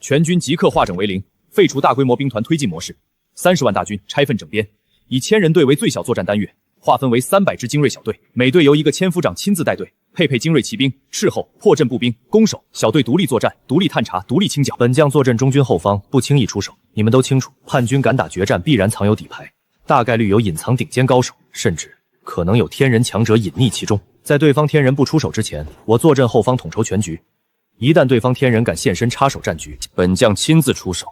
全军即刻化整为零，废除大规模兵团推进模式，30万大军拆分整编，以1000人队为最小作战单元，划分为300支精锐小队，每队由一个千夫长亲自带队，配备精锐骑兵、斥候、破阵步兵、攻守，小队独立作战、独立探查、独立清剿。本将坐镇中军后方，不轻易出手。你们都清楚，叛军敢打决战，必然藏有底牌，大概率有隐藏顶尖高手，甚至可能有天人强者隐匿其中。在对方天人不出手之前，我坐镇后方统筹全局。一旦对方天人敢现身插手战局，本将亲自出手，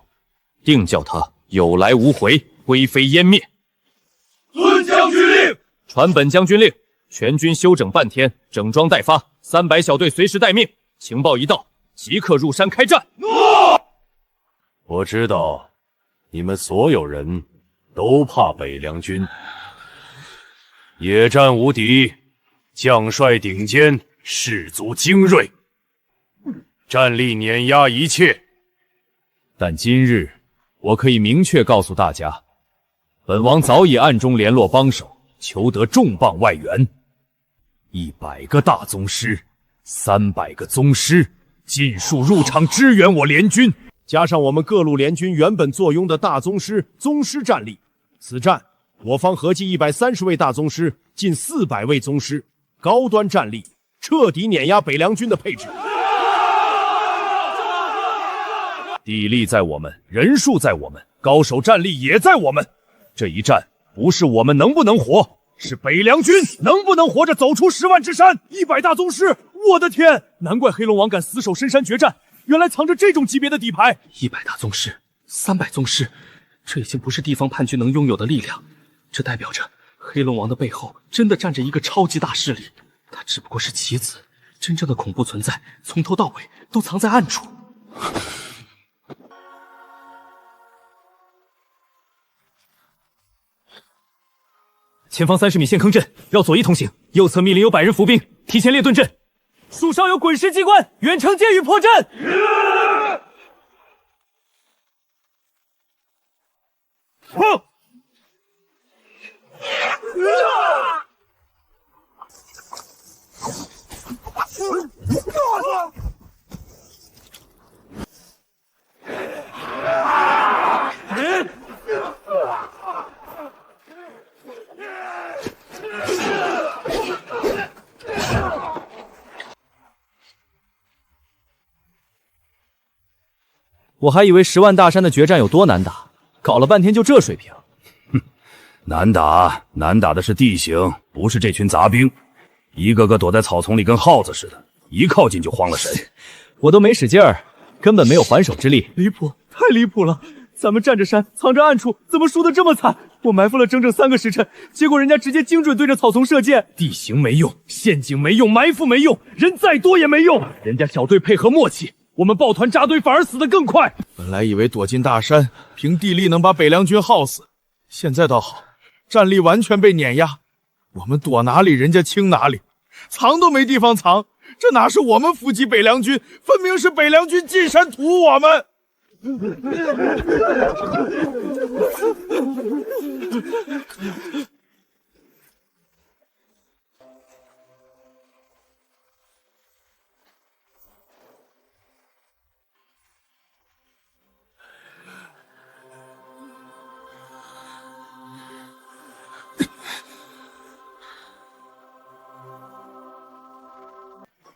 定叫他有来无回，灰飞烟灭。遵将军令，传本将军令，全军休整半天，整装待发，300小队随时待命。情报一到，即刻入山开战。我知道，你们所有人都怕北凉军，野战无敌，将帅顶尖，士卒精锐，战力碾压一切。但今日，我可以明确告诉大家，本王早已暗中联络帮手，求得重磅外援，100个大宗师，300个宗师，尽数入场支援我联军。加上我们各路联军原本坐拥的大宗师、宗师战力，此战我方合计130位大宗师，近400位宗师，高端战力，彻底碾压北凉军的配置。地利在我们，人数在我们，高手战力也在我们。这一战不是我们能不能活，是北凉军能不能活着走出10万之山。100大宗师，我的天！难怪黑龙王敢死守深山决战，原来藏着这种级别的底牌。100大宗师，300宗师，这已经不是地方叛军能拥有的力量。这代表着黑龙王的背后真的站着一个超级大势力，他只不过是棋子，真正的恐怖存在从头到尾都藏在暗处。前方30米陷坑阵，绕左一通行，右侧密林有100人伏兵，提前列盾阵。树梢有滚石机关，远程箭雨破阵。我还以为10万大山的决战有多难打，搞了半天就这水平。难打的是地形，不是这群杂兵，一个个躲在草丛里跟耗子似的，一靠近就慌了神。我都没使劲儿，根本没有还手之力。离谱，太离谱了！咱们占着山，藏着暗处，怎么输得这么惨？我埋伏了整整3个时辰，结果人家直接精准对着草丛射箭。地形没用，陷阱没用，埋伏没用，人再多也没用。人家小队配合默契，我们抱团扎堆反而死得更快。本来以为躲进大山，凭地利能把北凉军耗死，现在倒好，战力完全被碾压。我们躲哪里，人家清哪里，藏都没地方藏。这哪是我们伏击北凉军，分明是北凉军进山屠我们。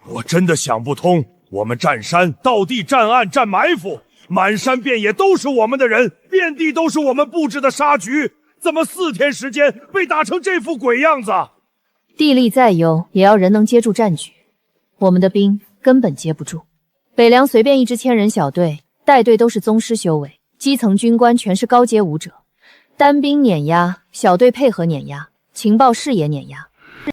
我真的想不通，我们占山、盗地、占暗、占埋伏，满山遍野都是我们的人，遍地都是我们布置的杀局，怎么4天时间被打成这副鬼样子？地利再优，也要人能接住战局，我们的兵根本接不住。北凉随便一支1000人小队，带队都是宗师修为，基层军官全是高阶武者，单兵碾压，小队配合碾压，情报视野碾压。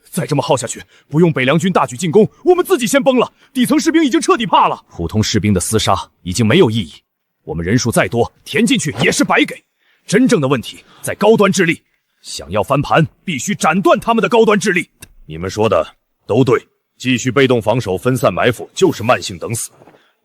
再这么耗下去，不用北凉军大举进攻，我们自己先崩了。底层士兵已经彻底怕了，普通士兵的厮杀已经没有意义。我们人数再多，填进去也是白给。真正的问题在高端智力，想要翻盘，必须斩断他们的高端智力。你们说的都对，继续被动防守、分散埋伏就是慢性等死。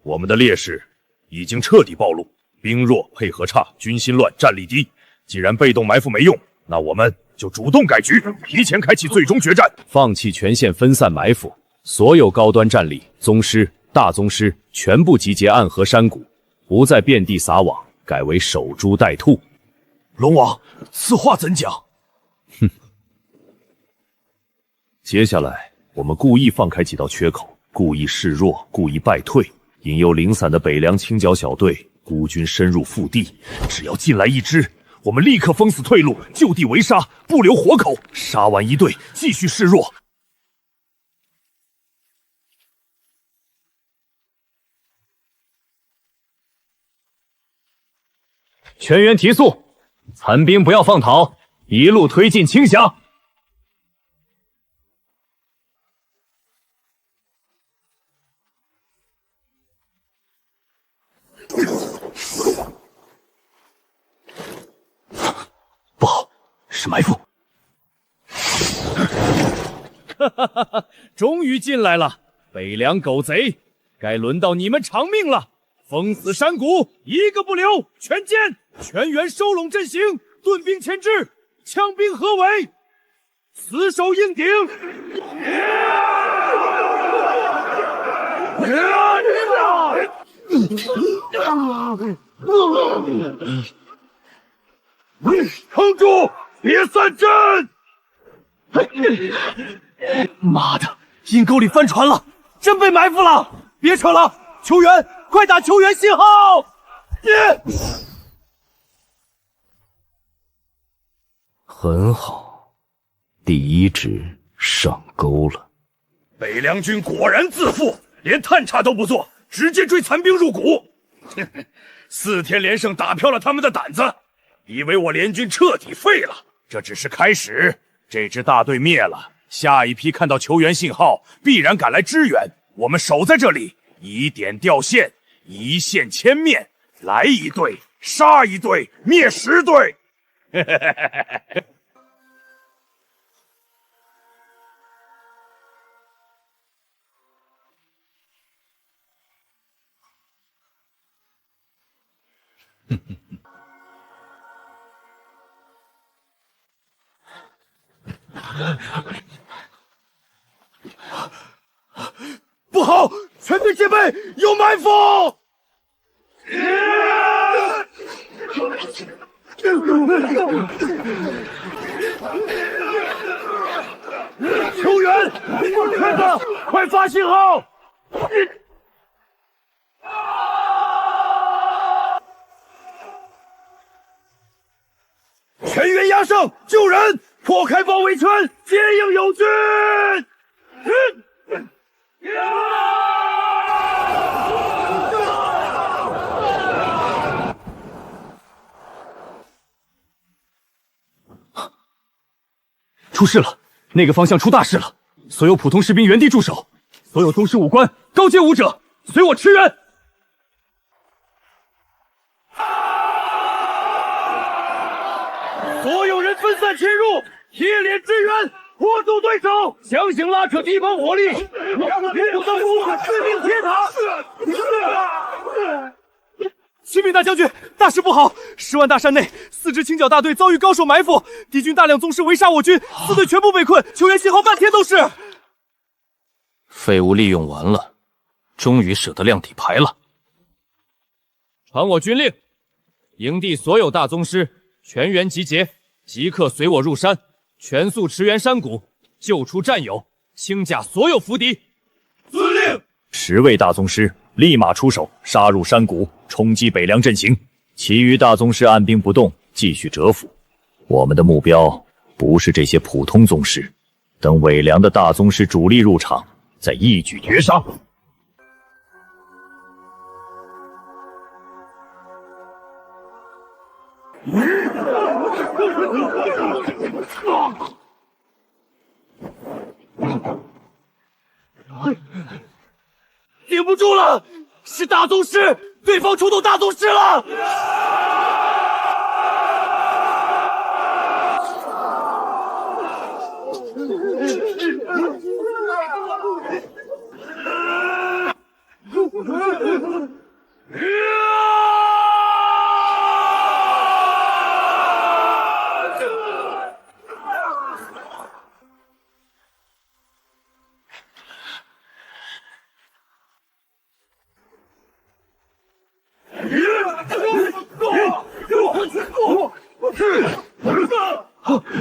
我们的劣势已经彻底暴露，兵弱、配合差、军心乱、战力低。既然被动埋伏没用，那我们就主动改局，提前开启最终决战，放弃全线分散埋伏，所有高端战力、宗师、大宗师全部集结暗河山谷，不再遍地撒网，改为守株待兔。龙王，此话怎讲？哼！接下来，我们故意放开几道缺口，故意示弱，故意败退，引诱零散的北凉清剿小队孤军深入腹地。只要进来一支，我们立刻封死退路，就地围杀，不留活口。杀完一队，继续示弱。全员提速，残兵不要放逃，一路推进清峡。不好，是埋伏！哈哈哈哈！终于进来了，北凉狗贼，该轮到你们偿命了！封死山谷，一个不留，全歼！全员收拢阵型，盾兵前置，枪兵合围，死守硬顶。撑住，别散阵！妈的，阴沟里翻船了，真被埋伏了！别扯了，求援，快打求援信号！很好，第一只上钩了。北凉军果然自负，连探查都不做，直接追残兵入谷。4天连胜打飘了他们的胆子，以为我联军彻底废了。这只是开始，这支大队灭了，下一批看到求援信号，必然赶来支援。我们守在这里，以点掉线，一线牵面，来一队杀一队，灭10队。不好，全队戒备，有埋伏！求援，看着，快发信号！全员压上，救人！破开包围圈，接应友军！出事了，那个方向出大事了！所有普通士兵原地驻守，所有宗师武官、高阶武者，随我驰援！所有人分散切入，贴脸支援，拖住对手，强行拉扯敌方火力，别有登陆，士兵铁塔。启禀大将军，大事不好！10万大山内，4支清剿大队遭遇高手埋伏，敌军大量宗师围杀我军，4队全部被困，求援信号半天都是。废物利用完了，终于舍得亮底牌了。传我军令，营地所有大宗师全员集结，即刻随我入山，全速驰援山谷，救出战友，清假所有伏敌。遵令。10位大宗师立马出手，杀入山谷，冲击北凉阵型。其余大宗师按兵不动，继续蛰伏。我们的目标不是这些普通宗师，等伪凉的大宗师主力入场，再一举绝杀。顶不住了，是大宗师，对方出动大宗师了。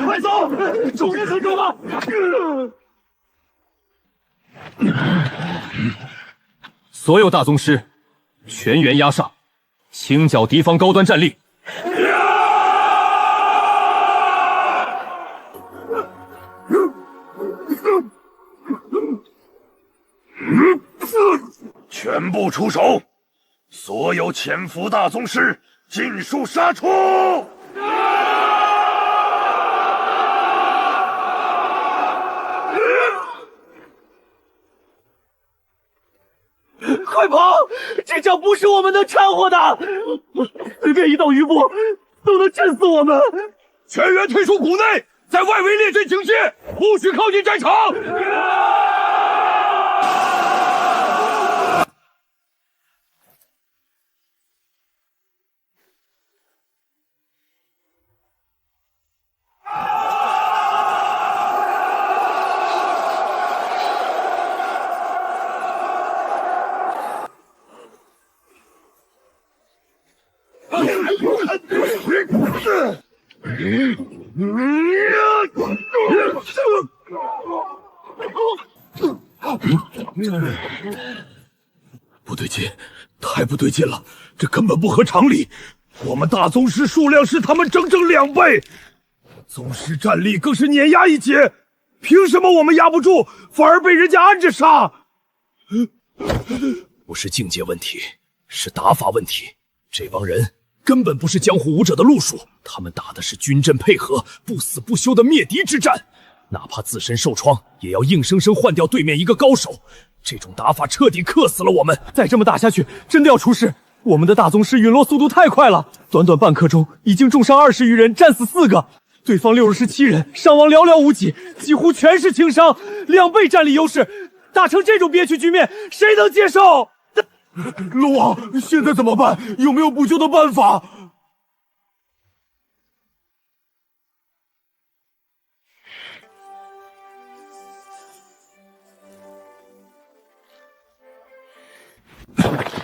快走！众人很重了。所有大宗师，全员压上，清剿敌方高端战力。全部出手！所有潜伏大宗师，尽数杀出！快跑！这招不是我们能掺和的，随便一道余波都能震死我们。全员退出谷内，在外围列阵警戒，不许靠近战场。不对劲，太不对劲了，这根本不合常理。我们大宗师数量是他们整整2倍，宗师战力更是碾压一截，凭什么我们压不住，反而被人家按着杀？不是境界问题，是打法问题。这帮人根本不是江湖武者的路数，他们打的是军阵配合、不死不休的灭敌之战，哪怕自身受创，也要硬生生换掉对面一个高手。这种打法彻底克死了我们，再这么打下去，真的要出事。我们的大宗师陨落速度太快了，短短半刻钟已经重伤20余人，战死4个，对方67人，伤亡寥寥无几，几乎全是轻伤，2倍战力优势，打成这种憋屈局面，谁能接受？龙王，现在怎么办？有没有补救的办法？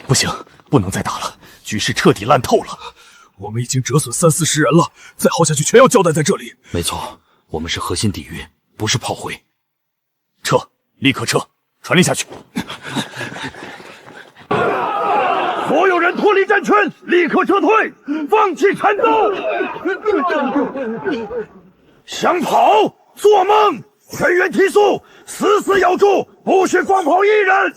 不行，不能再打了，局势彻底烂透了。我们已经折损30-40人了，再耗下去全要交代在这里。没错，我们是核心底蕴，不是炮灰。撤，立刻撤，传令下去。所有人脱离战圈，立刻撤退，放弃缠斗。想跑？做梦！全员提速，死死咬住，不许光跑一人。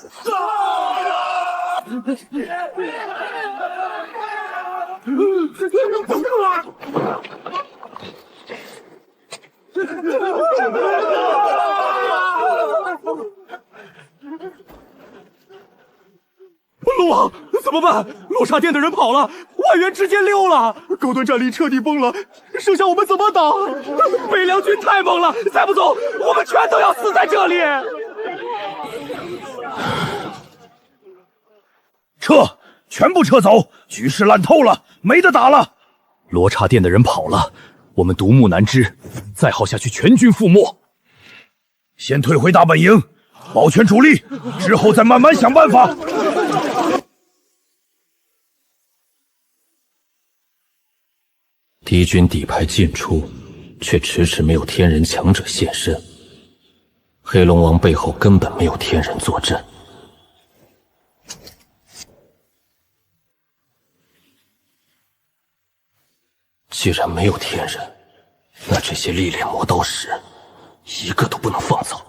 龙王，怎么办？落差店的人跑了，外援直接溜了，高端战力彻底崩了，剩下我们怎么打？北凉军太猛了，再不走，我们全都要死在这里。撤，全部撤走！局势烂透了，没得打了。罗刹店的人跑了，我们独木难支，再耗下去全军覆没。先退回大本营，保全主力，之后再慢慢想办法。敌军底牌尽出，却迟迟没有天人强者现身。黑龙王背后根本没有天人坐镇。既然没有天人，那这些历练磨刀石，一个都不能放走。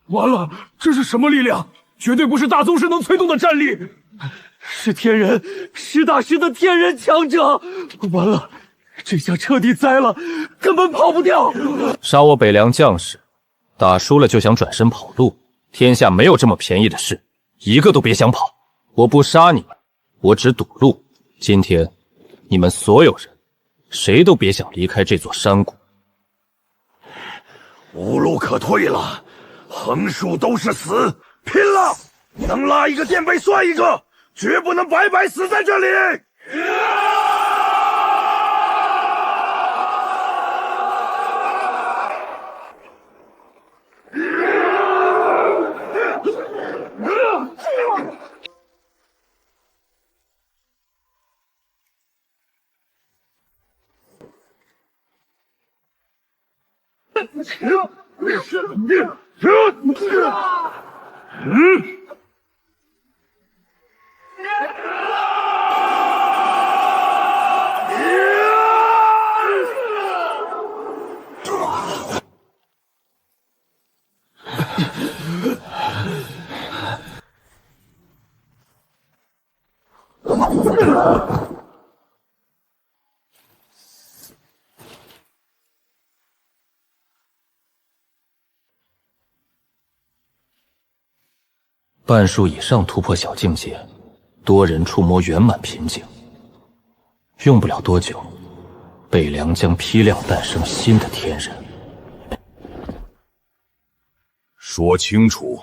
完了，这是什么力量？绝对不是大宗师能催动的战力，是天人，实打实的天人强者。完了，这下彻底栽了，根本跑不掉。杀我北凉将士，打输了就想转身跑路，天下没有这么便宜的事，一个都别想跑。我不杀你们，我只堵路。今天，你们所有人，谁都别想离开这座山谷。无路可退了，横竖都是死，拼了！能拉一个垫背算一个，绝不能白白死在这里！半数以上突破小境界，多人触摸圆满瓶颈。用不了多久，北凉将批量诞生新的天人。说清楚，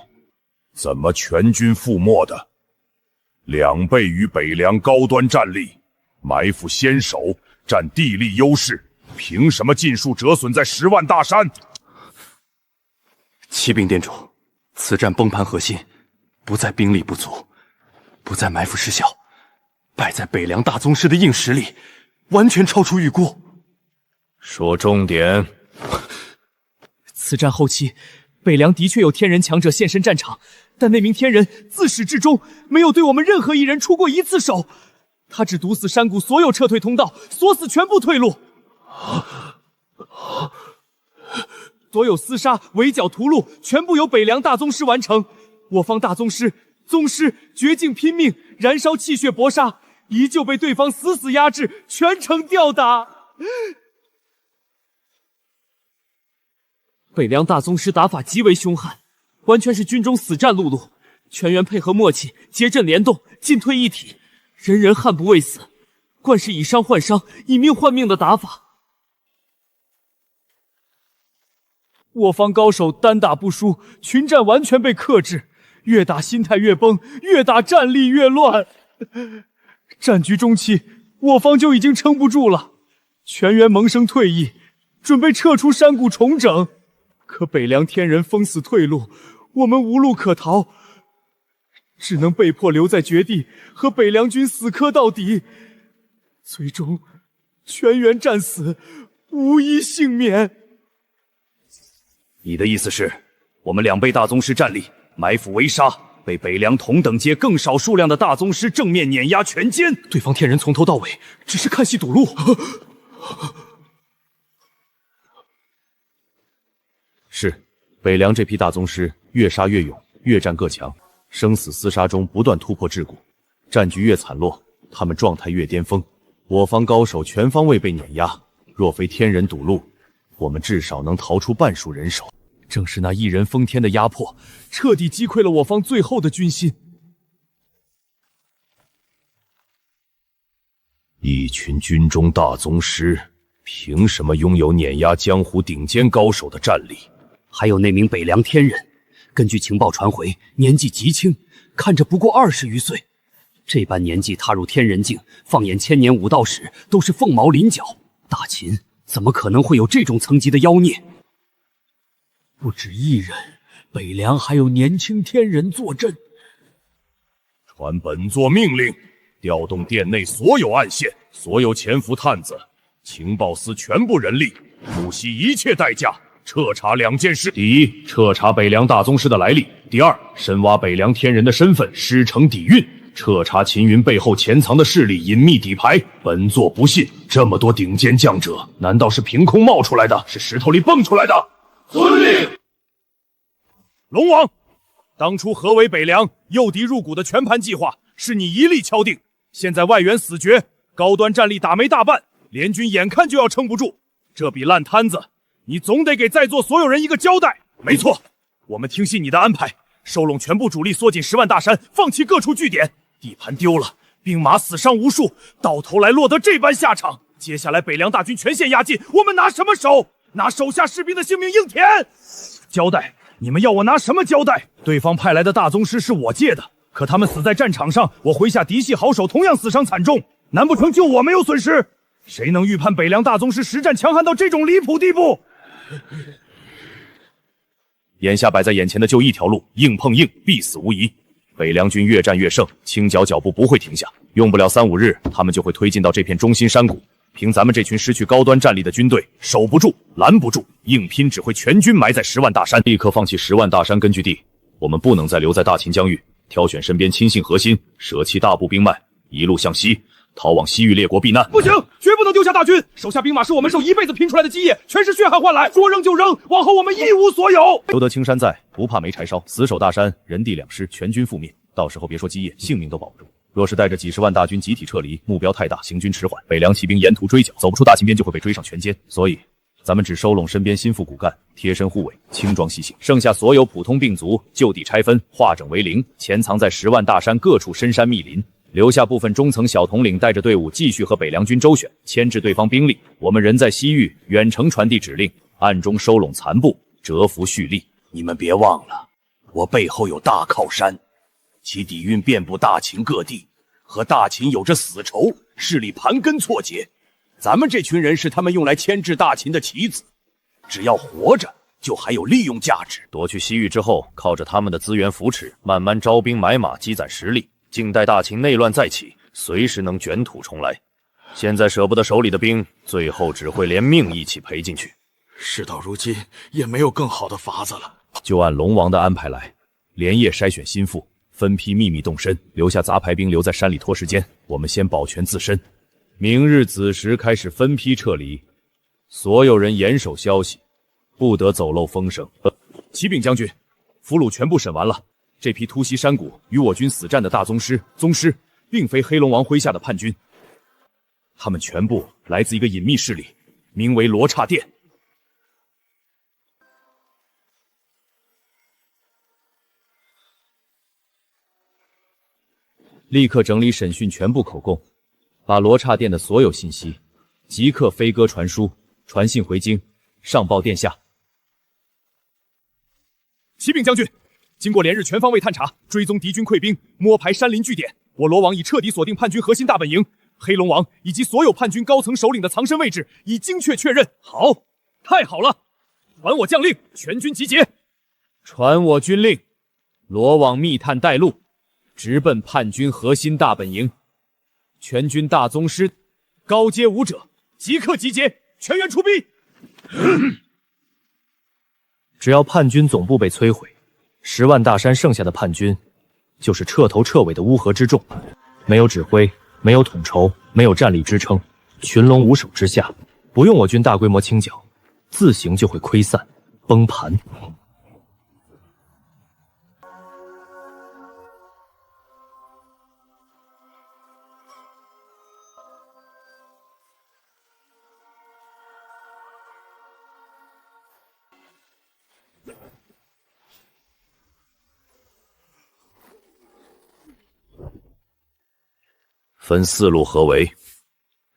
怎么全军覆没的？2倍于北凉高端战力，埋伏先手，占地利优势，凭什么尽数折损在10万大山？启禀店主，此战崩盘核心不在兵力不足，不在埋伏失效，败在北凉大宗师的硬实力完全超出预估。说重点。此战后期，北凉的确有天人强者现身战场，但那名天人自始至终没有对我们任何一人出过一次手，他只毒死山谷所有撤退通道，锁死全部退路。所有厮杀、围剿、屠戮，全部由北凉大宗师完成。我方大宗师、宗师绝境拼命，燃烧气血搏杀，依旧被对方死死压制，全程吊打。北凉大宗师打法极为凶悍，完全是军中死战碌碌，全员配合默契，结阵联动，进退一体，人人悍不畏死，惯是以伤换伤，以命换命的打法。我方高手单打不输，群战完全被克制，越打心态越崩，越打战力越乱。战局中期，我方就已经撑不住了，全员萌生退意，准备撤出山谷重整。可北凉天人封死退路，我们无路可逃，只能被迫留在绝地，和北凉军死磕到底。最终，全员战死，无一幸免。你的意思是，我们2倍大宗师战力，埋伏围杀，被北凉同等阶更少数量的大宗师正面碾压全歼？对方天人从头到尾只是看戏堵路。是，北凉这批大宗师越杀越勇，越战各强，生死厮杀中不断突破桎梏，战局越惨落，他们状态越巅峰。我方高手全方位被碾压，若非天人堵路，我们至少能逃出半数人手。正是那一人封天的压迫，彻底击溃了我方最后的军心。一群军中大宗师，凭什么拥有碾压江湖顶尖高手的战力？还有那名北凉天人，根据情报传回，年纪极轻，看着不过20余岁。这般年纪踏入天人境，放眼千年武道史，都是凤毛麟角。大秦怎么可能会有这种层级的妖孽？不止一人，北凉还有年轻天人坐镇。传本座命令，调动殿内所有暗线，所有潜伏探子，情报司全部人力，不惜一切代价彻查2件事：第一，彻查北凉大宗师的来历；第二，深挖北凉天人的身份、师承底蕴，彻查秦云背后潜藏的势力，隐秘底牌。本座不信，这么多顶尖将者，难道是凭空冒出来的？是石头里蹦出来的？遵令。龙王，当初合围北凉、诱敌入谷的全盘计划，是你一力敲定。现在外援死绝，高端战力打没大半，联军眼看就要撑不住。这笔烂摊子，你总得给在座所有人一个交代。没错，我们听信你的安排，收拢全部主力，缩紧10万大山，放弃各处据点。地盘丢了，兵马死伤无数，到头来落得这般下场。接下来北凉大军全线压境，我们拿什么守？拿手下士兵的性命硬舔。交代？你们要我拿什么交代？对方派来的大宗师是我借的，可他们死在战场上，我麾下嫡系好手同样死伤惨重，难不成就我没有损失？谁能预判北凉大宗师实战强悍到这种离谱地步？眼下摆在眼前的就一条路，硬碰硬，必死无疑。北凉军越战越盛，清剿脚步不会停下，用不了3、5日，他们就会推进到这片中心山谷。凭咱们这群失去高端战力的军队，守不住，拦不住，硬拼只会全军埋在10万大山，立刻放弃10万大山根据地。我们不能再留在大秦疆域，挑选身边亲信核心，舍弃大部兵脉，一路向西，逃往西域列国避难。不行，绝不能丢下大军！手下兵马是我们受一辈子拼出来的基业，全是血汗换来，说扔就扔，往后我们一无所有。留得青山在，不怕没柴烧。死守大山，人地两失，全军覆灭。到时候别说基业，性命都保不住。若是带着几10万大军集体撤离，目标太大，行军迟缓，北凉骑兵沿途追剿，走不出大秦边就会被追上全歼。所以，咱们只收拢身边心腹骨干，贴身护卫，轻装细行，剩下所有普通兵卒就地拆分，化整为零，潜藏在10万大山各处深山密林。留下部分中层小统领带着队伍继续和北凉军周旋，牵制对方兵力。我们人在西域，远程传递指令，暗中收拢残部，蛰伏蓄力。你们别忘了，我背后有大靠山，其底蕴遍布大秦各地，和大秦有着死仇，势力盘根错节。咱们这群人是他们用来牵制大秦的棋子，只要活着，就还有利用价值。夺去西域之后，靠着他们的资源扶持，慢慢招兵买马，积攒实力。静待大秦内乱再起，随时能卷土重来。现在舍不得手里的兵，最后只会连命一起赔进去。事到如今，也没有更好的法子了。就按龙王的安排来，连夜筛选心腹，分批秘密动身，留下杂牌兵留在山里拖时间。我们先保全自身，明日子时开始分批撤离。所有人严守消息，不得走漏风声。启禀将军，俘虏全部审完了。这批突袭山谷与我军死战的大宗师、宗师，并非黑龙王麾下的叛军，他们全部来自一个隐秘势力，名为罗刹殿。立刻整理审讯全部口供，把罗刹殿的所有信息即刻飞鸽传书，传信回京，上报殿下。启禀将军，经过连日全方位探查，追踪敌军溃兵，摸排山林据点，我罗王已彻底锁定叛军核心大本营，黑龙王以及所有叛军高层首领的藏身位置已精确确认。好，太好了！传我将令，全军集结。传我军令，罗网密探带路，直奔叛军核心大本营。全军大宗师、高阶武者即刻集结，全员出兵。只要叛军总部被摧毁，10万大山剩下的叛军就是彻头彻尾的乌合之众，没有指挥，没有统筹，没有战力支撑，群龙无首之下，不用我军大规模清剿，自行就会溃散崩盘。分4路合围，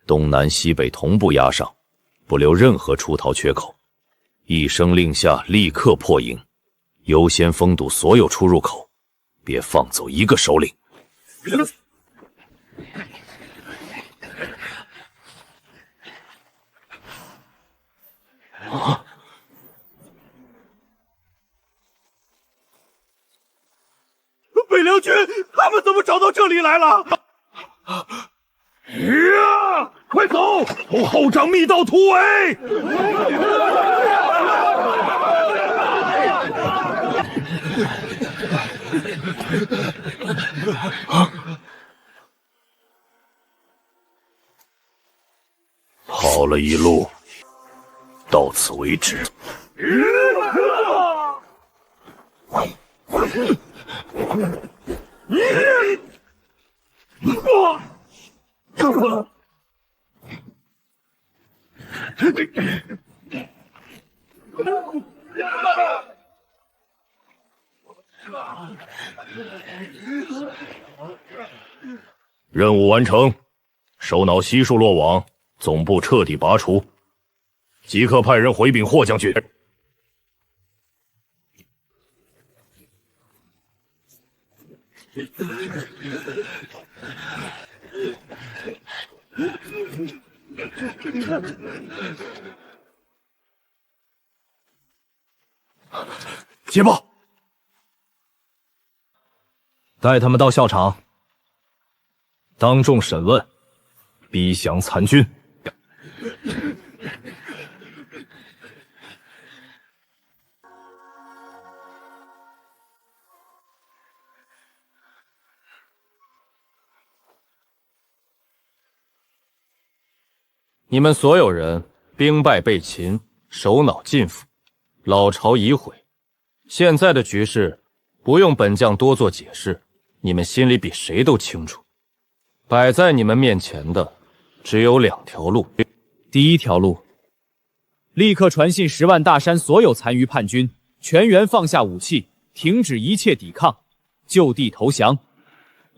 东南西北同步压上，不留任何出逃缺口。一声令下，立刻破营，优先封堵所有出入口，别放走一个首领。北凉军，他们怎么找到这里来了？快走，从后帐密道突围！跑了一路，到此为止。任务完成，首脑悉数落网，总部彻底拔除。即刻派人回禀霍将军。捷报！带他们到校场，当众审问，逼降残军。你们所有人兵败被擒，首脑尽覆，老巢已毁。现在的局势，不用本将多做解释，你们心里比谁都清楚。摆在你们面前的只有2条路。第一条路，立刻传信10万大山所有残余叛军，全员放下武器，停止一切抵抗，就地投降。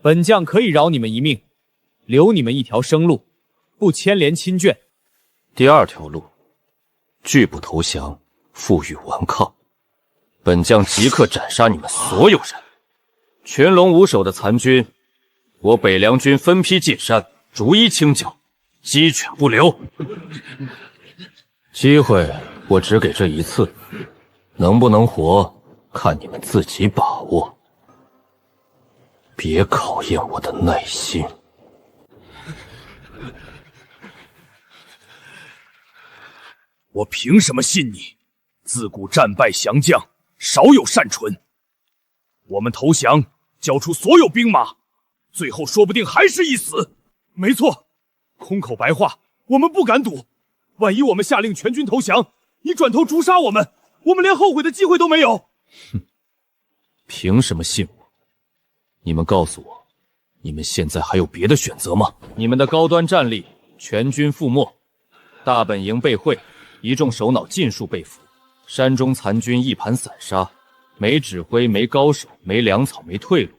本将可以饶你们一命，留你们一条生路，不牵连亲眷。第二条路，拒不投降，负隅顽抗。本将即刻斩杀你们所有人。群龙无首的残军，我北凉军分批进山，逐一清剿，鸡犬不留。机会我只给这一次，能不能活，看你们自己把握。别考验我的耐心。我凭什么信你？自古战败降将，少有善淳。我们投降，交出所有兵马，最后说不定还是一死。没错，空口白话，我们不敢赌。万一我们下令全军投降，你转头诛杀我们，我们连后悔的机会都没有。哼，凭什么信我？你们告诉我，你们现在还有别的选择吗？你们的高端战力，全军覆没，大本营被毁，一众首脑尽数被俘，山中残军一盘散沙，没指挥，没高手，没粮草，没退路。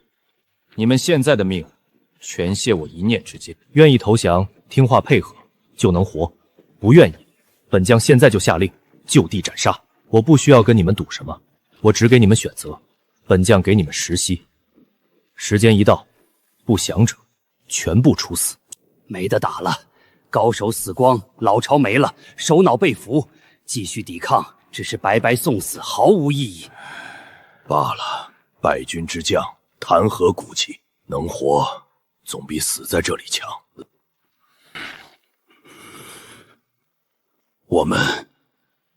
你们现在的命，全谢我一念之间。愿意投降，听话配合，就能活；不愿意，本将现在就下令就地斩杀。我不需要跟你们赌什么，我只给你们选择。本将给你们10息，时间一到，不降者全部处死。没得打了，高手死光，老巢没了，首脑被俘，继续抵抗只是白白送死，毫无意义。罢了，败军之将谈何骨气？能活总比死在这里强。我们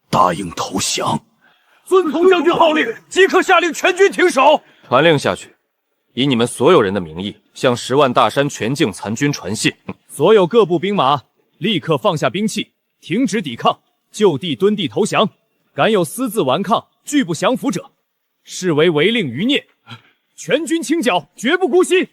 答应投降。遵从将军号令，即刻下令全军停手。传令下去，以你们所有人的名义，向10万大山全境残军传信：所有各部兵马立刻放下兵器，停止抵抗，就地蹲地投降。敢有私自顽抗、拒不降服者，视为违令余孽。全军清剿，绝不姑息。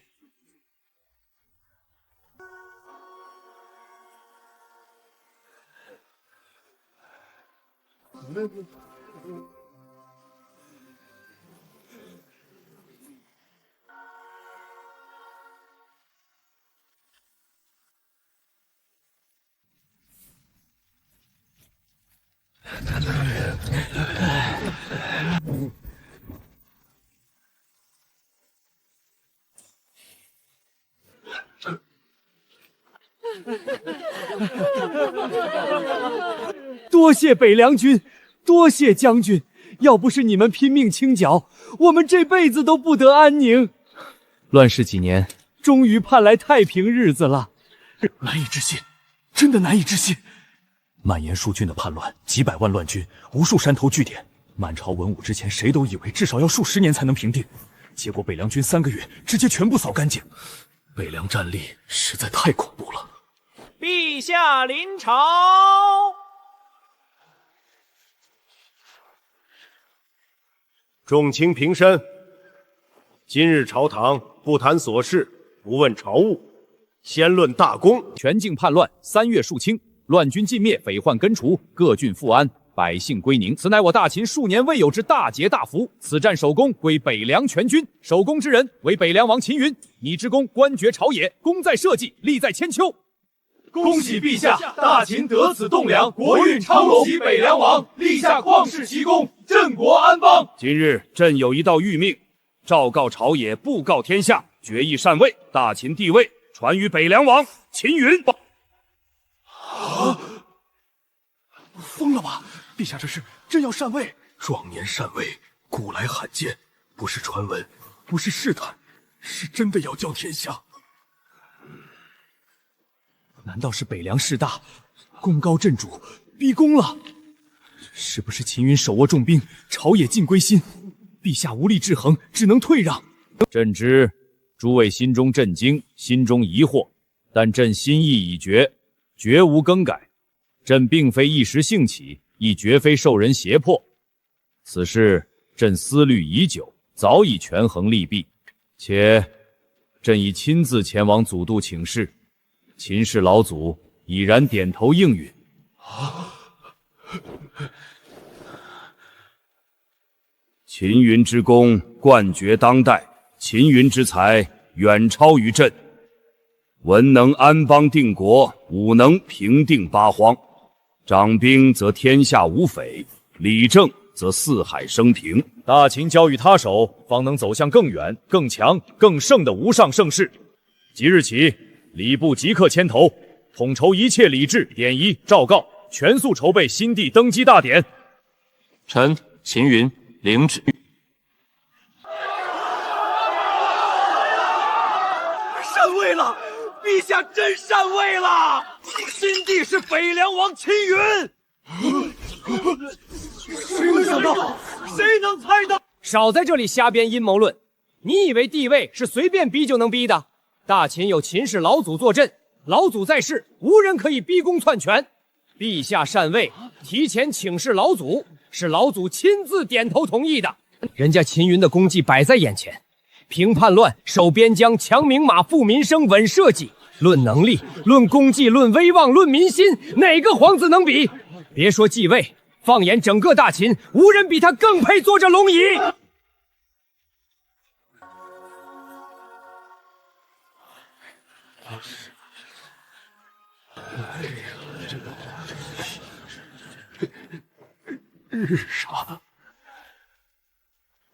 多谢北凉军，多谢将军，要不是你们拼命清剿，我们这辈子都不得安宁。乱世几年，终于盼来太平日子了。难以置信，真的难以置信！蔓延数郡的叛乱，几百万乱军，无数山头据点。满朝文武之前，谁都以为至少要数10年才能平定，结果北凉军3个月直接全部扫干净。北凉战力实在太恐怖了。陛下临朝。众卿平身。今日朝堂不谈琐事，不问朝务，先论大功。全境叛乱，3月肃清，乱军尽灭，匪患根除，各郡复安，百姓归宁。此乃我大秦数年未有之大捷大福。此战首功归北凉全军，首功之人为北凉王秦云。你之功，官爵朝野，功在社稷，利在千秋。恭喜陛下，大秦得此栋梁，国运昌隆，喜北凉王，立下旷世奇功，镇国安邦。今日朕有一道谕命，诏告朝野，布告天下，决议禅位，大秦帝位传于北凉王秦云。疯了吧！陛下，这是朕要禅位，壮年禅位，古来罕见，不是传闻，不是试探，是真的要教天下。难道是北凉势大，功高震主，逼宫了？是不是秦云手握重兵，朝野尽归心，陛下无力制衡，只能退让？朕知诸位心中震惊，心中疑惑，但朕心意已决，绝无更改。朕并非一时兴起，亦绝非受人胁迫。此事朕思虑已久，早已权衡利弊，且朕已亲自前往祖度请示。秦氏老祖已然点头应允。秦云之功冠绝当代，秦云之才远超于朕。文能安邦定国，武能平定八荒。掌兵则天下无匪，理政则四海升平。大秦交于他手，方能走向更远、更强、更盛的无上盛世。即日起，礼部即刻牵头，统筹一切礼制、典仪、诏告，全速筹备新帝登基大典。臣秦云领旨。禅位了，陛下真禅位了！新帝是北凉王秦云。谁能想到？谁能猜到？少在这里瞎编阴谋论！你以为帝位是随便逼就能逼的？大秦有秦氏老祖坐镇，老祖在世，无人可以逼宫篡权。陛下禅位，提前请示老祖，是老祖亲自点头同意的。人家秦云的功绩摆在眼前，平叛乱、守边疆、强明马、富民生、稳社稷，论能力、论功绩、论威望、论民心，哪个皇子能比？别说继位，放眼整个大秦，无人比他更配坐这龙椅。啥？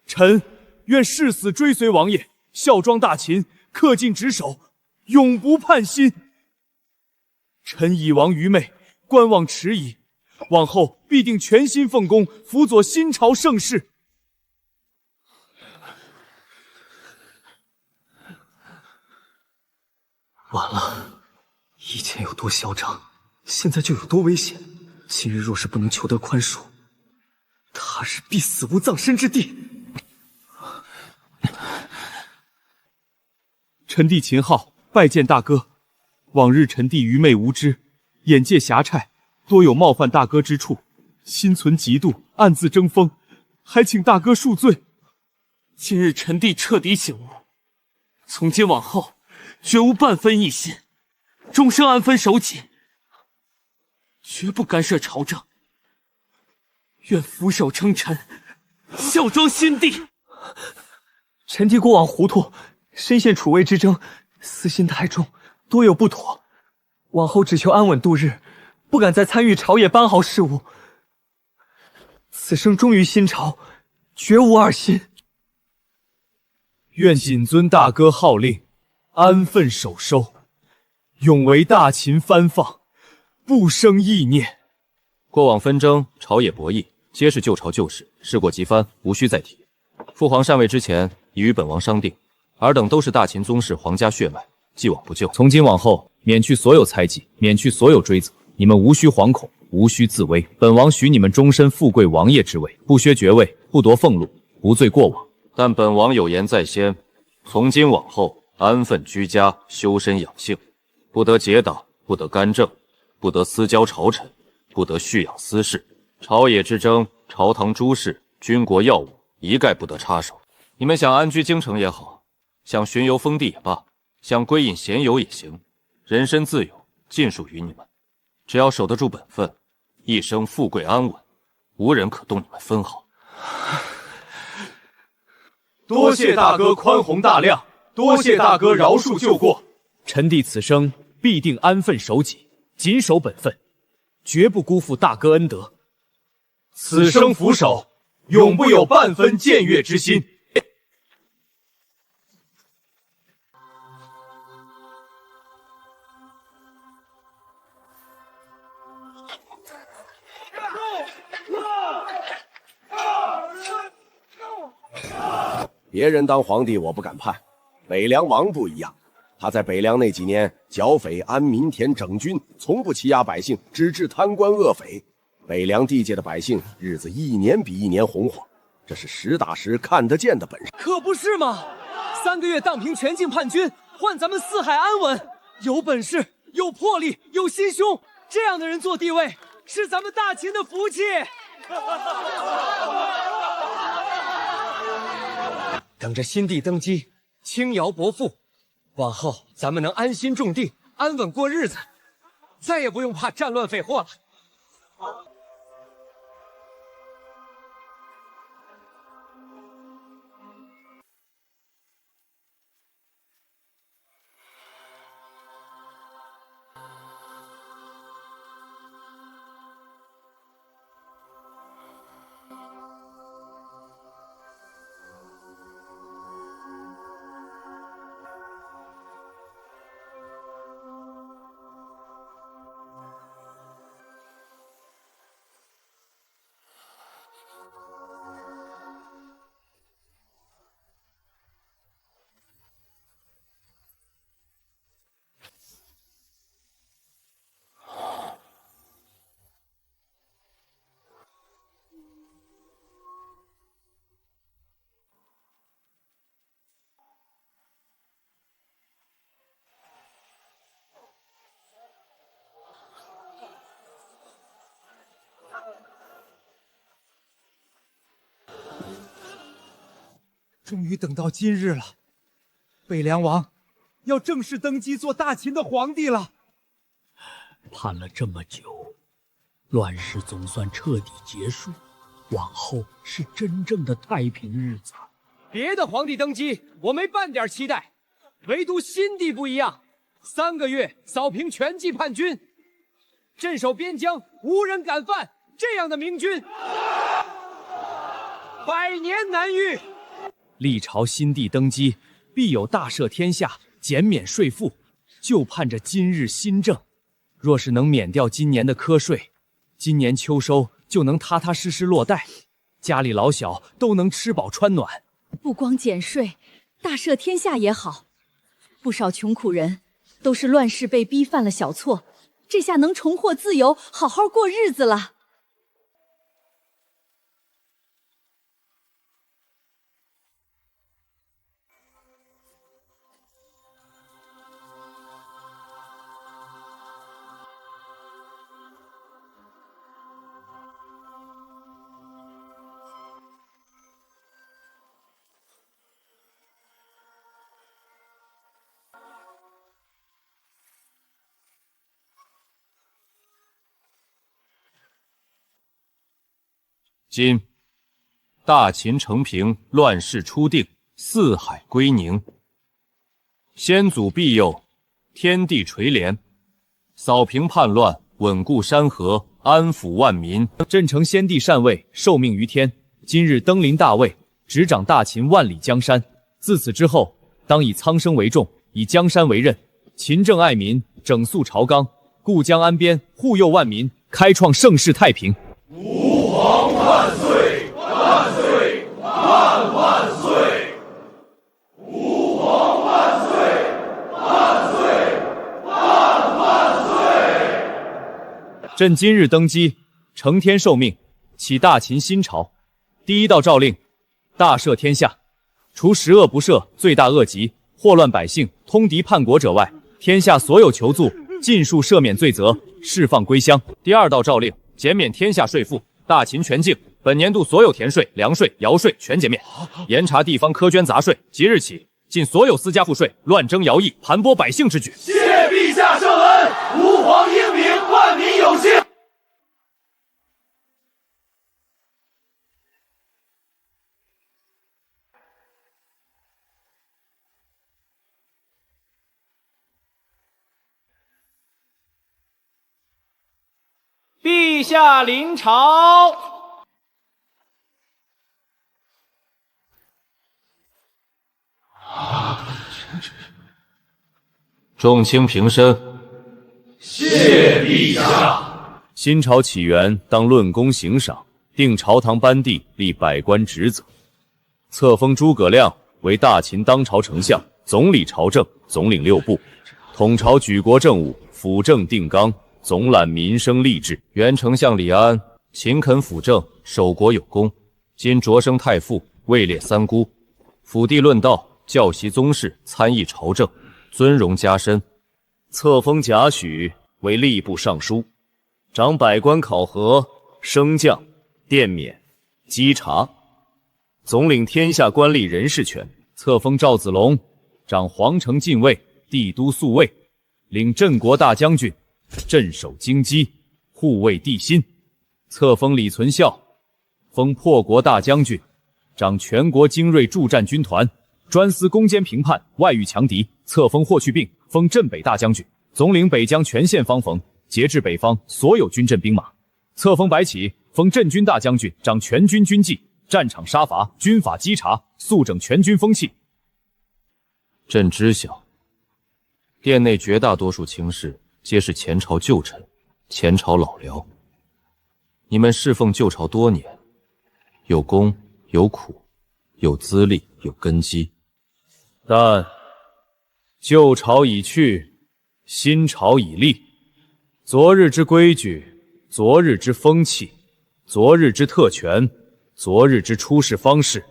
臣愿誓死追随王爷，效忠大秦，恪尽职守，永不叛心。臣已亡愚昧，观望迟疑，往后必定全心奉公，辅佐新朝盛世。完了，以前有多嚣张，现在就有多危险。今日若是不能求得宽恕，他日必死无葬身之地。臣弟秦昊拜见大哥。往日臣弟愚昧无知，眼界狭隘，多有冒犯大哥之处，心存嫉妒，暗自争锋，还请大哥恕罪。今日臣弟彻底醒悟，从今往后绝无半分异心，终生安分守己，绝不干涉朝政，愿俯首称臣，效忠新帝。臣弟过往糊涂，深陷楚魏之争，私心太重，多有不妥，往后只求安稳度日，不敢再参与朝野班号事务。此生忠于新朝，绝无二心。愿谨遵大哥号令，安分守收，永为大秦藩放，不生异念。过往纷争、朝野博弈，皆是旧朝旧事，事过即翻，无需再提。父皇禅位之前，已与本王商定，尔等都是大秦宗室皇家血脉，既往不咎。从今往后，免去所有猜忌，免去所有追责，你们无需惶恐，无需自危。本王许你们终身富贵王爷之位，不削爵位，不夺俸禄，不罪过往。但本王有言在先，从今往后安分居家，修身养性，不得结党，不得干政，不得私交朝臣，不得蓄养私事。朝野之争，朝堂诸事，军国要务，一概不得插手。你们想安居京城也好，想巡游封地也罢，想归隐闲游也行，人身自由，尽属于你们。只要守得住本分，一生富贵安稳，无人可动你们分毫。多谢大哥宽宏大量，多谢大哥饶恕旧过。臣弟此生必定安分守己，谨守本分，绝不辜负大哥恩德。此生俯首，永不有半分僭越之心。别人当皇帝我不敢判，北凉王不一样，他在北凉那几年剿匪安民田整军，从不欺压百姓，只治贪官恶匪。北凉地界的百姓日子一年比一年红火，这是实打实看得见的本事。可不是嘛！3个月荡平全境叛军，换咱们四海安稳，有本事、有魄力、有心胸，这样的人做帝位，是咱们大秦的福气。等着新帝登基，轻徭薄赋，往后咱们能安心种地，安稳过日子，再也不用怕战乱匪祸了。终于等到今日了，北凉王要正式登基做大秦的皇帝了。盼了这么久，乱世总算彻底结束，往后是真正的太平日子。别的皇帝登基，我没半点期待，唯独新帝不一样，3个月扫平全境叛军，镇守边疆，无人敢犯，这样的明君，百年难遇。历朝新帝登基，必有大赦天下，减免税赋，就盼着今日新政。若是能免掉今年的瞌税，今年秋收就能踏踏实实落袋，家里老小都能吃饱穿暖。不光减税，大赦天下也好。不少穷苦人都是乱世被逼犯了小错，这下能重获自由，好好过日子了。今大秦承平，乱世初定，四海归宁。先祖庇佑，天地垂怜，扫平叛乱，稳固山河，安抚万民。朕承先帝禅位，受命于天，今日登临大位，执掌大秦万里江山。自此之后，当以苍生为重，以江山为任，勤政爱民，整肃朝纲，固江安边，护佑万民，开创盛世太平。吾皇万岁！万岁！万万岁！吾皇万岁！万岁！万万岁！朕今日登基，承天受命，启大秦新朝。第一道诏令：大赦天下，除十恶不赦、罪大恶极、祸乱百姓、通敌叛国者外，天下所有囚卒尽数赦免罪责，释放归乡。第二道诏令：减免天下税赋，大秦全境本年度所有田税、粮税、徭税全减免，严查地方苛捐杂税。即日起，禁所有私家赋税、乱征徭役、盘剥百姓之举。谢陛下圣恩，吾皇英明，万民有幸。陛下临朝。众卿平身。谢陛下。新朝起源当论功行赏，定朝堂班第，立百官职责。册封诸葛亮为大秦当朝丞相，总理朝政，总领6部，统朝举国政务，辅政定纲，总揽民生吏治。原丞相李安勤恳辅政，守国有功，今擢升太傅，位列三姑，辅帝论道，教习宗室，参议朝政，尊荣加身。册封贾诩为吏部尚书，掌百官考核、升降、殿免、稽查，总领天下官吏人事权。册封赵子龙，掌皇城禁卫、帝都宿卫，领镇国大将军，镇守京畿，护卫帝心。册封李存孝，封破国大将军，掌全国精锐助战军团，专司攻坚平叛，外御强敌。册封霍去病，封镇北大将军，总领北疆全线方锋，节制北方所有军镇兵马。册封白起，封镇军大将军，掌全军军纪，战场杀伐，军法稽查，肃整全军风气。朕知晓，殿内绝大多数卿士皆是前朝旧臣，前朝老僚。你们侍奉旧朝多年，有功有苦，有资历有根基，但旧朝已去，新朝已立。昨日之规矩，昨日之风气，昨日之特权，昨日之出仕方式，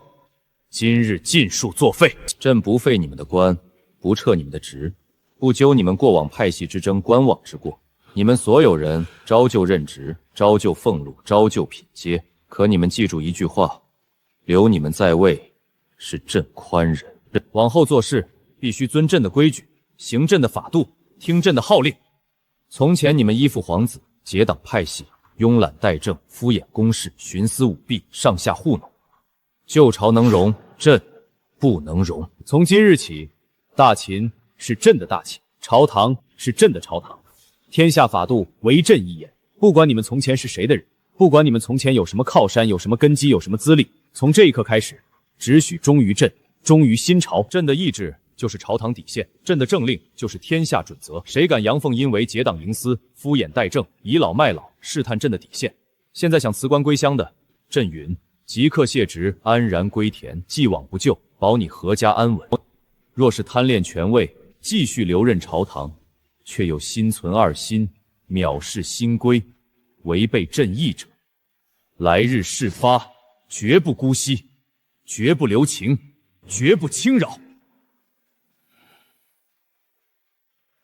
今日尽数作废。朕不废你们的官，不撤你们的职，不究你们过往派系之争、官网之过。你们所有人朝就任职，朝就俸禄，朝就品阶。可你们记住一句话：留你们在位，是朕宽仁。往后做事必须遵朕的规矩，行朕的法度，听朕的号令。从前你们依附皇子，结党派系，慵懒怠政，敷衍公事，徇私舞弊，上下糊弄。旧朝能容，朕不能容。从今日起，大秦是朕的大秦，朝堂是朕的朝堂，天下法度唯朕一言。不管你们从前是谁的人，不管你们从前有什么靠山，有什么根基，有什么资历，从这一刻开始，只许忠于朕，忠于新朝。朕的意志就是朝堂底线，朕的政令就是天下准则。谁敢阳奉阴违，结党营私，敷衍待政，倚老卖老，试探朕的底线。现在想辞官归乡的，朕云即刻卸职，安然归田，既往不咎，保你阖家安稳。若是贪恋权位，继续留任朝堂，却又心存二心，藐视新规，违背朕意者，来日事发，绝不姑息，绝不留情，绝不轻饶。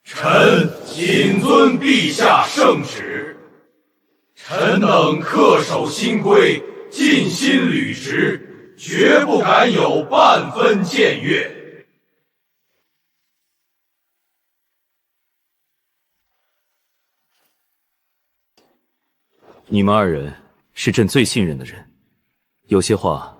臣谨遵陛下圣旨，臣等恪守新规，尽心履职，绝不敢有半分僭越。你们二人是朕最信任的人，有些话，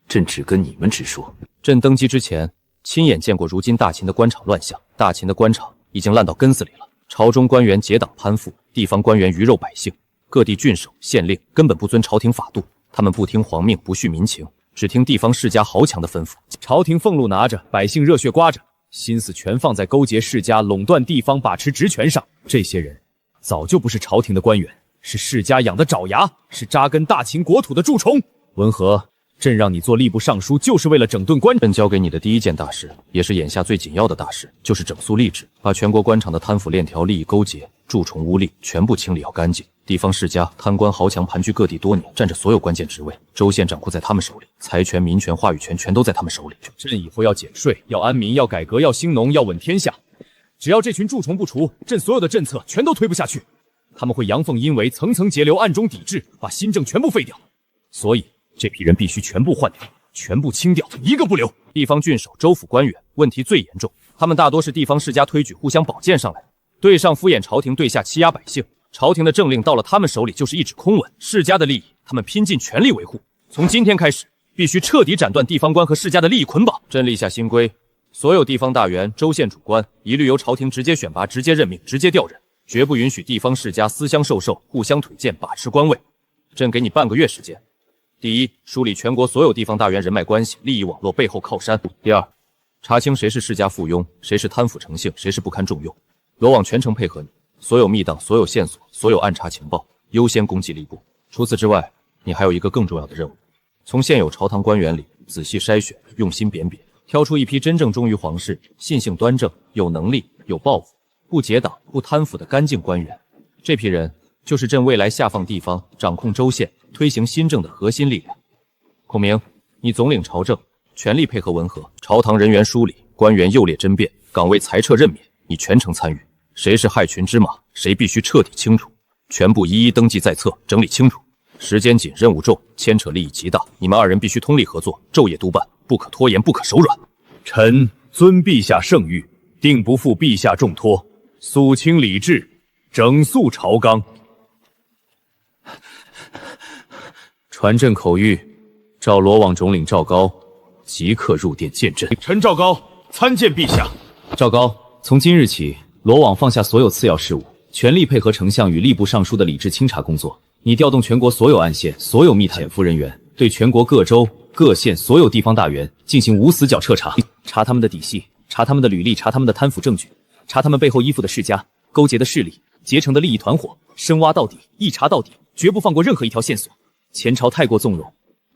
朕只跟你们直说。朕登基之前，亲眼见过如今大秦的官场乱象，大秦的官场已经烂到根子里了。朝中官员结党攀附，地方官员鱼肉百姓，各地郡守、县令根本不遵朝廷法度，他们不听皇命，不恤民情，只听地方世家豪强的吩咐。朝廷俸禄拿着，百姓热血刮着，心思全放在勾结世家、垄断地方、把持职权上。这些人早就不是朝廷的官员，是世家养的爪牙，是扎根大秦国土的蛀虫。文和，朕让你做吏部尚书，就是为了整顿官。朕交给你的第一件大事，也是眼下最紧要的大事，就是整肃吏治，把全国官场的贪腐链条、利益勾结、蛀虫污吏全部清理要干净。地方世家、贪官豪强盘踞各地多年，占着所有关键职位，州县掌握在他们手里，财权、民权、话语权全都在他们手里。朕以后要减税，要安民，要改革，要兴农，要稳天下。只要这群蛀虫不除，朕所有的政策全都推不下去。他们会阳奉阴违，层层节流，暗中抵制，把新政全部废掉。所以这批人必须全部换掉，全部清掉，一个不留。地方郡守、州府官员问题最严重，他们大多是地方世家推举、互相保荐上来的，对上敷衍朝廷，对下欺压百姓。朝廷的政令到了他们手里就是一纸空文，世家的利益他们拼尽全力维护。从今天开始，必须彻底斩断地方官和世家的利益捆绑。朕立下新规，所有地方大员、州县主官一律由朝廷直接选拔、直接任命、直接调任。绝不允许地方世家私相授受，互相推荐，把持官位。朕给你半个月时间。第一，梳理全国所有地方大员人脉关系、利益网络背后靠山；第二，查清谁是世家附庸，谁是贪腐成性，谁是不堪重用。罗网全程配合你，所有密档、所有线索、所有暗查情报，优先攻击吏部。除此之外，你还有一个更重要的任务，从现有朝堂官员里仔细筛选，用心辨别，挑出一批真正忠于皇室、信性端正、有能力、有抱负、不结党、不贪腐的干净官员。这批人就是朕未来下放地方、掌控州县、推行新政的核心力量。孔明，你总领朝政，全力配合文和，朝堂人员梳理，官员优劣甄辩，岗位裁撤任免，你全程参与。谁是害群之马，谁必须彻底清楚，全部一一登记在册，整理清楚。时间紧，任务重，牵扯利益极大，你们二人必须通力合作，昼夜督办，不可拖延，不可手软。臣遵陛下圣谕，定不负陛下重托，肃清礼制，整肃朝纲。传朕口谕，召罗网总领赵高即刻入殿见朕。臣赵高参见陛下。赵高，从今日起，罗网放下所有次要事务，全力配合丞相与吏部尚书的理智清查工作。你调动全国所有暗线、所有密探潜伏人员，对全国各州、各县所有地方大员进行无死角彻查，查他们的底细，查他们的履历，查他们的贪腐证据，查他们背后依附的世家、勾结的势力、结成的利益团伙，深挖到底，一查到底，绝不放过任何一条线索。前朝太过纵容，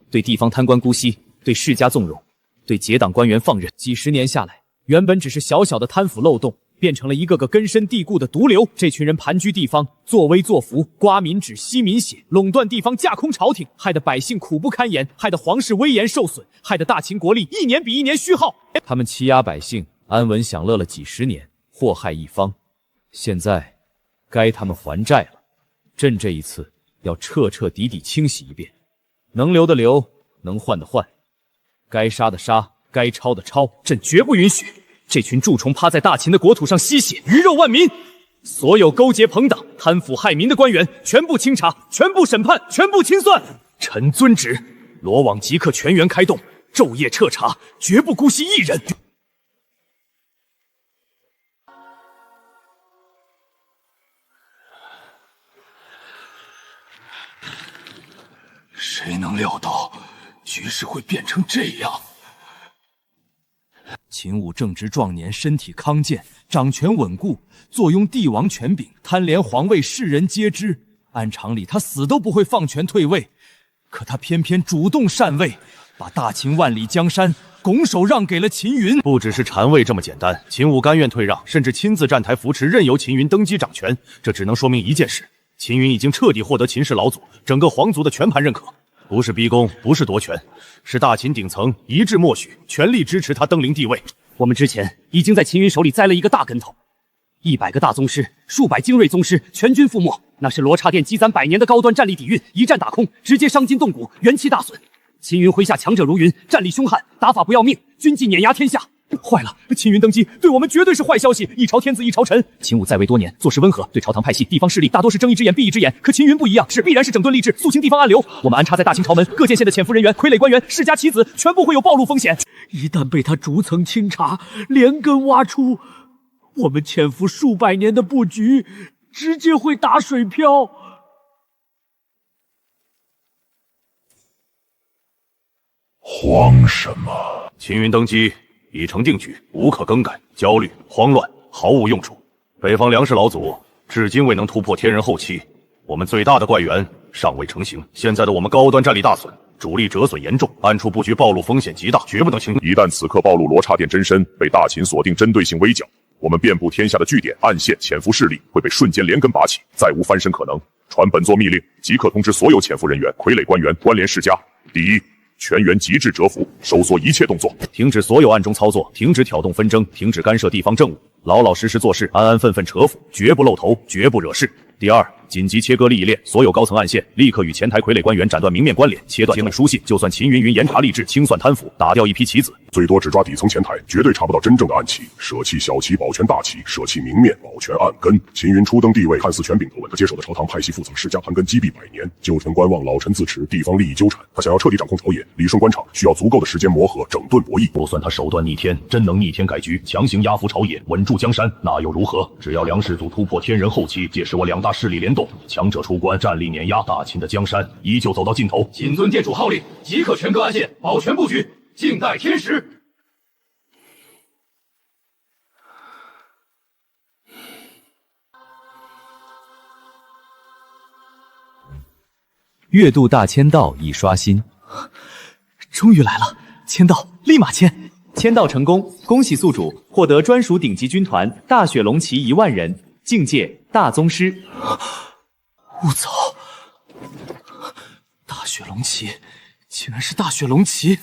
对地方贪官姑息，对世家纵容，对结党官员放任，几十年下来，原本只是小小的贪腐漏洞，变成了一个个根深蒂固的毒瘤。这群人盘踞地方，作威作福，刮民脂吸民血，垄断地方，架空朝廷，害得百姓苦不堪言，害得皇室威严受损，害得大秦国力一年比一年虚耗。他们欺压百姓，安稳享乐了几十年，祸害一方，现在该他们还债了。朕这一次要彻彻底底清洗一遍，能留的留，能换的换，该杀的杀，该抄的抄，朕绝不允许这群蛀虫趴在大秦的国土上吸血，鱼肉万民。所有勾结朋党、贪腐害民的官员，全部清查，全部审判，全部清算。臣遵旨，罗网即刻全员开动，昼夜彻查，绝不姑息一人。谁能料到局势会变成这样？秦武正值壮年，身体康健，掌权稳固，坐拥帝王权柄，贪廉皇位，世人皆知。按常理，他死都不会放权退位，可他偏偏主动禅位，把大秦万里江山拱手让给了秦云。不只是禅位这么简单，秦武甘愿退让，甚至亲自站台扶持，任由秦云登基掌权。这只能说明一件事：秦云已经彻底获得秦氏老祖、整个皇族的全盘认可。不是逼宫，不是夺权，是大秦顶层一致默许，全力支持他登临帝位。我们之前已经在秦云手里栽了一个大跟头，100个大宗师，数百精锐宗师，全军覆没。那是罗刹殿积攒100年的高端战力底蕴，一战打空，直接伤筋动骨，元气大损。秦云麾下强者如云，战力凶悍，打法不要命，军纪碾压天下。坏了，秦云登基对我们绝对是坏消息，一朝天子一朝臣。秦武在位多年，做事温和，对朝堂派系、地方势力大多是睁一只眼闭一只眼，可秦云不一样，必然是整顿吏治，肃清地方暗流。我们安插在大秦朝门各县县的潜伏人员、傀儡官员、世家棋子，全部会有暴露风险。一旦被他逐层清查，连根挖出，我们潜伏数百年的布局直接会打水漂。慌什么？秦云登基已成定局，无可更改，焦虑、慌乱毫无用处。北方梁氏老祖至今未能突破天人后期，我们最大的怪源尚未成型。现在的我们高端战力大损，主力折损严重，暗处布局暴露风险极大，绝不能轻易。一旦此刻暴露罗刹殿真身，被大秦锁定针对性围剿，我们遍布天下的据点、暗线、潜伏势力会被瞬间连根拔起，再无翻身可能。传本座密令，即刻通知所有潜伏人员、傀儡官员、关联世家。第一，全员极致蛰伏，收缩一切动作，停止所有暗中操作，停止挑动纷争，停止干涉地方政务，老老实实做事，安安分分蛰伏，绝不露头，绝不惹事。第二，紧急切割利益链，所有高层暗线立刻与前台傀儡官员斩断明面关联，切断机密书信。就算秦云云严查吏治，清算贪腐，打掉一批棋子，最多只抓底层前台，绝对查不到真正的暗棋。舍弃小棋，保全大棋；舍弃明面，保全暗根。秦云初登帝位，看似权柄头稳，他接手的朝堂派系副总世家盘根积弊100年，旧臣观望，老臣自持，地方利益纠缠。他想要彻底掌控朝野，理顺官场，需要足够的时间磨合、整顿博弈。就算他手段逆天，真能逆天改局，强行压服朝野，稳住江山，那又如何？只要梁世祖突破天人后期，届时我2大势力联动，强者出关，战力碾压，大秦的江山依旧走到尽头。谨遵店主号令，即刻全割暗线，保全布局，静待天时。月度大签到已刷新，终于来了！签到，立马签！签到成功，恭喜宿主获得专属顶级军团大雪龙旗1万人，境界大宗师。我操！大雪龙旗，竟然是大雪龙旗！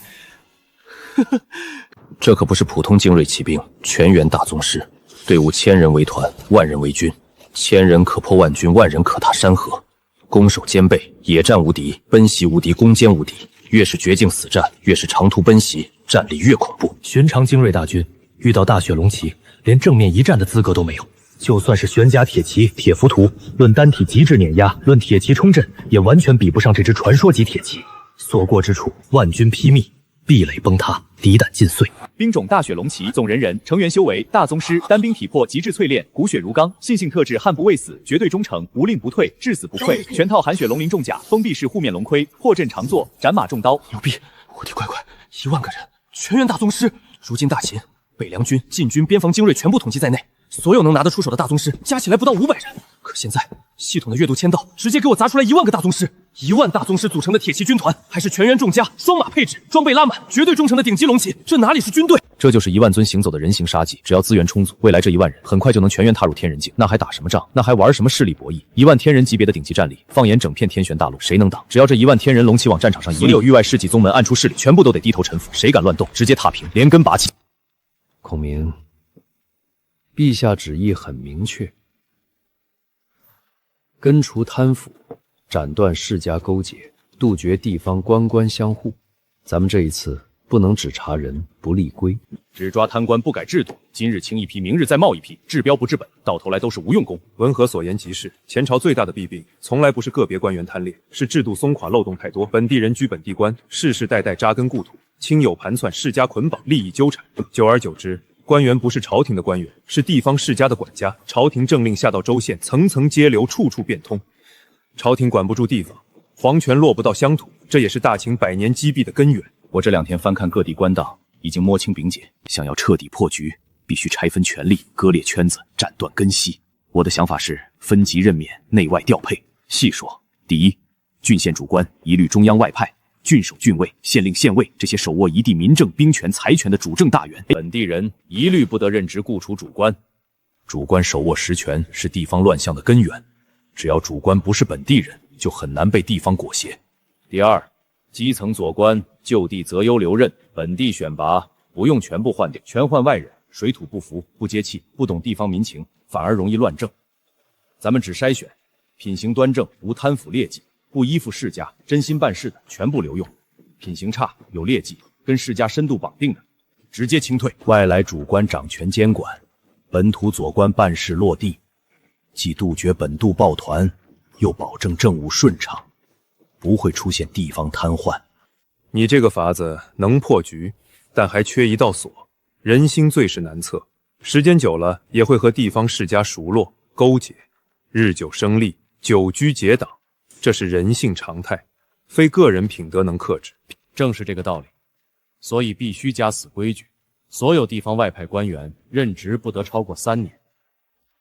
这可不是普通精锐骑兵，全员大宗师，队伍1000人为团，10000人为军，1000人可破万军，10000人可踏山河。攻守兼备，野战无敌，奔袭无敌，攻坚无敌。越是绝境死战，越是长途奔袭，战力越恐怖。寻常精锐大军遇到大雪龙旗，连正面一战的资格都没有。就算是玄甲铁骑、铁浮屠，论单体极致碾压，论铁骑冲阵，也完全比不上这支传说级铁骑。所过之处，万军披靡，壁垒崩塌，敌胆尽碎。兵种大雪龙旗，总人人，成员修为大宗师，单兵体魄极致淬炼，骨血如钢，信性特质悍不畏死，绝对忠诚，无令不退，至死不愧。全套寒雪龙鳞重甲，封闭式护面龙盔，破阵长坐，斩马重刀。牛逼！我的乖乖，1万个人，全员大宗师。如今大秦北凉军、禁军、边防精锐全部统计在内，所有能拿得出手的大宗师加起来不到500人。可现在系统的月度签到直接给我砸出来1万个大宗师，1万大宗师组成的铁骑军团，还是全员重加，双马配置，装备拉满，绝对忠诚的顶级龙骑，这哪里是军队？这就是1万尊行走的人形杀技，只要资源充足，未来这1万人很快就能全员踏入天人境，那还打什么仗？那还玩什么势力博弈？1万天人级别的顶级战力，放眼整片天玄大陆，谁能挡？只要这1万天人龙骑往战场上一立，所有域外世纪宗门暗处势力全部都得低头臣服，谁敢乱动，直接踏平，连根拔起。孔明，陛下旨意很明确，根除贪腐，斩断世家勾结，杜绝地方官官相护。咱们这一次不能只查人不立规，只抓贪官不改制度，今日清一批，明日再冒一批，治标不治本，到头来都是无用功。文和所言极是，前朝最大的弊病，从来不是个别官员贪劣，是制度松垮，漏洞太多，本地人居本地官，世世代代扎根故土，亲友盘窜，世家捆绑，利益纠缠，久而久之，官员不是朝廷的官员，是地方世家的管家。朝廷政令下到州县，层层接流，处处变通。朝廷管不住地方，皇权落不到乡土，这也是大秦100年积弊的根源。我这2天翻看各地官档，已经摸清柄解，想要彻底破局，必须拆分权力，割裂圈子，斩断根系。我的想法是分级任免，内外调配。细说，第一，郡县主官一律中央外派，郡守、郡尉、县令、县尉这些手握一地民政、兵权、财权的主政大员，本地人一律不得任职雇出主官。主官手握实权，是地方乱象的根源。只要主官不是本地人，就很难被地方裹挟。第二，基层左官就地择优留任，本地选拔不用全部换掉，全换外人，水土不服，不接气，不懂地方民情，反而容易乱政。咱们只筛选品行端正、无贪腐劣迹、不依附世家、真心办事的，全部留用；品行差、有劣迹、跟世家深度绑定的，直接清退。外来主官掌权监管，本土左官办事落地，既杜绝本度抱团，又保证政务顺畅，不会出现地方瘫痪。你这个法子能破局，但还缺一道锁。人心最是难测，时间久了也会和地方世家熟络勾结，日久生利，久居结党，这是人性常态，非个人品德能克制。正是这个道理，所以必须加死规矩，所有地方外派官员任职不得超过3年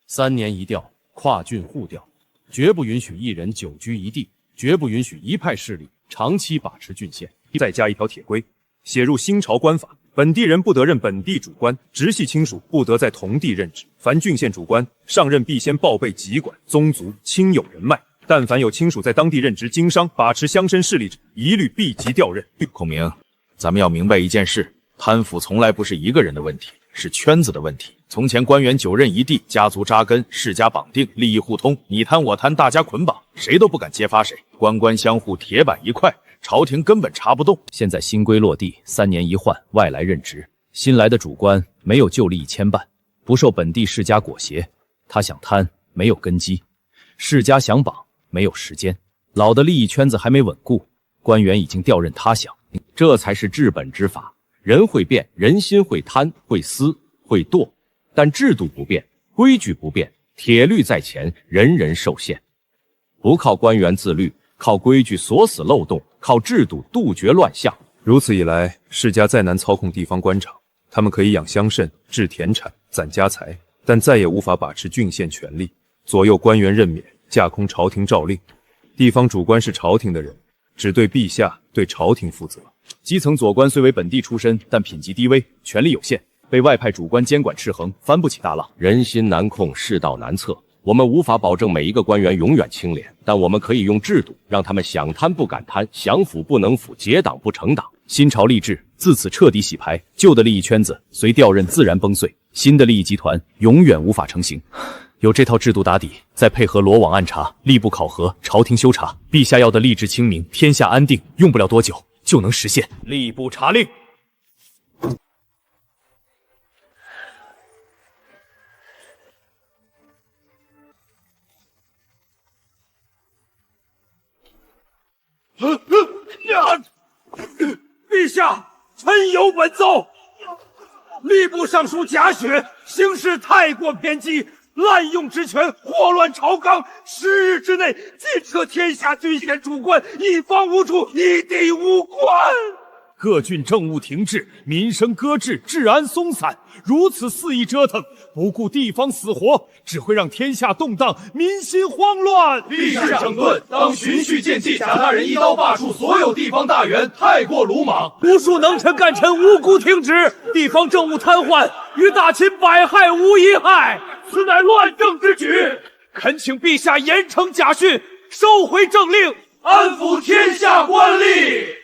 ，3年一调，跨郡互调，绝不允许一人久居一地，绝不允许一派势力长期把持郡县。再加一条铁规，写入新朝官法，本地人不得任本地主官，直系亲属不得在同地任职。凡郡县主官上任必先报备籍管、宗族、亲友人脉，但凡有亲属在当地任职经商、把持乡绅势力者，一律避级调任。孔明，咱们要明白一件事，贪腐从来不是一个人的问题，是圈子的问题。从前官员9任一地，家族扎根，世家绑定，利益互通，你贪我贪，大家捆绑，谁都不敢揭发谁，官官相护，铁板一块，朝廷根本查不动。现在新规落地，3年一换，外来任职，新来的主官没有旧利益牵绊，不受本地世家裹挟，他想贪没有根基，世家想绑没有时间，老的利益圈子还没稳固，官员已经调任他乡，这才是治本之法。人会变，人心会贪，会私，会惰，但制度不变，规矩不变，铁律在前，人人受限。不靠官员自律，靠规矩锁死漏洞，靠制度杜绝乱象。如此一来，世家再难操控地方官场，他们可以养乡绅、治田产、攒家财，但再也无法把持郡县权力，左右官员任免，架空朝廷诏令。地方主官是朝廷的人，只对陛下、对朝廷负责。基层左官虽为本地出身，但品级低微，权力有限，被外派主官监管制衡，翻不起大浪。人心难控，世道难测。我们无法保证每一个官员永远清廉，但我们可以用制度让他们想贪不敢贪，想腐不能腐，结党不成党。新朝立制自此彻底洗牌，旧的利益圈子随调任自然崩碎，新的利益集团永远无法成型。有这套制度打底，再配合罗网暗查、吏部考核、朝廷修查，陛下要的吏治清明、天下安定，用不了多久就能实现。吏部查令。陛下，臣有本奏。吏部尚书贾诩行事太过偏激，滥用职权，祸乱朝纲，10日之内尽撤天下郡县主官，一方无主，一地无官。各郡政务停滞，民生搁置，治安松散，如此肆意折腾，不顾地方死活，只会让天下动荡，民心慌乱。陛下整顿，当循序渐进。贾大人一刀罢黜所有地方大员，太过鲁莽。无数能臣干臣无辜停职，地方政务瘫痪，与大秦百害无一害，此乃乱政之举。恳请陛下严惩贾训，收回政令，安抚天下官吏。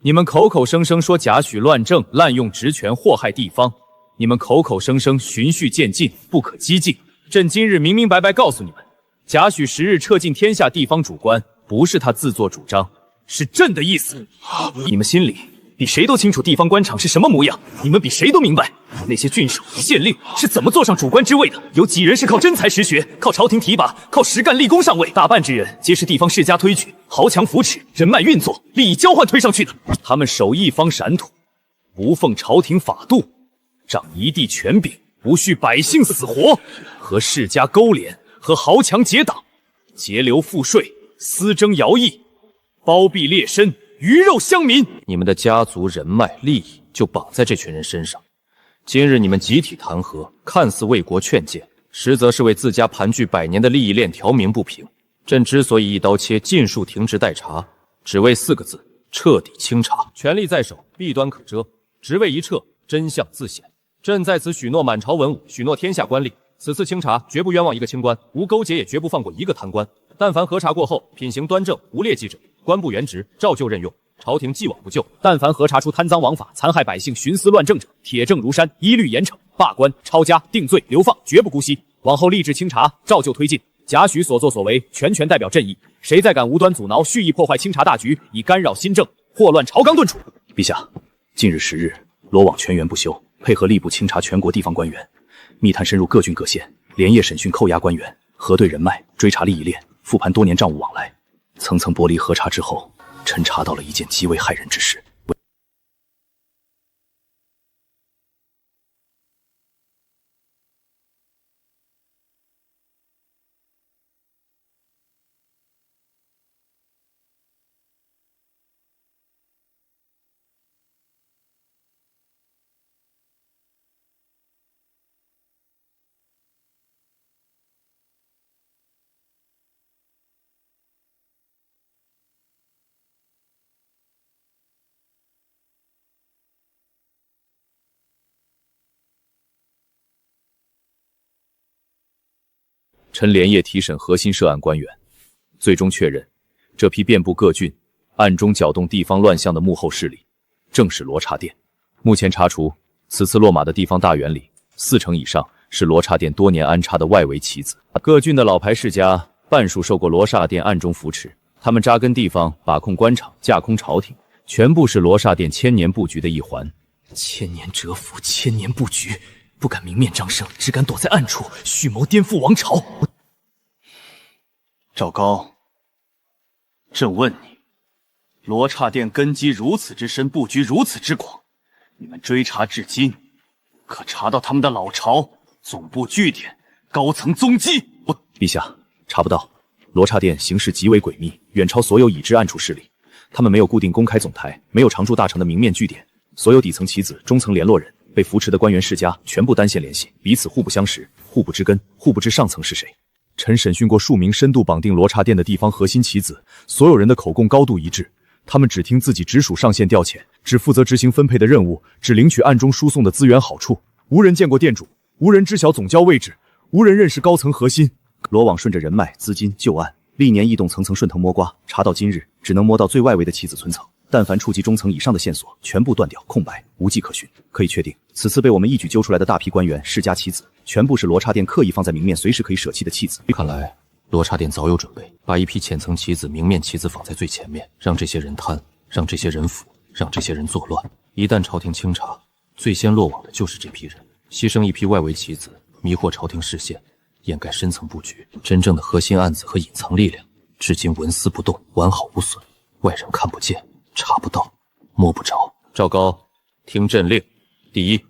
你们口口声声说贾诩乱政、滥用职权、祸害地方，你们口口声声循序渐进、不可激进。朕今日明明白白告诉你们，贾诩10日撤尽天下地方主官，不是他自作主张，是朕的意思。你们心里比谁都清楚地方官场是什么模样，你们比谁都明白那些郡守、县令是怎么坐上主官之位的。有几人是靠真才实学、靠朝廷提拔、靠实干立功上位，大半之人皆是地方世家推举、豪强扶持、人脉运作、利益交换推上去的。他们守一方闪土，不奉朝廷法度，掌一地权柄，不恤百姓死活，和世家勾连，和豪强结党，节流赋税，私征徭役，包庇劣绅，鱼肉乡民。你们的家族人脉利益就绑在这群人身上。今日你们集体弹劾，看似为国劝谏，实则是为自家盘踞100年的利益链调鸣不平。朕之所以一刀切，尽数停职待查，只为4个字：彻底清查。权力在手，弊端可遮；职位一撤，真相自显。朕在此许诺满朝文武，许诺天下官吏，此次清查绝不冤枉一个清官，无勾结也绝不放过一个贪官。但凡核查过后品行端正、无劣迹者，官不原职，照旧任用。朝廷既往不咎。但凡核查出贪赃枉法、残害百姓、徇私乱政者，铁证如山，一律严惩，罢官、抄家、定罪、流放，绝不姑息。往后吏治清查，照旧推进。贾诩所作所为，全代表朕意。谁再敢无端阻挠、蓄意破坏清查大局，以干扰新政，祸乱朝纲，顿处。陛下，近日10日，罗网全员不休，配合吏部清查全国地方官员，密探深入各郡各县，连夜审讯扣押官员，核对人脉，追查利益链，复盘多年账务往来。层层剥离核查之后，臣查到了一件极为骇人之事。臣连夜提审核心涉案官员，最终确认，这批遍布各郡、暗中搅动地方乱象的幕后势力，正是罗刹殿。目前查出，此次落马的地方大员里， ，40%以上是罗刹殿多年安插的外围棋子。各郡的老牌世家，半数受过罗刹殿暗中扶持，他们扎根地方，把控官场，架空朝廷，全部是罗刹殿千年布局的一环。千年蛰伏，千年布局，不敢明面张声，只敢躲在暗处，蓄谋颠覆王朝。赵高，朕问你，罗刹殿根基如此之深，布局如此之广，你们追查至今，可查到他们的老巢、总部据点、高层踪迹？陛下，查不到。罗刹殿行事极为诡秘，远超所有已知暗处势力。他们没有固定公开总台，没有常驻大城的明面据点，所有底层棋子、中层联络人、被扶持的官员世家，全部单线联系，彼此互不相识，互不知根，互不知上层是谁。臣审讯过数名深度绑定罗刹殿的地方核心棋子，所有人的口供高度一致，他们只听自己直属上线调遣，只负责执行分配的任务，只领取暗中输送的资源好处，无人见过店主，无人知晓总交位置，无人认识高层核心。罗网顺着人脉、资金、旧案，历年异动层层顺藤摸瓜，查到今日，只能摸到最外围的棋子村层。但凡触及中层以上的线索，全部断掉，空白，无迹可寻。可以确定，此次被我们一举揪出来的大批官员、世家棋子，全部是罗刹殿刻意放在明面，随时可以舍弃的弃子。看来罗刹殿早有准备，把一批浅层棋子、明面棋子放在最前面，让这些人贪，让这些人腐，让这些人作乱。一旦朝廷清查，最先落网的就是这批人。牺牲一批外围棋子，迷惑朝廷视线，掩盖深层布局。真正的核心案子和隐藏力量，至今纹丝不动，完好无损，外人看不见。查不到，摸不着。赵高，听朕令：第一，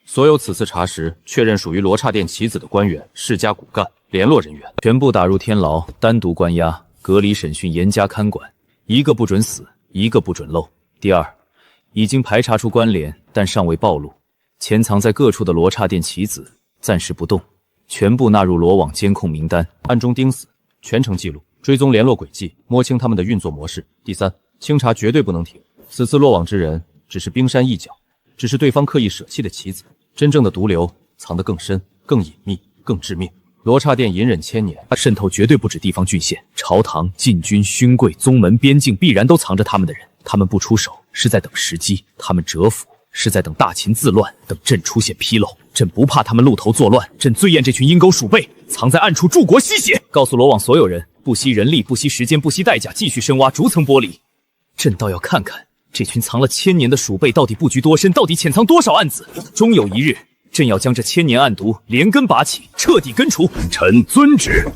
所有此次查实确认属于罗刹殿棋子的官员、世家骨干、联络人员，全部打入天牢，单独关押，隔离审讯，严加看管，一个不准死，一个不准漏。第二，已经排查出关联，但尚未暴露，潜藏在各处的罗刹殿棋子暂时不动，全部纳入罗网监控名单，暗中盯死，全程记录，追踪联络轨迹，摸清他们的运作模式。第三，清查绝对不能停。此次落网之人只是冰山一角，只是对方刻意舍弃的棋子，真正的毒瘤藏得更深、更隐秘、更致命。罗刹殿隐忍千年，渗透绝对不止地方郡县、朝堂、禁军、勋贵、宗门、边境，必然都藏着他们的人。他们不出手，是在等时机；他们蛰伏，是在等大秦自乱，等朕出现纰漏。朕不怕他们露头作乱，朕最厌这群鹰狗鼠辈，藏在暗处助国吸血。告诉罗网所有人，不惜人力，不惜时间，不惜代价，继续深挖，逐层剥离。朕倒要看看这群藏了千年的鼠辈到底布局多深，到底潜藏多少案子。终有一日，朕要将这千年暗毒连根拔起，彻底根除。臣遵旨。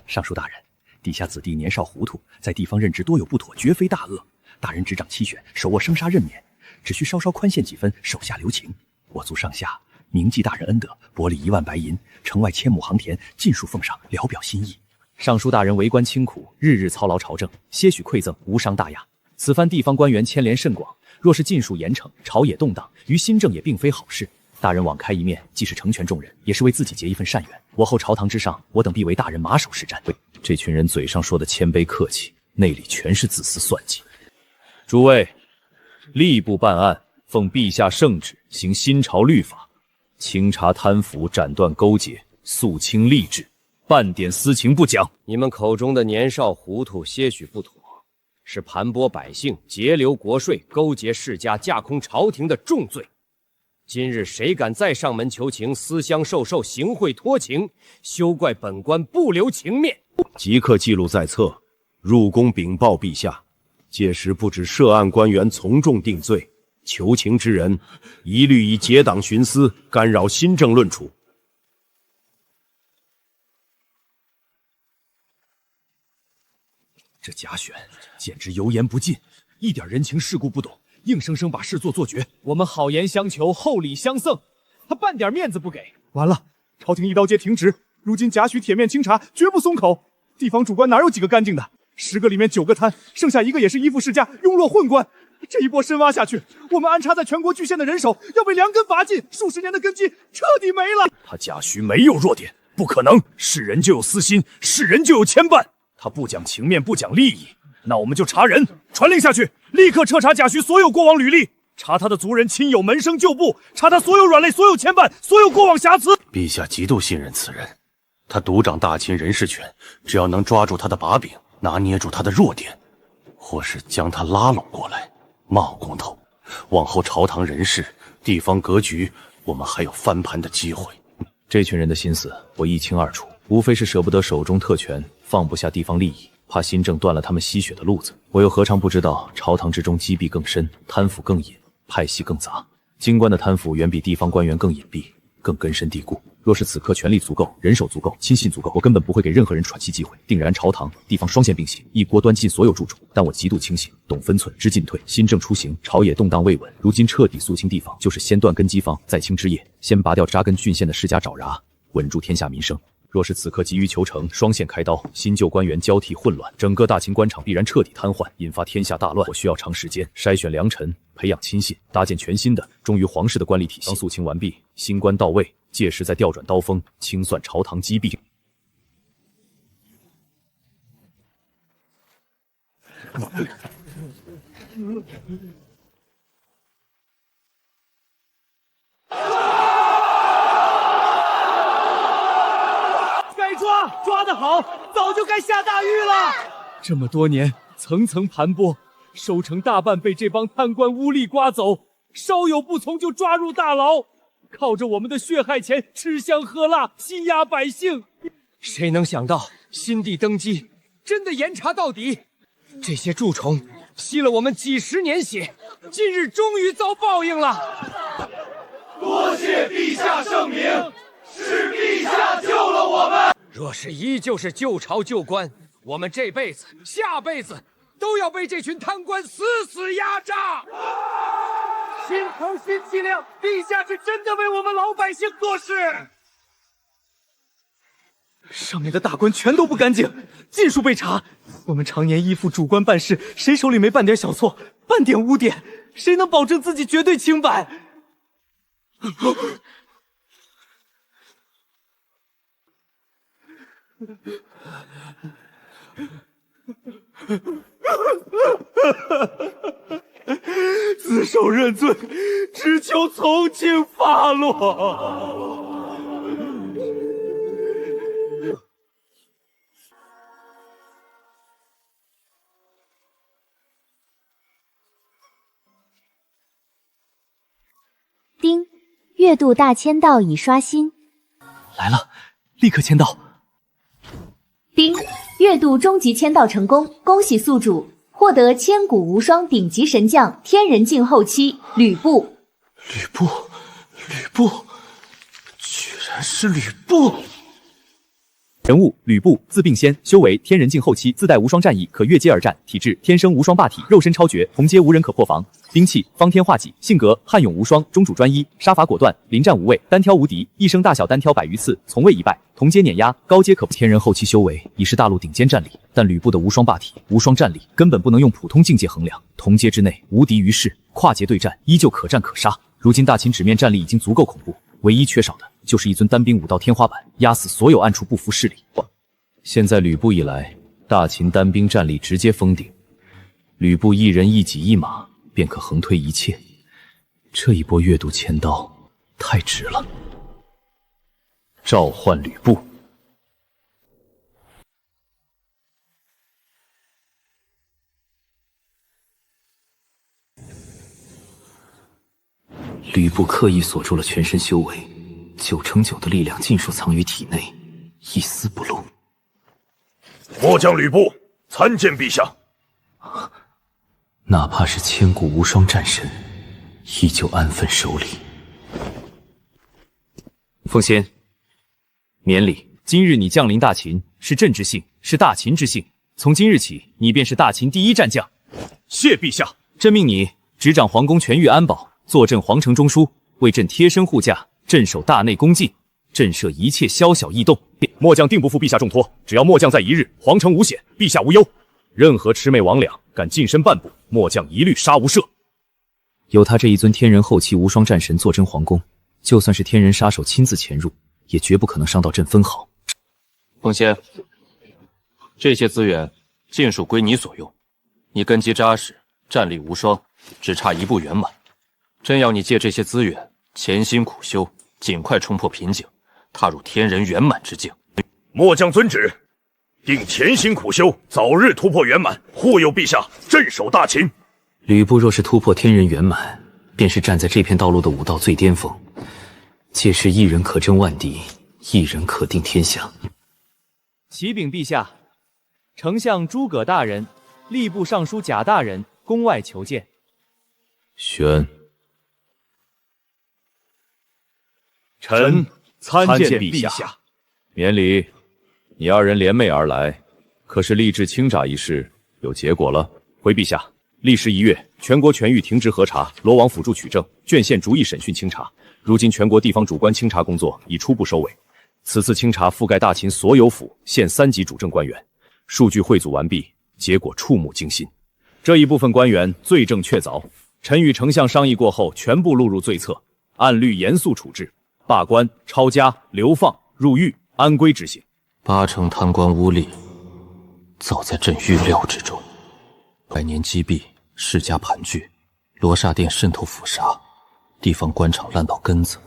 尚书大人，地下子弟年少糊涂，在地方任职多有不妥，绝非大恶。大人执掌期选，手握生杀任免，只需稍稍宽限几分，手下留情。我族上下铭记大人恩德，薄礼1万白银，城外1000亩航田，尽数奉上，聊表心意。尚书大人为官清苦，日日操劳朝政，些许馈赠，无伤大雅。此番地方官员牵连甚广，若是尽数严惩，朝野动荡，于新政也并非好事。大人网开一面，既是成全众人，也是为自己结一份善缘。我后朝堂之上，我等必为大人马首是瞻。这群人嘴上说的谦卑客气，内里全是自私算计。诸位，吏部办案，奉陛下圣旨，行新朝律法，清查贪腐，斩断勾结，肃清吏治，半点私情不讲。你们口中的年少糊涂，些许不妥，是盘剥百姓、截留国税、勾结世家、架空朝廷的重罪。今日谁敢再上门求情，私相授受，行贿托情，休怪本官不留情面。即刻记录在册，入宫禀报陛下。届时不止涉案官员从重定罪，求情之人一律以结党徇私、干扰新政论处。这贾选简直油盐不进，一点人情世故不懂，硬生生把事做做绝。我们好言相求，厚礼相赠，他半点面子不给。完了，朝廷一刀接停职，如今贾诩铁面清查，绝不松口。地方主官哪有几个干净的？10个里面9个贪，剩下1个也是依附世家，庸弱混官。这一波深挖下去，我们安插在全国郡县的人手要被连根拔尽，数十年的根基彻底没了。他贾诩没有弱点，不可能。是人就有私心，是人就有牵绊。他不讲情面，不讲利益，那我们就查人，传令下去，立刻彻查贾诩所有过往履历。查他的族人、亲友、门生、旧部，查他所有软肋、所有牵绊、所有过往瑕疵。陛下极度信任此人，他独掌大秦人事权，只要能抓住他的把柄，拿捏住他的弱点，或是将他拉拢过来，冒功头，往后朝堂人事、地方格局，我们还有翻盘的机会。这群人的心思我一清二楚，无非是舍不得手中特权，放不下地方利益，怕新政断了他们吸血的路子。我又何尝不知道，朝堂之中积弊更深，贪腐更隐，派系更杂。京官的贪腐远比地方官员更隐蔽，更根深蒂固。若是此刻权力足够，人手足够，亲信足够，我根本不会给任何人喘息机会，定然朝堂、地方双线并行，一锅端尽所有蛀虫。但我极度清醒，懂分寸，知进退。新政出行，朝野动荡未稳，如今彻底肃清地方，就是先断根基方，再清枝叶，先拔掉扎根郡县的世家爪牙，稳住天下民生。若是此刻急于求成，双线开刀，新旧官员交替混乱，整个大秦官场必然彻底瘫痪，引发天下大乱。我需要长时间筛选良臣，培养亲信，搭建全新的忠于皇室的官吏体系。当肃清完毕，新官到位，届时再调转刀锋，清算朝堂积弊。抓得好，早就该下大狱了。这么多年层层盘剥，收成大半被这帮贪官污吏刮走，稍有不从就抓入大牢，靠着我们的血汗钱吃香喝辣，欺压百姓。谁能想到新帝登基，真的严查到底？这些蛀虫吸了我们几十年血，今日终于遭报应了。多谢陛下圣明，是陛下救了我们。若是依旧是旧朝旧官，我们这辈子、下辈子都要被这群贪官死死压榨。心疼心气量，陛下是真的为我们老百姓做事。上面的大官全都不干净，尽数被查。我们常年依附主官办事，谁手里没半点小错、半点污点？谁能保证自己绝对清白？自首认罪，只求从轻发落。丁，月度大签到已刷新。来了，立刻签到。丁，月度终极签到成功，恭喜宿主获得千古无双顶级神将天人境后期吕布。吕布，居然是吕布！人物：吕布，字并仙，修为天人境后期，自带无双战意，可越阶而战。体质：天生无双霸体，肉身超绝，同阶无人可破防。兵器：方天画戟。性格：悍勇无双，忠主专一，杀伐果断，临战无畏，单挑无敌，一生大小单挑100余次，从未一败。同阶碾压，高阶可天人后期修为已是大陆顶尖战力，但吕布的无双霸体、无双战力根本不能用普通境界衡量。同阶之内无敌于世，跨界对战依旧可战可杀。如今大秦纸面战力已经足够恐怖，唯一缺少的就是一尊单兵武道天花板，压死所有暗处不服势力。现在吕布一来，大秦单兵战力直接封顶，吕布一人一戟一马便可横推一切。这一波月度签刀太值了。召唤吕布。吕布刻意锁住了全身修为，9×9的力量尽数藏于体内，一丝不露。末将吕布参见陛下。哪怕是千古无双战神，依旧安分守礼。凤仙，免礼。今日你降临大秦，是朕之幸，是大秦之幸。从今日起，你便是大秦第一战将。谢陛下。朕命你执掌皇宫全域安保，坐镇皇城中枢，为朕贴身护驾，镇守大内宫禁，震慑一切宵小异动。末将定不负陛下重托，只要末将在一日，皇城无险，陛下无忧。任何魑魅魍魉敢近身半步，末将一律杀无赦。有他这一尊天人后期无双战神坐镇皇宫，就算是天人杀手亲自潜入，也绝不可能伤到朕分毫。凤仙，这些资源尽数归你所用，你根基扎实，战力无双，只差一步圆满。朕要你借这些资源，潜心苦修，尽快冲破瓶颈，踏入天人圆满之境。末将遵旨，定潜心苦修，早日突破圆满，护佑陛下镇守大秦。吕布若是突破天人圆满，便是站在这片道路的武道最巅峰。届时一人可争万敌，一人可定天下。启禀陛下，丞相诸葛大人、吏部尚书贾大人宫外求见。宣。臣参见陛下。免礼。你二人联袂而来，可是吏治清查一事有结果了？回陛下，历时1月，全国全域停职核查，罗网辅助取证，郡县逐一审讯清查。如今全国地方主官清查工作已初步收尾。此次清查覆盖大秦所有府县3级主政官员，数据汇组完毕，结果触目惊心。这一部分官员罪证确凿，臣与丞相商议过后，全部录入罪册，按律严肃处置，罢官、抄家、流放、入狱，安规执行。8成贪官污吏，早在朕预料之中。百年积弊，世家盘踞，罗刹殿渗透腐杀，地方官场烂到根子，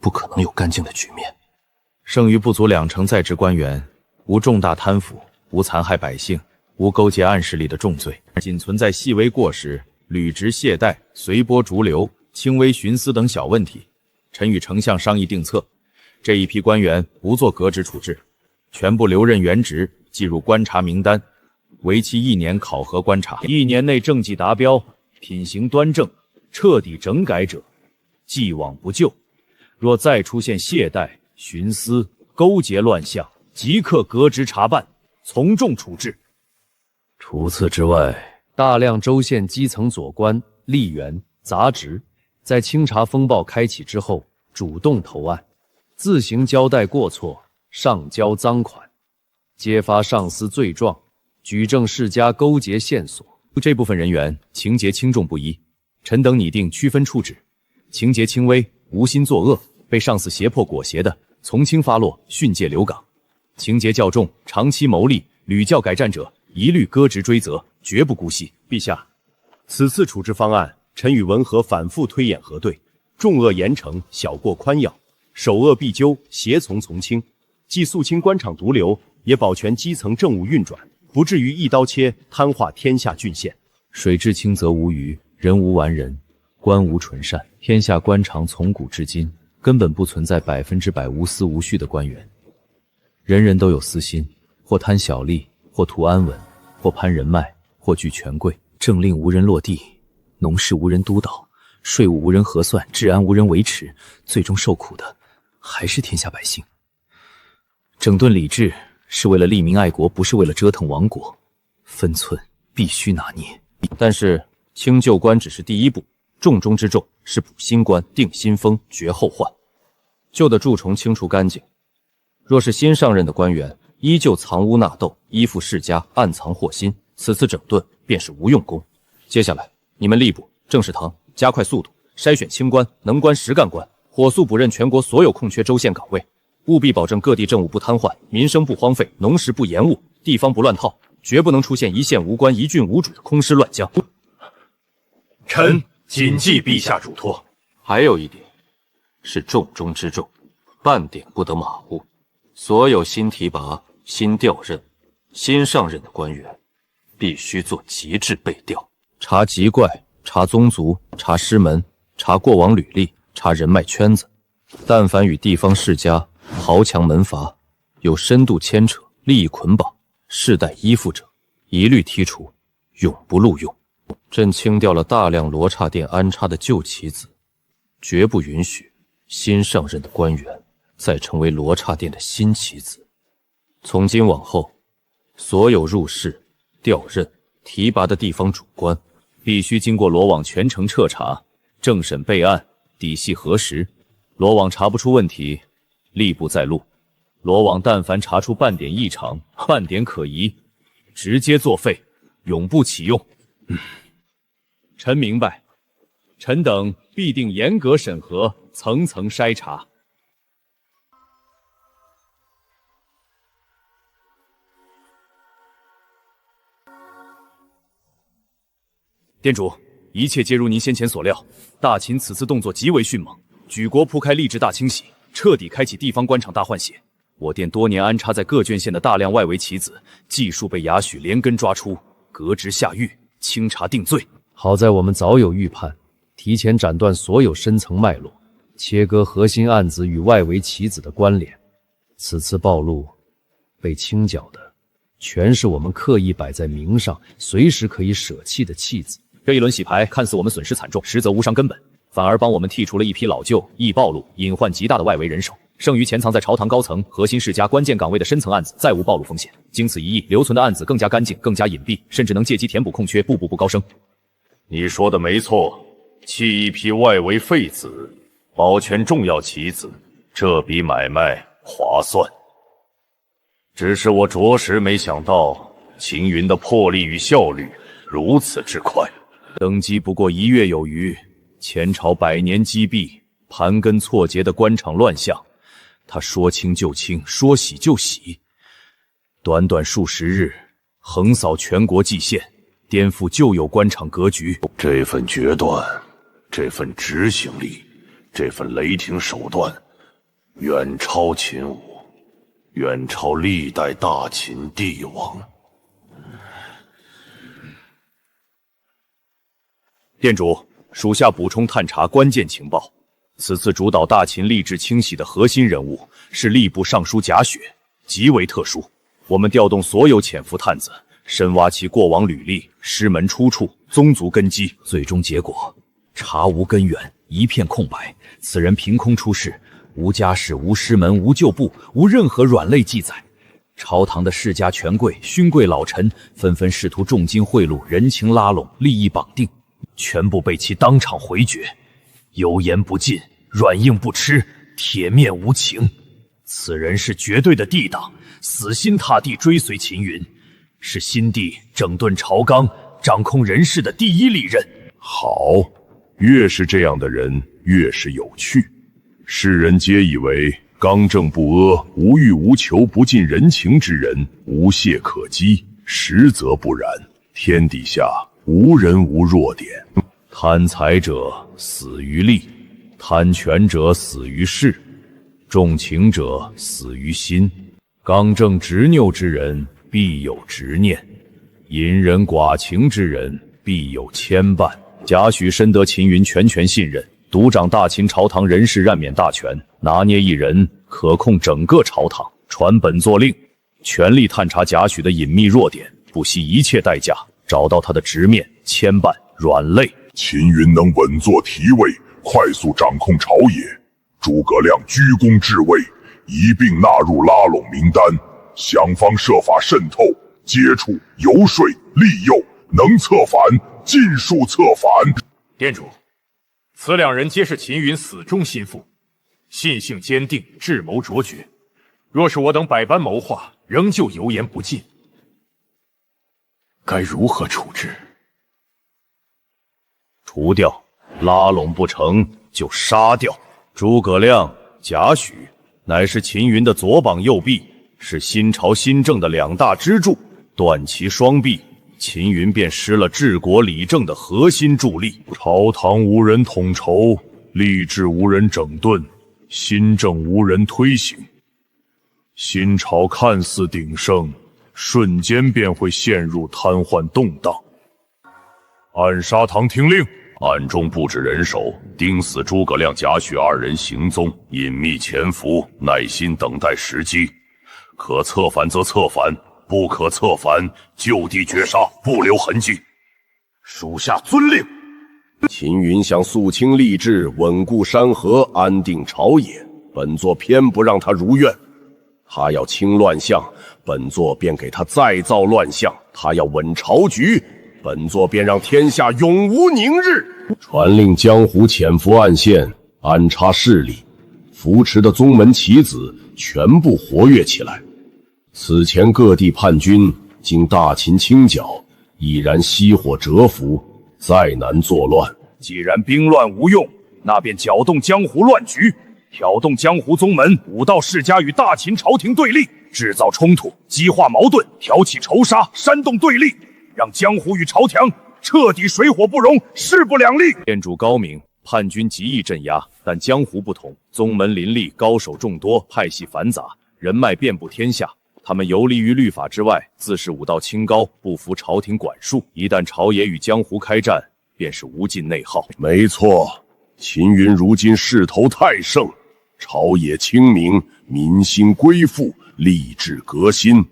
不可能有干净的局面。剩余不足2成在职官员，无重大贪腐，无残害百姓，无勾结暗势力的重罪，仅存在细微过失、履职懈怠、随波逐流、轻微徇私等小问题。臣与丞相商议定策，这一批官员不做革职处置，全部留任原职，记入观察名单，为期1年考核观察。1年内政绩达标，品行端正，彻底整改者，既往不咎。若再出现懈怠、徇私、勾结乱象，即刻革职查办，从重处置。除此之外，大量州县基层左官、吏员杂职，在清查风暴开启之后，主动投案，自行交代过错，上交赃款，揭发上司罪状，举证世家勾结线索。这部分人员情节轻重不一，臣等拟定区分处置。情节轻微、无心作恶、被上司胁迫裹挟的，从轻发落，训诫留岗；情节较重、长期谋利、屡教改战者，一律革职追责，绝不姑息。陛下，此次处置方案，臣与文和反复推演核对，重恶严惩，小过宽徭，首恶必究，胁从从轻，既肃清官场毒瘤，也保全基层政务运转，不至于一刀切瘫痪天下郡县。水至清则无鱼，人无完人，官无纯善。天下官场从古至今根本不存在100%无私无绪的官员，人人都有私心，或贪小利，或图安稳，或攀人脉，或据权贵。政令无人落地，农事无人督导，税务无人核算，治安无人维持，最终受苦的还是天下百姓。整顿礼制是为了利民爱国，不是为了折腾亡国，分寸必须拿捏。但是清旧官只是第一步，重中之重是补新官、定新风、绝后患。旧的蛀虫清除干净，若是新上任的官员依旧藏污纳垢，依附世家，暗藏祸心，此次整顿便是无用功。接下来你们吏部、政事堂加快速度筛选清官、能官、实干官，火速补任全国所有空缺州县岗位，务必保证各地政务不瘫痪，民生不荒废，农时不延误，地方不乱套，绝不能出现一县无官、一郡无主的空师乱将。臣谨记陛下嘱托。还有一点是重中之重，半点不得马虎。所有新提拔、新调任、新上任的官员，必须做极致背调，查籍贯、查宗族、查师门、查过往履历、查人脉圈子。但凡与地方世家、豪强门阀有深度牵扯、利益捆绑、世代依附者，一律剔除，永不录用。朕清掉了大量罗刹殿安插的旧棋子，绝不允许新上任的官员再成为罗刹殿的新棋子。从今往后，所有入仕、调任、提拔的地方主官，必须经过罗网全程彻查，政审备案，底细核实。罗网查不出问题，吏部再录。罗网但凡查出半点异常、半点可疑，直接作废，永不启用。臣明白，臣等必定严格审核，层层筛查。店主，一切皆如您先前所料。大秦此次动作极为迅猛，举国铺开吏治大清洗，彻底开启地方官场大换血。我店多年安插在各郡县的大量外围棋子，技术被雅许连根抓出，革职下狱，清查定罪。好在我们早有预判，提前斩断所有深层脉络，切割核心案子与外围棋子的关联。此次暴露，被清剿的全是我们刻意摆在明上，随时可以舍弃的弃子。这一轮洗牌，看似我们损失惨重，实则无伤根本，反而帮我们剔除了一批老旧、易暴露、隐患极大的外围人手。剩余潜藏在朝堂高层、核心世家关键岗位的深层案子，再无暴露风险。经此一役，留存的案子更加干净、更加隐蔽，甚至能借机填补空缺，步步高升。你说的没错，弃一批外围废子，保全重要棋子，这笔买卖划算。只是我着实没想到秦云的魄力与效率如此之快。登基不过1月有余，前朝100年积弊，盘根错节的官场乱象，他说清就清，说洗就洗。短短数十日，横扫全国蓟县，颠覆旧有官场格局。这份决断，这份执行力，这份雷霆手段，远超秦武，远超历代大秦帝王。店主，属下补充探查关键情报。此次主导大秦吏治清洗的核心人物是吏部尚书贾雪，极为特殊。我们调动所有潜伏探子，深挖其过往履历、师门出处、宗族根基，最终结果查无根源，一片空白。此人凭空出世，无家世、无师门、无旧部，无任何软肋记载。朝堂的世家权贵、勋贵老臣纷纷试图重金贿赂、人情拉拢、利益绑定，全部被其当场回绝。油盐不进，软硬不吃，铁面无情。此人是绝对的帝党，死心塌地追随秦云，是新帝整顿朝纲、掌控人事的第一利刃。好，越是这样的人，越是有趣。世人皆以为刚正不阿、无欲无求、不近人情之人无懈可击，实则不然。天底下无人无弱点，贪财者死于利，贪权者死于势，重情者死于心。刚正执拗之人必有执念，隐忍寡情之人必有牵绊。贾诩深得秦云全权信任，独掌大秦朝堂人事任免大权，拿捏一人可控整个朝堂。传本作令，全力探查贾诩的隐秘弱点，不惜一切代价找到他的直面、牵绊、软肋。秦云能稳坐提位，快速掌控朝野，诸葛亮居功至伟，一并纳入拉拢名单，想方设法渗透、接触、游说、利诱，能策反尽数策反。店主，此两人皆是秦云死忠心腹，信性坚定，智谋卓绝。若是我等百般谋划，仍旧油盐不进，该如何处置？除掉，拉拢不成就杀掉。诸葛亮、贾诩乃是秦云的左膀右臂，是新朝新政的两大支柱，断其双臂，秦云便失了治国理政的核心助力。朝堂无人统筹，吏治无人整顿，新政无人推行。新朝看似鼎盛，瞬间便会陷入瘫痪动荡。按沙堂听令，暗中布置人手，盯死诸葛亮、贾诩二人行踪，隐秘潜伏，耐心等待时机。可策反则策反，不可策反，就地绝杀，不留痕迹。属下遵令。秦云想肃清吏治，稳固山河，安定朝野，本座偏不让他如愿。他要清乱象，本座便给他再造乱象；他要稳朝局，本座便让天下永无宁日。传令江湖潜伏暗线，安插势力，扶持的宗门棋子全部活跃起来。此前各地叛军经大秦清剿，已然熄火蛰伏，再难作乱。既然兵乱无用，那便搅动江湖乱局，挑动江湖宗门、武道世家与大秦朝廷对立，制造冲突，激化矛盾，挑起仇杀，煽动对立，让江湖与朝廷彻底水火不容，势不两立。店主高明，叛军极易镇压，但江湖不同，宗门林立，高手众多，派系繁杂，人脉遍布天下。他们游离于律法之外，自视武道清高，不服朝廷管束。一旦朝野与江湖开战，便是无尽内耗。没错，秦云如今势头太盛，朝野清明，民心归附，立志革新。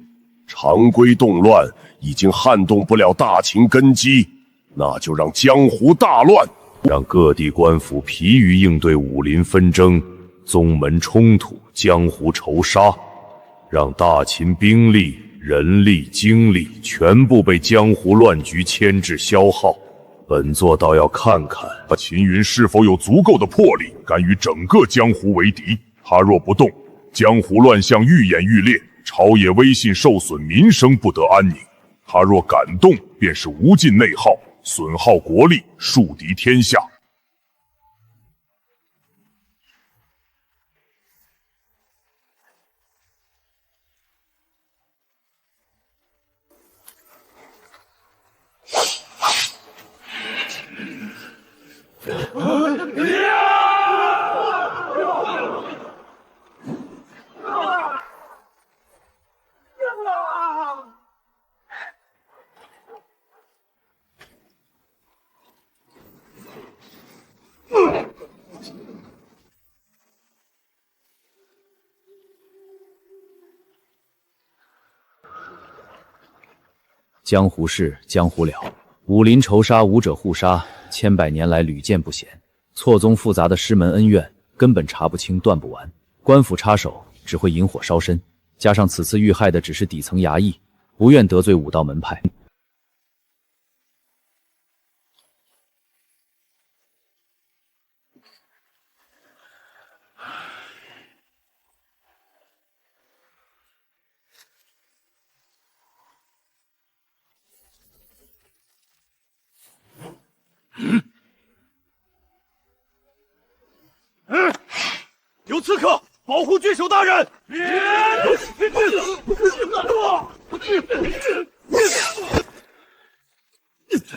常规动乱已经撼动不了大秦根基，那就让江湖大乱，让各地官府疲于应对武林纷争、宗门冲突、江湖仇杀，让大秦兵力、人力、精力全部被江湖乱局牵制消耗。本座倒要看看秦云是否有足够的魄力，敢与整个江湖为敌。他若不动，江湖乱象愈演愈烈，朝野威信受损，民生不得安宁。他若敢动，便是无尽内耗，损耗国力，树敌天下。江湖事，江湖了。武林仇杀，武者互杀，千百年来屡见不鲜。错综复杂的师门恩怨，根本查不清，断不完。官府插手，只会引火烧身。加上此次遇害的只是底层衙役，不愿得罪武道门派。有刺客保护郡守大人！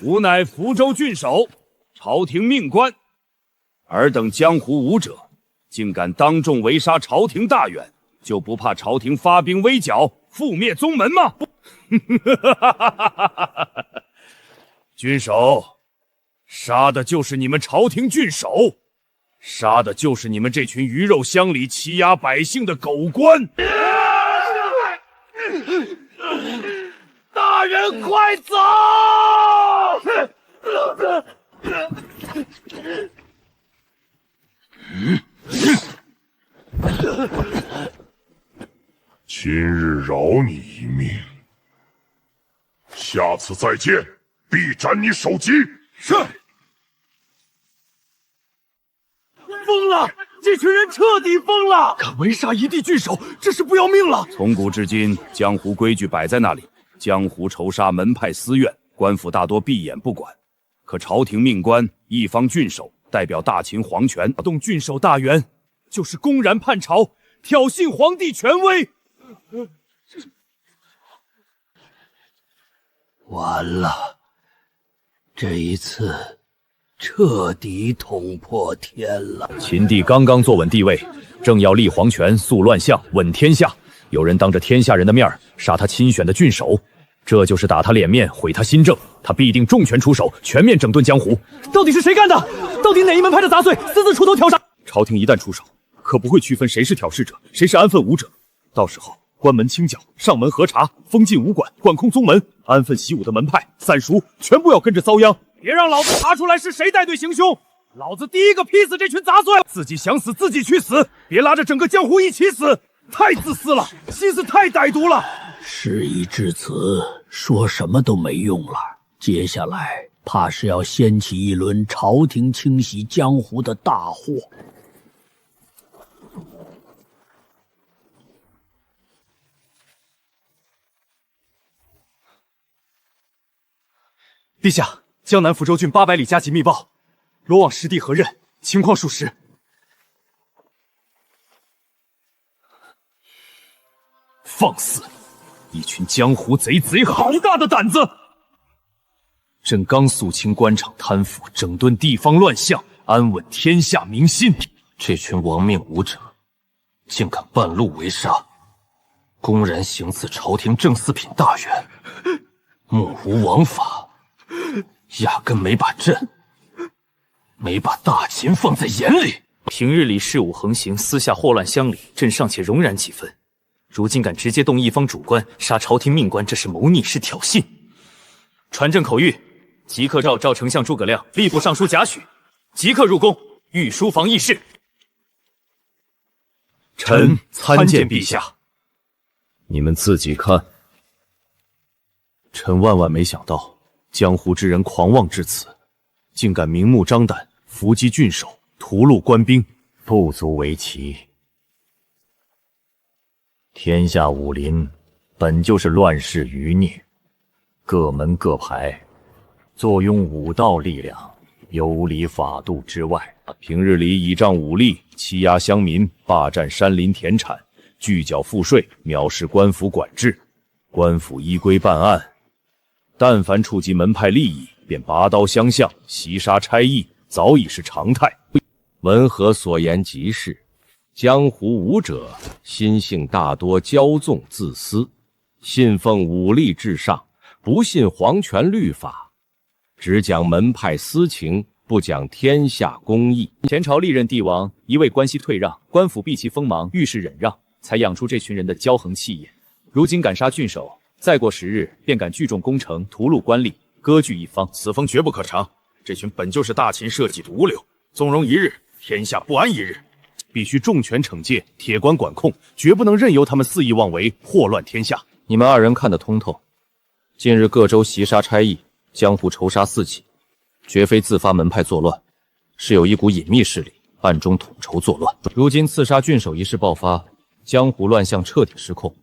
吾乃福州郡守，朝廷命官。尔等江湖武者，竟敢当众围杀朝廷大员，就不怕朝廷发兵围剿，覆灭宗门吗？郡守，杀的就是你们朝廷郡守，杀的就是你们这群鱼肉乡里欺压百姓的狗官！大人快走！今日饶你一命，下次再见，必斩你首级。是。疯了！这群人彻底疯了！敢围杀一地郡守，这是不要命了！从古至今，江湖规矩摆在那里，江湖仇杀，门派私怨，官府大多闭眼不管。可朝廷命官一方郡守，代表大秦皇权，动郡守大员，就是公然叛朝，挑衅皇帝权威。完了，这一次彻底捅破天了。秦帝刚刚坐稳帝位，正要立皇权、肃乱象、稳天下，有人当着天下人的面杀他亲选的郡守，这就是打他脸面，毁他新政。他必定重拳出手，全面整顿江湖。到底是谁干的？到底哪一门派的杂碎私自出头挑杀？朝廷一旦出手，可不会区分谁是挑事者，谁是安分武者。到时候关门清剿，上门核查，封禁武馆，管控宗门，安分习武的门派散熟，全部要跟着遭殃。别让老子查出来是谁带队行凶，老子第一个劈死这群杂碎！自己想死自己去死，别拉着整个江湖一起死！太自私了，心思太歹毒了。事已至此，说什么都没用了。接下来怕是要掀起一轮朝廷清洗江湖的大祸。陛下，江南福州郡800里加急密报，罗网师弟何任？情况属实。放肆！一群江湖贼，贼好大的胆子！朕刚肃清官场贪腐，整顿地方乱象，安稳天下民心。这群亡命武者，竟敢半路围杀，公然行刺朝廷正四品大员，目无王法，压根没把朕、没把大秦放在眼里。平日里事务横行，私下祸乱乡里，朕尚且容忍几分。如今敢直接动一方主官，杀朝廷命官，这是谋逆，是挑衅。传朕口谕，即刻召丞相诸葛亮、吏部尚书贾诩，即刻入宫，御书房议事。臣参见陛下。你们自己看。臣万万没想到，江湖之人狂妄至此，竟敢明目张胆伏击郡守，屠戮官兵，不足为奇。天下武林本就是乱世余孽，各门各派坐拥武道力量，游离法度之外。平日里倚仗武力欺压乡民，霸占山林田产，拒缴赋税，藐视官府管制。官府依规办案，但凡触及门派利益，便拔刀相向，袭杀差役，早已是常态。文和所言极是。江湖武者心性大多骄纵自私，信奉武力至上，不信皇权律法，只讲门派私情，不讲天下公义。前朝历任帝王一味关系退让，官府避其锋芒，遇事忍让，才养出这群人的骄横气焰。如今敢杀郡守，再过10日便敢聚众攻城，屠戮官吏，割据一方，此风绝不可长。这群本就是大秦社稷毒瘤，纵容一日，天下不安一日。必须重拳惩戒，铁官管控，绝不能任由他们肆意妄为，祸乱天下。你们二人看得通透。近日各州袭杀差役，江湖仇杀四起，绝非自发门派作乱，是有一股隐秘势力暗中统筹作乱。如今刺杀郡守一事爆发，江湖乱象彻底失控，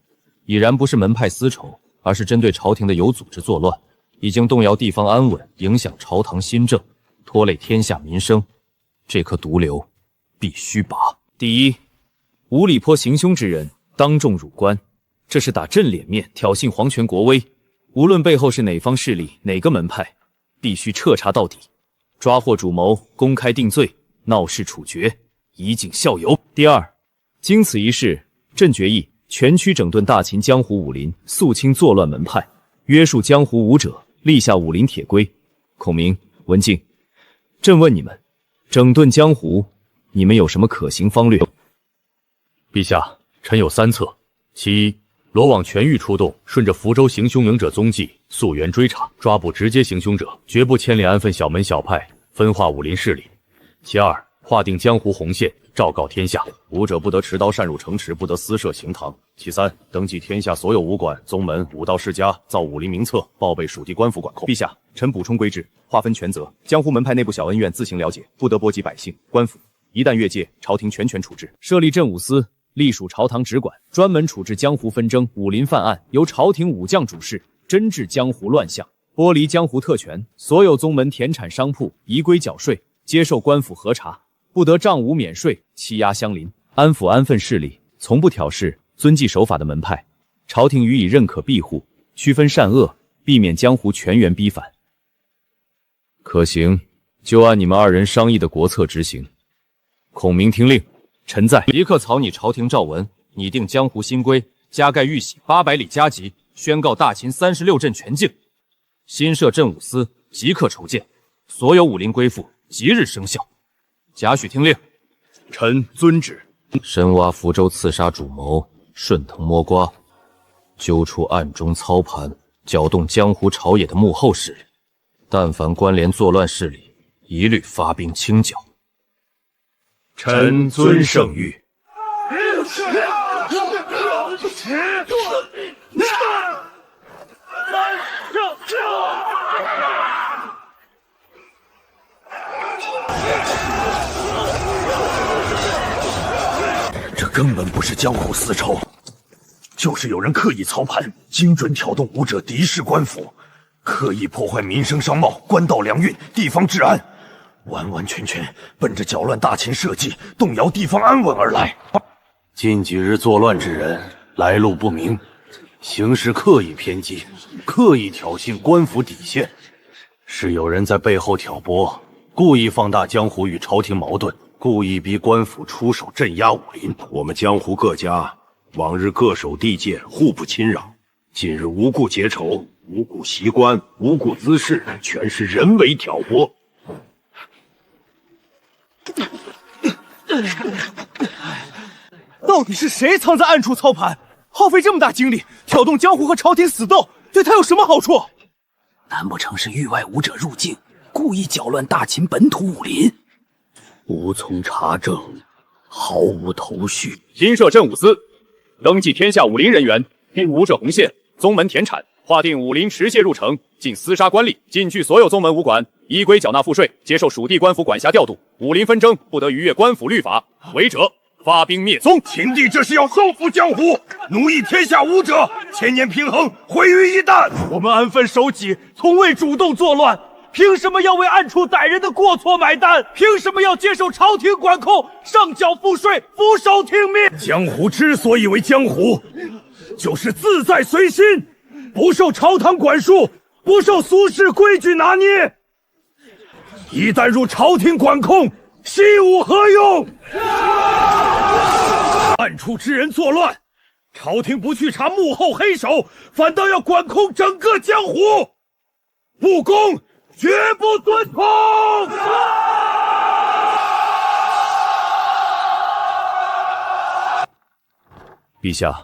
已然不是门派私仇，而是针对朝廷的有组织作乱，已经动摇地方安稳，影响朝堂新政，拖累天下民生。这颗毒瘤必须拔。第一，五里坡行凶之人当众辱官，这是打朕脸面，挑衅皇权国威。无论背后是哪方势力、哪个门派，必须彻查到底，抓获主谋，公开定罪，闹事处决，以儆效尤。第二，经此一事，朕决议全区整顿大秦江湖武林，肃清作乱门派，约束江湖武者，立下武林铁规。孔明、文静，朕问你们，整顿江湖，你们有什么可行方略？陛下，臣有3策：其一，罗网全域出动，顺着福州行凶营者踪迹溯源追查，抓捕直接行凶者，绝不牵连安分小门小派，分化武林势力；其二，划定江湖红线，昭告天下，武者不得持刀擅入城池，不得私设行堂；其三，登记天下所有武馆、宗门、武道世家，造武林名册，报备属地官府管控。陛下，臣补充规制，划分权责，江湖门派内部小恩怨自行了解，不得波及百姓、官府。一旦越界，朝廷全权处置。设立镇武司，隶属朝堂直管，专门处置江湖纷争、武林犯案，由朝廷武将主事，侦治江湖乱象，剥离江湖特权。所有宗门、田产、商铺依规缴税，接受官府核查，不得仗武免税，欺压乡邻。安抚安分势力，从不挑事，遵纪守法的门派，朝廷予以认可庇护，区分善恶，避免江湖全员逼反。可行，就按你们二人商议的国策执行。孔明听令，臣在。立刻草拟朝廷诏文，拟定江湖新规，加盖玉玺800里加急，宣告大秦36镇全境。新设镇武司，即刻筹建，所有武林规范即日生效。贾诩听令，臣遵旨。深挖福州刺杀主谋，顺藤摸瓜，揪出暗中操盘、搅动江湖朝野的幕后势力，但凡关联作乱势力，一律发兵清剿。臣遵圣谕。这根本不是江湖私仇，就是有人刻意操盘，精准挑动武者敌视官府，刻意破坏民生商贸、官道良运、地方治安，完完全全奔着搅乱大秦社稷、动摇地方安稳而来。近几日作乱之人来路不明，行事刻意偏激，刻意挑衅官府底线，是有人在背后挑拨，故意放大江湖与朝廷矛盾，故意逼官府出手镇压武林。我们江湖各家往日各守地界，互不侵扰，今日无故结仇，无故袭官，无故滋事，全是人为挑拨。到底是谁藏在暗处操盘，耗费这么大精力挑动江湖和朝廷死斗，对他有什么好处？难不成是域外武者入境，故意搅乱大秦本土武林？无从查证，毫无头绪。新设镇武司，登记天下武林人员，定武者红线，宗门田产，划定武林持械入城，禁厮杀官吏，禁去所有宗门武馆，依规缴纳赋税，接受属地官府管辖调度。武林纷争不得逾越官府律法，违者发兵灭宗。秦帝这是要收复江湖，奴役天下武者，千年平衡毁于一旦。我们安分守己，从未主动作乱，凭什么要为暗处歹人的过错买单？凭什么要接受朝廷管控，上缴赋税，俯首听命？江湖之所以为江湖，就是自在随心，不受朝堂管束，不受俗世规矩拿捏。一旦入朝廷管控，习武何用？暗处之人作乱，朝廷不去查幕后黑手，反倒要管控整个江湖，不公绝不遵从。陛下，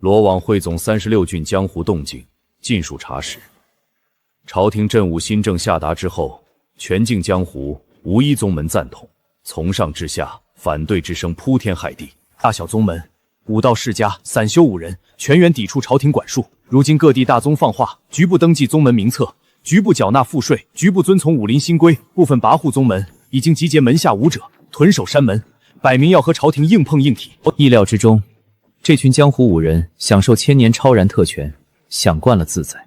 罗网汇总36郡江湖动静，尽数查实。朝廷镇武新政下达之后，全境江湖无一宗门赞同，从上至下反对之声铺天盖地。大小宗门、武道世家、散修武人全员抵触朝廷管束。如今各地大宗放话，局部登记宗门名册，局部缴纳赋税，局部遵从武林新规。部分跋扈宗门已经集结门下武者，屯守山门，摆明要和朝廷硬碰硬体。意料之中，这群江湖武人享受千年超然特权，享惯了自在，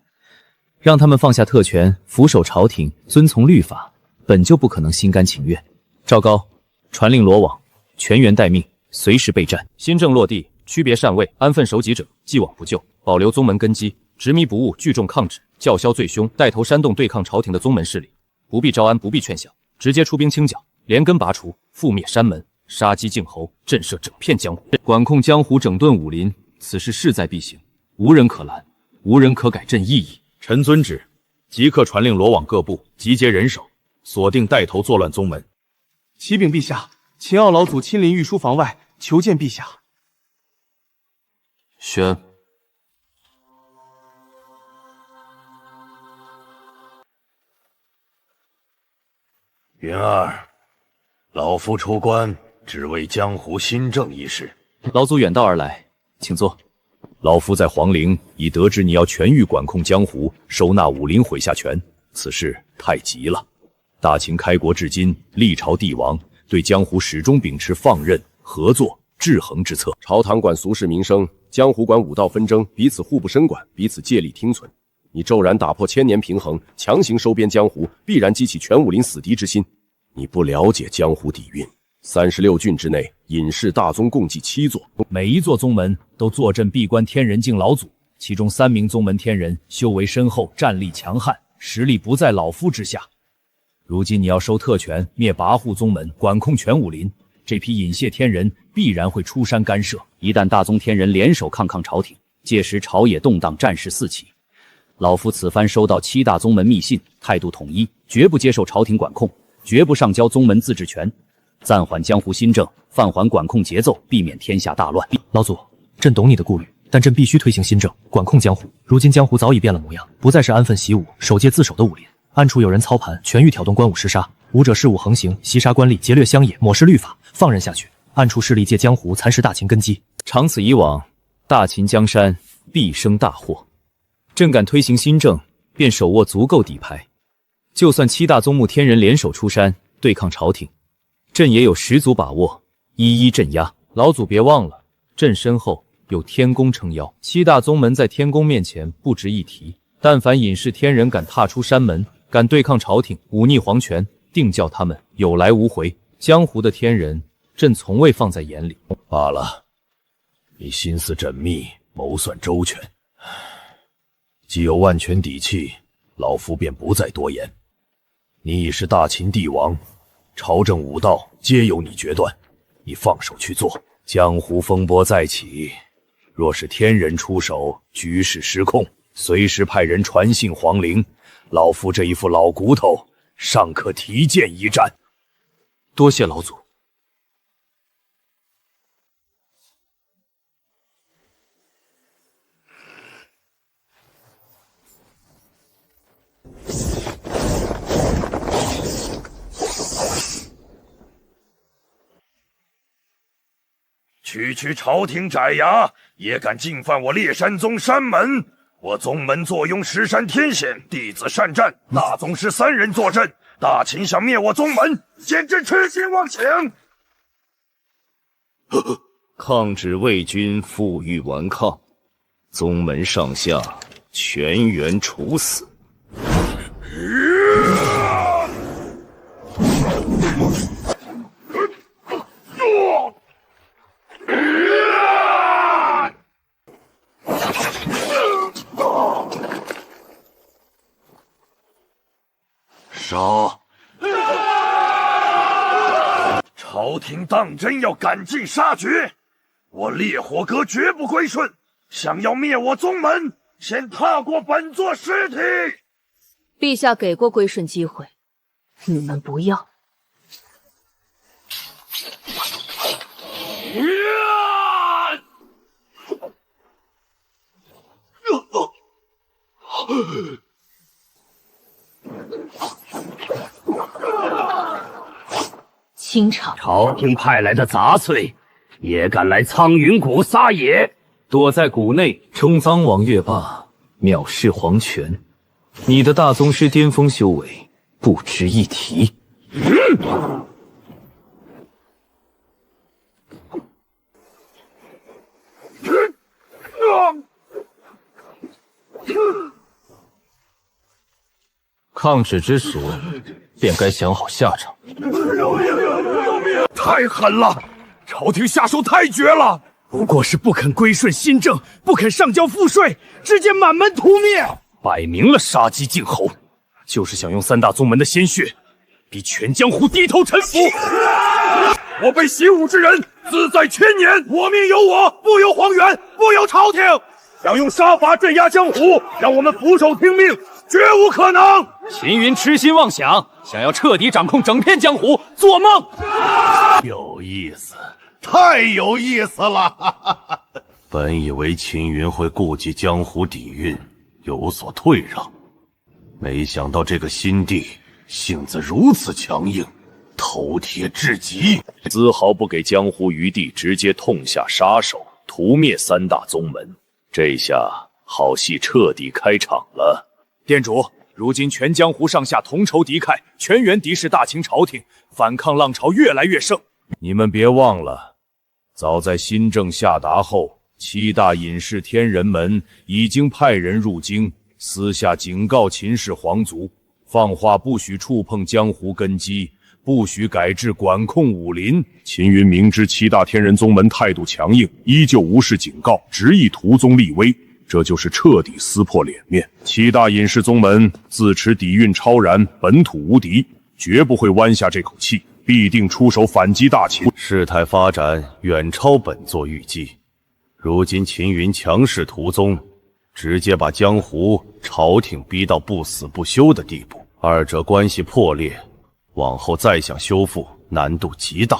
让他们放下特权，俯首朝廷，遵从律法，本就不可能心甘情愿。赵高传令罗网，全员待命，随时备战。新政落地，区别禅位，安分守己者既往不咎，保留宗门根基，执迷不悟，聚众抗旨，叫嚣最凶，带头煽动对抗朝廷的宗门势力，不必招安，不必劝降，直接出兵清剿，连根拔除，覆灭山门，杀鸡儆猴，震慑整片江湖，管控江湖，整顿武林，此事势在必行，无人可拦，无人可改朕意矣。臣遵旨，即刻传令罗网各部集结人手，锁定带头作乱宗门。启禀陛下，秦傲老祖亲临御书房外，求见陛下。宣。云儿，老夫出关，只为江湖新政一事。老祖远道而来，请坐。老夫在皇陵已得知你要全域管控江湖，收纳武林麾下权，此事太急了。大秦开国至今，历朝帝王对江湖始终秉持放任、合作、制衡之策。朝堂管俗世民生，江湖管武道纷争，彼此互不深管，彼此借力听存。你骤然打破千年平衡，强行收编江湖，必然激起全武林死敌之心。你不了解江湖底蕴。36郡之内，隐士大宗共计7座，每一座宗门都坐镇闭关天人境老祖，其中3名宗门天人修为深厚，战力强悍，实力不在老夫之下。如今你要收特权，灭跋扈宗门，管控全武林，这批隐谢天人必然会出山干涉。一旦大宗天人联手抗朝廷，届时朝野动荡，战事四起。老夫此番收到7大宗门密信，态度统一，绝不接受朝廷管控，绝不上交宗门自治权，暂缓江湖新政，放缓管控节奏，避免天下大乱。老祖，朕懂你的顾虑，但朕必须推行新政，管控江湖。如今江湖早已变了模样，不再是安分习武、守戒自守的武林，暗处有人操盘，全域挑动官武厮杀，武者恃武横行，袭杀官吏，劫掠乡野，抹失律法，放任下去，暗处势力借江湖蚕食大秦根基。长此以往，大秦江山必生大祸。朕敢推行新政，便手握足够底牌，就算7大宗目天人联手出山对抗朝廷，朕也有十足把握一一镇压。老祖别忘了，朕身后有天宫撑腰，7大宗门在天宫面前不值一提。但凡隐士天人敢踏出山门，敢对抗朝廷，忤逆皇权，定叫他们有来无回。江湖的天人，朕从未放在眼里。罢了，你心思缜密，谋算周全，既有万全底气，老夫便不再多言。你已是大秦帝王，朝政武道皆由你决断，你放手去做。江湖风波再起，若是天人出手，局势失控，随时派人传信皇陵，老夫这一副老骨头尚可提剑一战。多谢老祖。区朝廷窄衙，也敢进犯我烈山宗山门！我宗门坐拥石山天险，弟子善战，大宗师3人坐镇。大秦想灭我宗门，简直痴心妄想！抗旨魏军负隅顽抗，宗门上下全员处死。杀！朝廷当真要赶尽杀绝？我烈火阁绝不归顺！想要灭我宗门，先踏过本座尸体！陛下给过归顺机会，你们不要。清朝朝廷派来的杂碎，也敢来苍云谷撒野？躲在谷内充当王月霸，藐视皇权，你的大宗师巅峰修为不值一提。抗旨之时，便该想好下场。太狠了！朝廷下手太绝了！不过是不肯归顺新政，不肯上交赋税，直接满门屠灭，摆明了杀鸡儆猴，就是想用3大宗门的鲜血，逼全江湖低头臣服。我辈习武之人，自在千年，我命由我，不由皇权，不由朝廷。想用杀伐镇压江湖，让我们俯首听命，绝无可能。秦云痴心妄想，想要彻底掌控整片江湖，做梦！有意思，太有意思了！本以为秦云会顾及江湖底蕴，有所退让，没想到这个新帝性子如此强硬，头铁至极，丝毫不给江湖余地，直接痛下杀手，屠灭3大宗门。这下好戏彻底开场了。店主，如今全江湖上下同仇敌忾，全员敌视大秦朝廷，反抗浪潮越来越盛。你们别忘了，早在新政下达后，7大隐士天人门已经派人入京，私下警告秦氏皇族，放话不许触碰江湖根基，不许改制管控武林。秦云明知7大天人宗门态度强硬，依旧无视警告，执意屠宗立威，这就是彻底撕破脸面。7大隐士宗门自持底蕴超然，本土无敌，绝不会弯下这口气，必定出手反击大秦。事态发展远超本座预计，如今秦云强势屠宗，直接把江湖、朝廷逼到不死不休的地步，二者关系破裂，往后再想修复难度极大。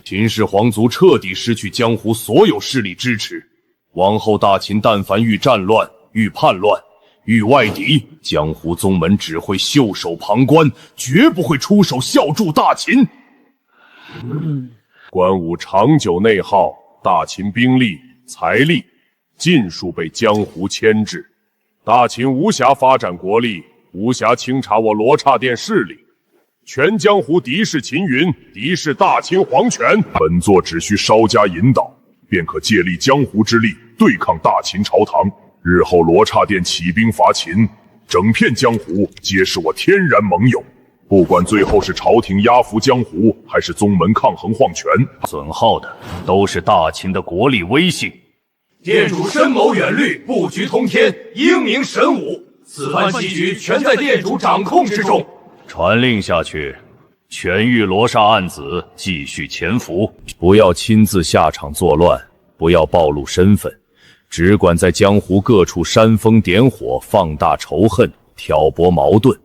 秦氏皇族彻底失去江湖所有势力支持，往后大秦但凡遇战乱、遇叛乱、遇外敌，江湖宗门只会袖手旁观，绝不会出手效助大秦。关武长久内耗，大秦兵力、财力尽数被江湖牵制，大秦无暇发展国力，无暇清查我罗刹殿势力，全江湖敌视秦云，敌视大秦皇权。本座只需稍加引导，便可借力江湖之力对抗大秦朝堂。日后罗刹殿起兵伐秦，整片江湖皆是我天然盟友。不管最后是朝廷压服江湖，还是宗门抗衡皇权，损耗的都是大秦的国力威信。店主深谋远虑，布局通天，英明神武，此番棋局全在店主掌控之中。传令下去，全域罗刹暗子继续潜伏，不要亲自下场作乱，不要暴露身份，只管在江湖各处煽风点火，放大仇恨，挑拨矛盾，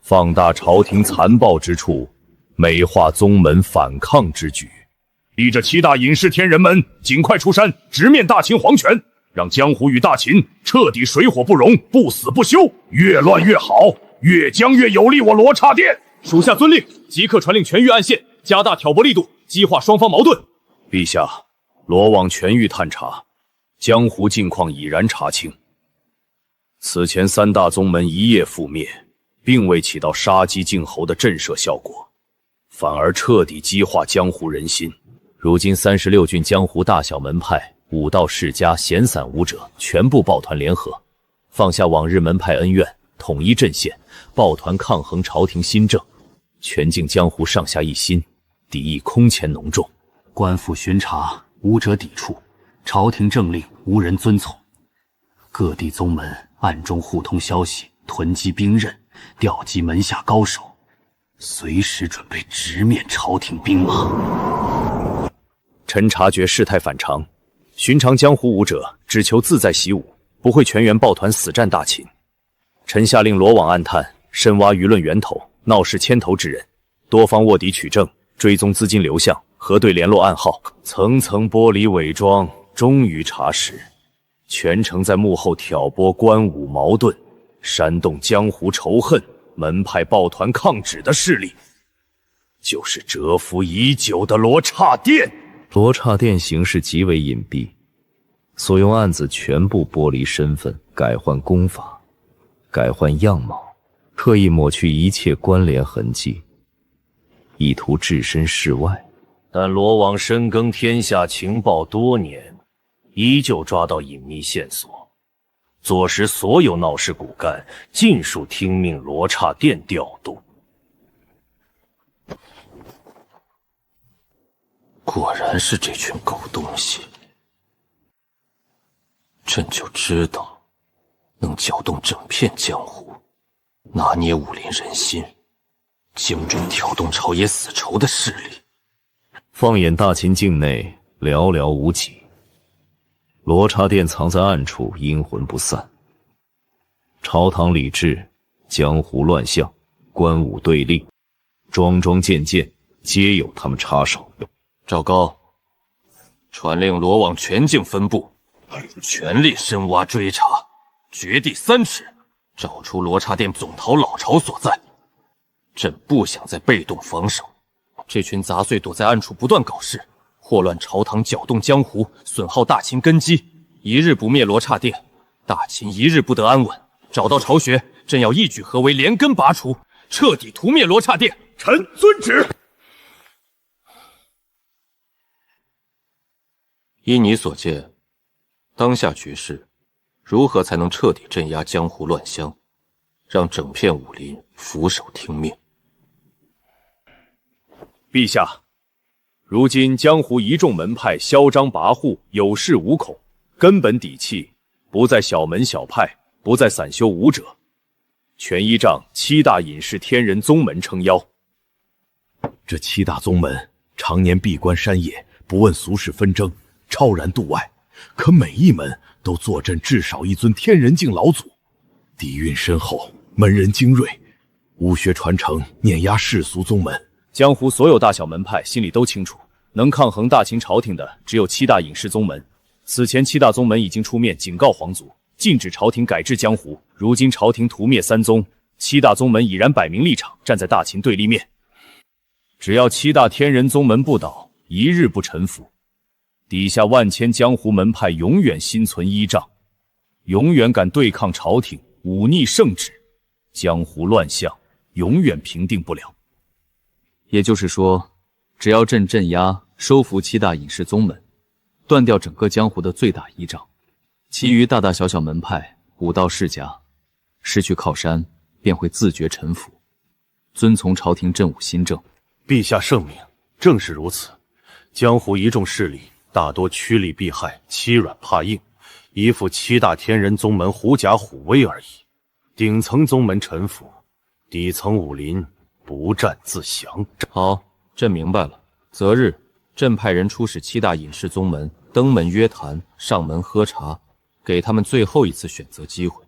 放大朝廷残暴之处，美化宗门反抗之举。逼着7大隐士天人们尽快出山，直面大秦皇权，让江湖与大秦彻底水火不容，不死不休，越乱越好，越僵越有利我罗刹殿。属下遵令，即刻传令全域暗线，加大挑拨力度，激化双方矛盾。陛下，罗网全域探查，江湖境况已然查清。此前3大宗门一夜覆灭，并未起到杀鸡儆猴的震慑效果，反而彻底激化江湖人心。如今36郡江湖大小门派、武道世家、闲散武者全部抱团联合，放下往日门派恩怨，统一阵线，抱团抗衡朝廷新政。全境江湖上下一心，敌意空前浓重。官府巡查，无者抵触；朝廷政令，无人遵从。各地宗门暗中互通消息，囤积兵刃，调集门下高手，随时准备直面朝廷兵马。臣察觉事态反常，寻常江湖武者只求自在习武，不会全员抱团死战大秦。臣下令罗网暗探，深挖舆论源头，闹事牵头之人，多方卧底取证，追踪资金流向，核对联络暗号，层层剥离伪装，终于查实，全程在幕后挑拨官武矛盾，煽动江湖仇恨，门派抱团抗旨的势力，就是蛰伏已久的罗刹殿。罗刹殿行事极为隐蔽，所用案子全部剥离身份，改换功法，改换样貌，刻意抹去一切关联痕迹，意图置身事外。但罗网深耕天下情报多年，依旧抓到隐秘线索，坐实所有闹事骨干尽数听命罗刹殿调度。果然是这群狗东西，朕就知道能搅动整片江湖，拿捏武林人心，精准挑动朝野死仇的势力。放眼大秦境内，寥寥无几。罗刹殿藏在暗处，阴魂不散。朝堂理治，江湖乱象，官武对立，桩桩件件皆有他们插手。赵高，传令罗网全境分部，全力深挖追查，掘地3尺，找出罗刹殿总逃老巢所在。朕不想再被动防守，这群杂碎躲在暗处不断搞事，祸乱朝堂，搅动江湖，损耗大秦根基。一日不灭罗刹殿，大秦一日不得安稳。找到巢穴，朕要一举合围，连根拔除，彻底屠灭罗刹殿。臣遵旨。依你所见，当下局势，如何才能彻底镇压江湖乱象，让整片武林俯首听命？陛下，如今江湖一众门派嚣张跋扈，有恃无恐，根本底气不在小门小派，不在散修武者，全依仗7大隐士天人宗门撑腰。这7大宗门常年闭关山野，不问俗世纷争，超然度外，可每一门都坐镇至少1尊天人境老祖，底蕴深厚，门人精锐，武学传承碾压世俗宗门。江湖所有大小门派心里都清楚，能抗衡大秦朝廷的只有7大隐士宗门。此前7大宗门已经出面警告皇族，禁止朝廷改制江湖。如今朝廷屠灭3宗，7大宗门已然摆明立场，站在大秦对立面。只要7大天人宗门不倒，一日不臣服，底下万千江湖门派永远心存依仗，永远敢对抗朝廷，忤逆圣旨，江湖乱象永远平定不了。也就是说，只要朕镇压、收服7大隐士宗门，断掉整个江湖的最大依仗，其余大大小小门派、武道世家失去靠山，便会自觉臣服，遵从朝廷镇武新政。陛下圣明，正是如此。江湖一众势力大多趋利避害，欺软怕硬，依附7大天人宗门狐假虎威而已。顶层宗门臣服，底层武林不战自降。好，朕明白了。择日，朕派人出使7大隐士宗门，登门约谈，上门喝茶，给他们最后一次选择机会。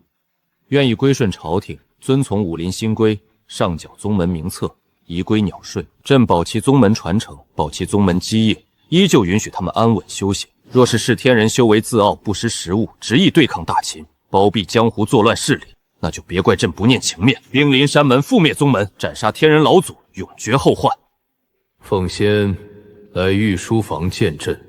愿意归顺朝廷，遵从武林新规，上缴宗门名册，移归鸟税。朕保其宗门传承，保其宗门基业，依旧允许他们安稳修行。若是视天人修为自傲，不识时务，执意对抗大秦，包庇江湖，作乱势力，那就别怪朕不念情面，兵临山门，覆灭宗门，斩杀天人老祖，永绝后患。奉先来御书房见朕。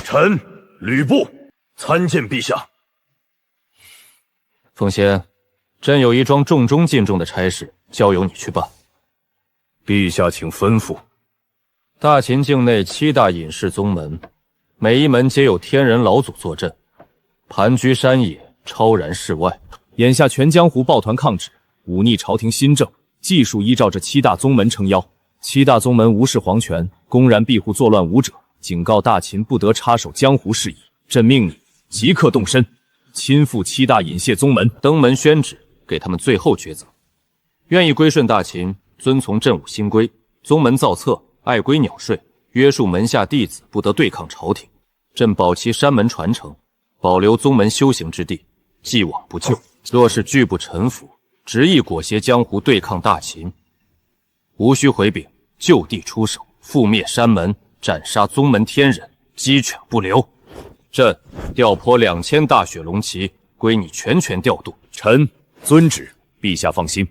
臣吕布参见陛下。奉先，朕有一桩重中尽重的差事，交由你去办。陛下请吩咐。大秦境内7大隐士宗门，每一门皆有天人老祖坐镇，盘踞山野，超然世外。眼下全江湖抱团抗旨，忤逆朝廷新政，技术依照这7大宗门撑腰。7大宗门无视皇权，公然庇护作乱武者，警告大秦不得插手江湖事宜。朕命你即刻动身，亲赴7大隐谢宗门，登门宣旨，给他们最后抉择：愿意归顺大秦，遵从镇武新规，宗门造册，爱归鸟税，约束门下弟子不得对抗朝廷。朕保其山门传承，保留宗门修行之地，既往不咎。若是拒不臣服，执意裹挟江湖对抗大秦，无需回禀，就地出手，覆灭山门，斩杀宗门天人，鸡犬不留。朕调拨2000大雪龙旗，归你全权调度。臣遵旨。陛下放心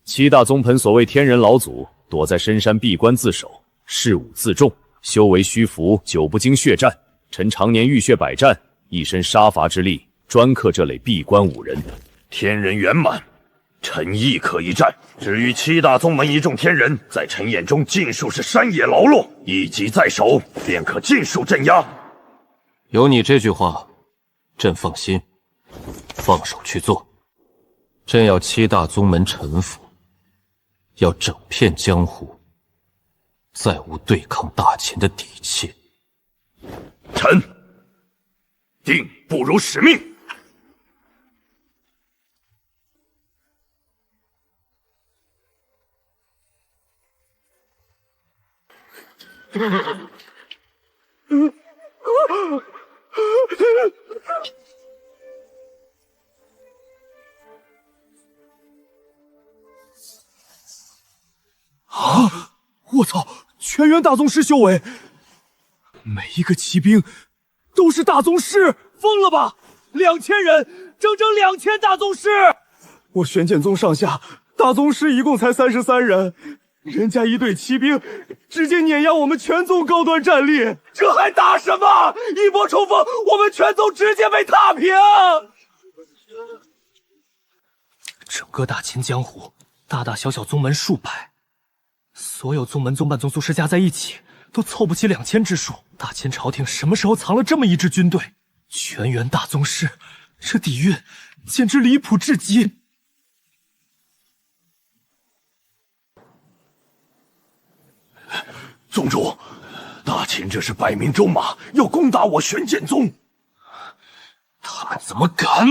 ，7大宗门所谓天人老祖，躲在深山闭关自守，恃武自重，修为虚浮，久不经血战。臣常年浴血百战，一身杀伐之力，专克这类闭关武人。天人圆满，臣亦可一战。至于7大宗门一众天人，在臣眼中尽数是山野劳碌，一击在手，便可尽数镇压。有你这句话，朕放心，放手去做。朕要7大宗门臣服，要整片江湖再无对抗大秦的底气。臣定不辱使命。啊！我操！全员大宗师修为，每一个骑兵都是大宗师，疯了吧？2000人，整整2000大宗师！我玄剑宗上下大宗师一共才33人，人家一队骑兵直接碾压我们全宗高端战力，这还打什么？一波冲锋，我们全宗直接被踏平！整个大秦江湖，大大小小宗门数百，所有宗门宗办宗族师加在一起，都凑不齐2000之数。大秦朝廷什么时候藏了这么一支军队？全员大宗师，这底蕴简直离谱至极。宗主，大秦这是摆明州马，要攻打我玄剑宗。他们怎么敢？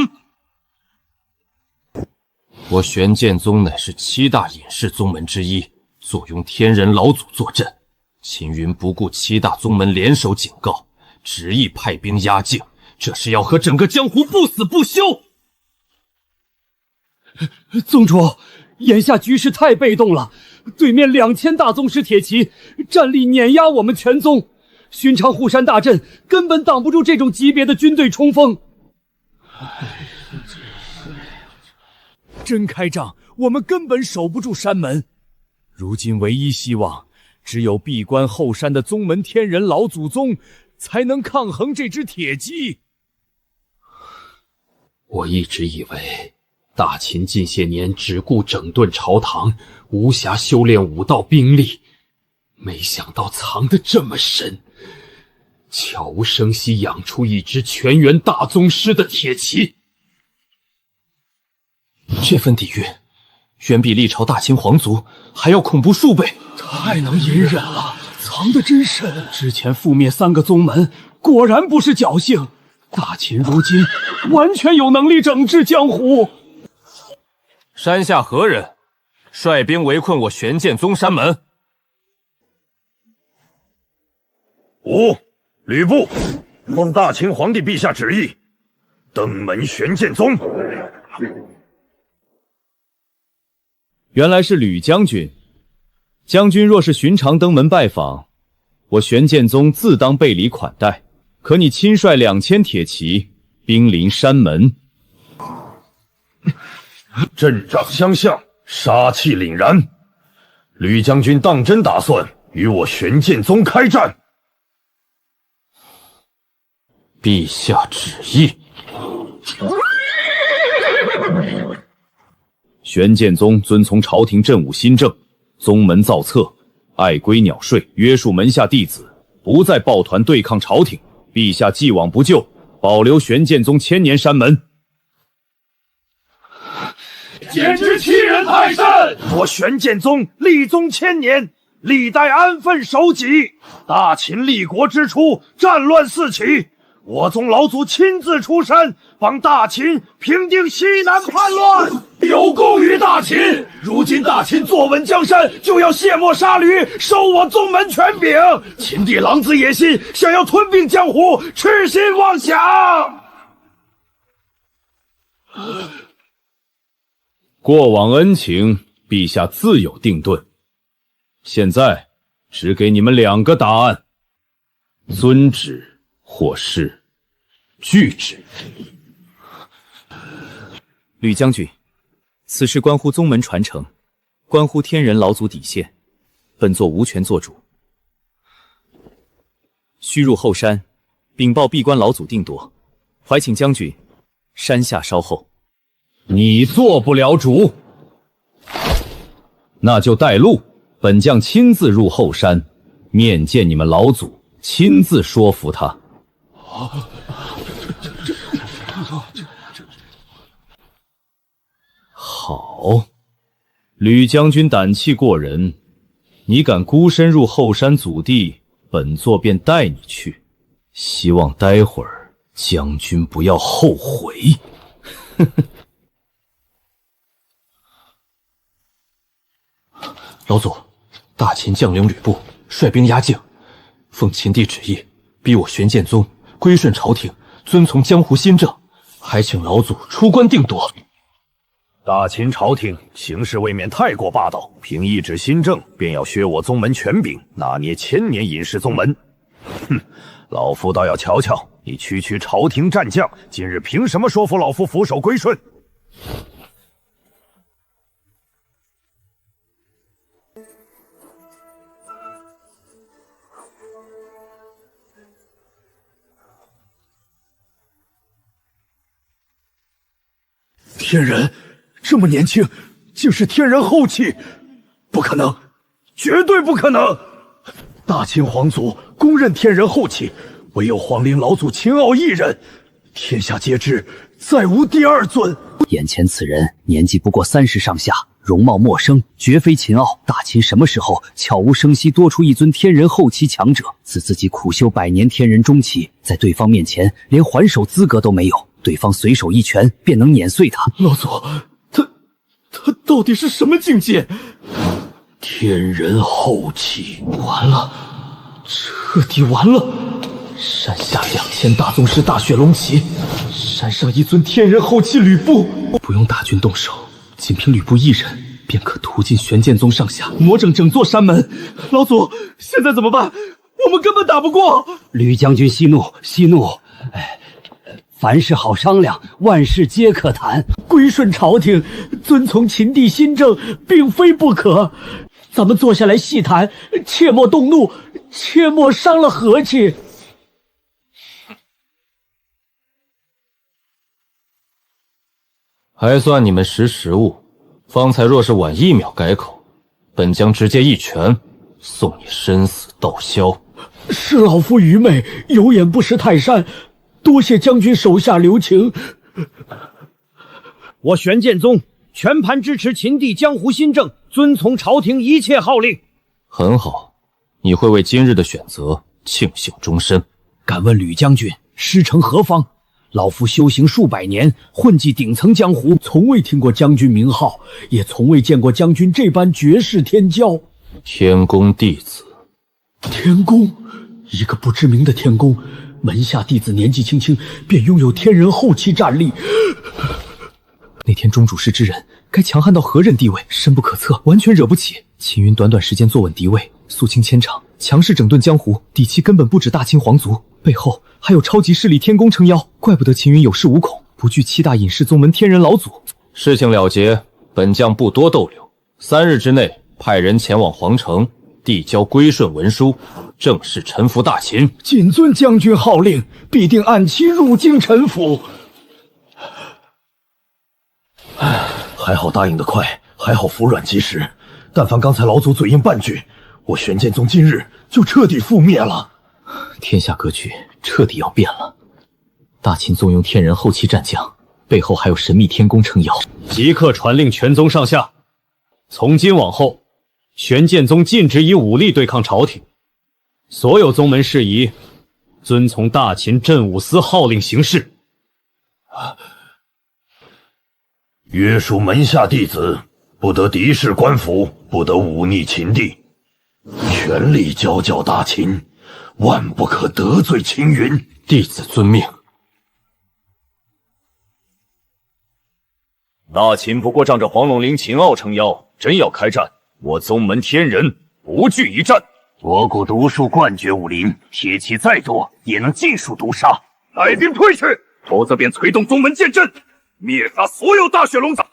我玄剑宗乃是7大隐士宗门之一，坐拥天人老祖坐镇。秦云不顾7大宗门联手警告，执意派兵压境，这是要和整个江湖不死不休。宗主，眼下局势太被动了，对面2000大宗师铁骑，战力碾压我们全宗，寻常护山大阵根本挡不住这种级别的军队冲锋。真开仗，我们根本守不住山门。如今唯一希望，只有闭关后山的宗门天人老祖宗，才能抗衡这只铁骑。我一直以为大秦近些年只顾整顿朝堂，无暇修炼武道兵力，没想到藏得这么深，悄无声息养出一支全员大宗师的铁骑。这份底蕴，远比历朝大秦皇族还要恐怖数倍，太能隐忍了！藏得真深。之前覆灭3个宗门，果然不是侥幸。大秦如今完全有能力整治江湖。山下何人率兵围困我玄剑宗山门？吕布，奉大秦皇帝陛下旨意，登门玄剑宗。原来是吕将军。将军若是寻常登门拜访，我玄剑宗自当备礼款待。可你亲率2000铁骑兵临山门，阵仗相向，杀气凛然。吕将军当真打算与我玄剑宗开战？陛下旨意。玄剑宗遵从朝廷镇武新政，宗门造册，爱归鸟税，约束门下弟子，不再抱团对抗朝廷。陛下既往不咎，保留玄剑宗1000年山门。简直欺人太甚！我玄剑宗立宗1000年，历代安分守己。大秦立国之初，战乱四起，我宗老祖亲自出山，帮大秦平定西南叛乱，有功于大秦。如今大秦坐稳江山，就要卸磨杀驴，收我宗门权柄。秦帝狼子野心，想要吞并江湖，痴心妄想。过往恩情，陛下自有定论。现在只给你们2个答案：遵旨或是拒旨。吕将军，此事关乎宗门传承，关乎天人老祖底线，本座无权做主。须入后山，禀报闭关老祖定夺，还请将军山下稍后。你做不了主，那就带路，本将亲自入后山，面见你们老祖，亲自说服他。好，吕将军胆气过人，你敢孤身入后山祖地，本座便带你去。希望待会儿将军不要后悔。老祖，大秦将领吕布率兵压境，奉秦帝旨意，逼我玄剑宗归顺朝廷，遵从江湖新政，还请老祖出关定夺。大秦朝廷行事未免太过霸道，凭一纸新政便要削我宗门权柄，拿捏1000年隐世宗门。哼，老夫倒要瞧瞧你区区朝廷战将，今日凭什么说服老夫俯首归顺？天人这么年轻，竟是天人后期，不可能，绝对不可能！大秦皇族公认天人后期，唯有皇陵老祖秦傲一人，天下皆知，再无第2尊。眼前此人年纪不过30上下，容貌陌生，绝非秦傲。大秦什么时候悄无声息多出一尊天人后期强者？自己苦修100年天人中期，在对方面前连还手资格都没有。对方随手一拳便能碾碎他。老祖，他到底是什么境界？天人后期，完了，彻底完了！山下2000大宗师大雪龙旗，山上一尊天人后期吕布，不用大军动手，仅凭吕布一人便可屠尽玄剑宗上下，魔整整座山门。老祖，现在怎么办？我们根本打不过。吕将军息怒，息怒。凡事好商量，万事皆可谈。归顺朝廷，遵从秦帝新政，并非不可。咱们坐下来细谈，切莫动怒，切莫伤了和气。还算你们识时务，方才若是晚1秒改口，本将直接一拳送你生死道消。是老夫愚昧，有眼不识泰山。多谢将军手下留情。我玄剑宗全盘支持秦帝江湖新政，遵从朝廷一切号令。很好，你会为今日的选择庆幸终身。敢问吕将军，师承何方？老夫修行数百年，混迹顶层江湖，从未听过将军名号，也从未见过将军这般绝世天骄。天宫弟子。天宫，一个不知名的天宫，门下弟子年纪轻轻便拥有天人后期战力。那天中主事之人，该强悍到何人地位，深不可测，完全惹不起。秦云短短时间坐稳敌位，肃清千场，强势整顿江湖，底气根本不止大秦皇族，背后还有超级势力天宫撑腰，怪不得秦云有恃无恐，不惧7大隐士宗门天人老祖。事情了结，本将不多逗留，3日之内派人前往皇城，递交归顺文书，正式臣服大秦。谨遵将军号令，必定按期入京臣服。还好答应得快，还好服软及时。但凡刚才老祖嘴硬半句，我玄剑宗今日就彻底覆灭了。天下格局彻底要变了。大秦纵用天人后期战将，背后还有神秘天宫撑腰。即刻传令全宗上下，从今往后，玄剑宗禁止以武力对抗朝廷，所有宗门事宜遵从大秦镇武司号令行事。约束门下弟子，不得敌视官府，不得忤逆秦地，全力教教大秦，万不可得罪秦云。弟子遵命。大秦不过仗着黄龙陵秦傲撑腰，真要开战，我宗门天人不惧一战。我股毒术冠绝武林，铁骑再多也能尽数毒杀。带兵退去，否则便催动宗门剑阵，灭杀所有大血龙子。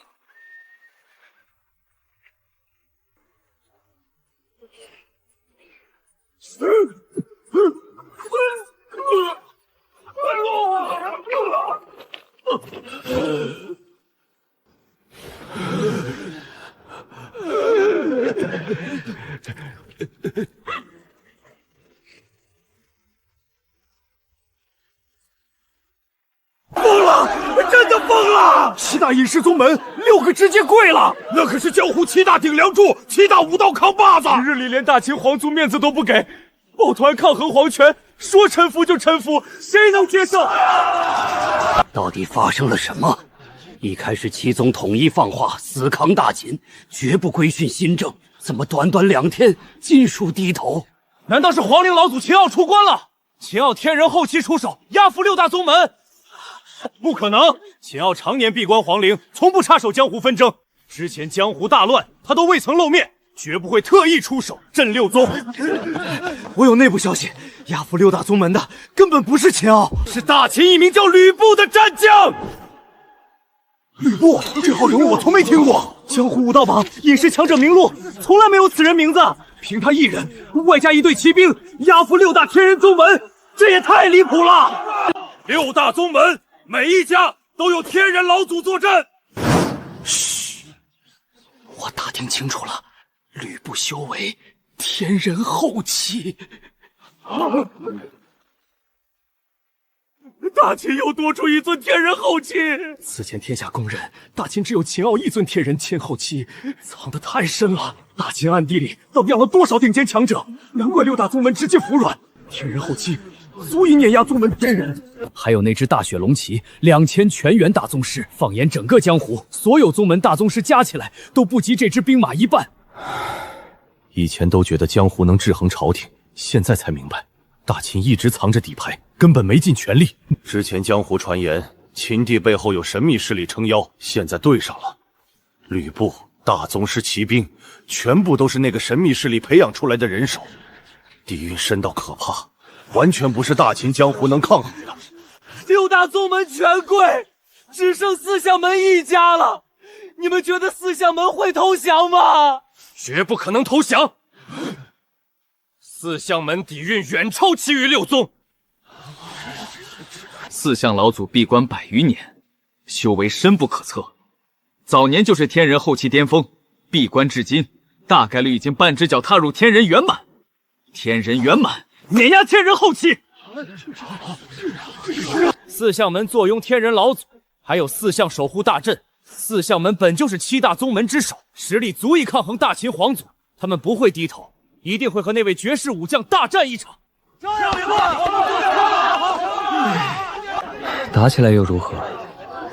疯了！真的疯了！7大隐士宗门6个直接跪了，那可是江湖7大顶梁柱，7大武道扛把子。日里连大秦皇族面子都不给，抱团抗衡皇权，说臣服就臣服，谁能接受？到底发生了什么？一开始齐宗统一放话，死扛大秦，绝不规训新政，怎么短短2天尽数低头？难道是皇陵老祖秦傲出关了？秦傲天人后期出手，压服6大宗门？不可能！秦傲常年闭关皇陵，从不插手江湖纷争。之前江湖大乱，他都未曾露面，绝不会特意出手镇6宗。我有内部消息，压服6大宗门的根本不是秦傲，是大秦一名叫吕布的战将。吕布，这号人物我从没听过。江湖武道榜隐士强者名录从来没有此人名字。凭他一人，外加1队骑兵，压服6大天人宗门，这也太离谱了！6大宗门每一家都有天人老祖坐镇。嘘，我打听清楚了，吕布修为天人后期。大秦又多出1尊天人后期。此前天下公认，大秦只有秦傲1尊天人天后期，藏得太深了。大秦暗地里到底养了多少顶尖强者？难怪6大宗门直接服软，天人后期足以碾压宗门天人。还有那只大雪龙旗，2000全员大宗师，放眼整个江湖，所有宗门大宗师加起来都不及这支兵马1半。以前都觉得江湖能制衡朝廷，现在才明白，大秦一直藏着底牌，根本没尽全力。之前江湖传言秦地背后有神秘势力撑腰，现在对上了。吕布、大宗师骑兵，全部都是那个神秘势力培养出来的人手，底蕴深到可怕，完全不是大秦江湖能抗衡的。6大宗门全跪，只剩四象门一家了。你们觉得四象门会投降吗？绝不可能投降。四象门底蕴远超其余6宗。四象老祖闭关100余年，修为深不可测，早年就是天人后期巅峰，闭关至今，大概率已经半只脚踏入天人圆满。天人圆满，碾压天人后期。四象门坐拥天人老祖，还有四象守护大阵。四象门本就是7大宗门之首，实力足以抗衡大秦皇祖，他们不会低头，一定会和那位绝世武将大战一场。打起来又如何？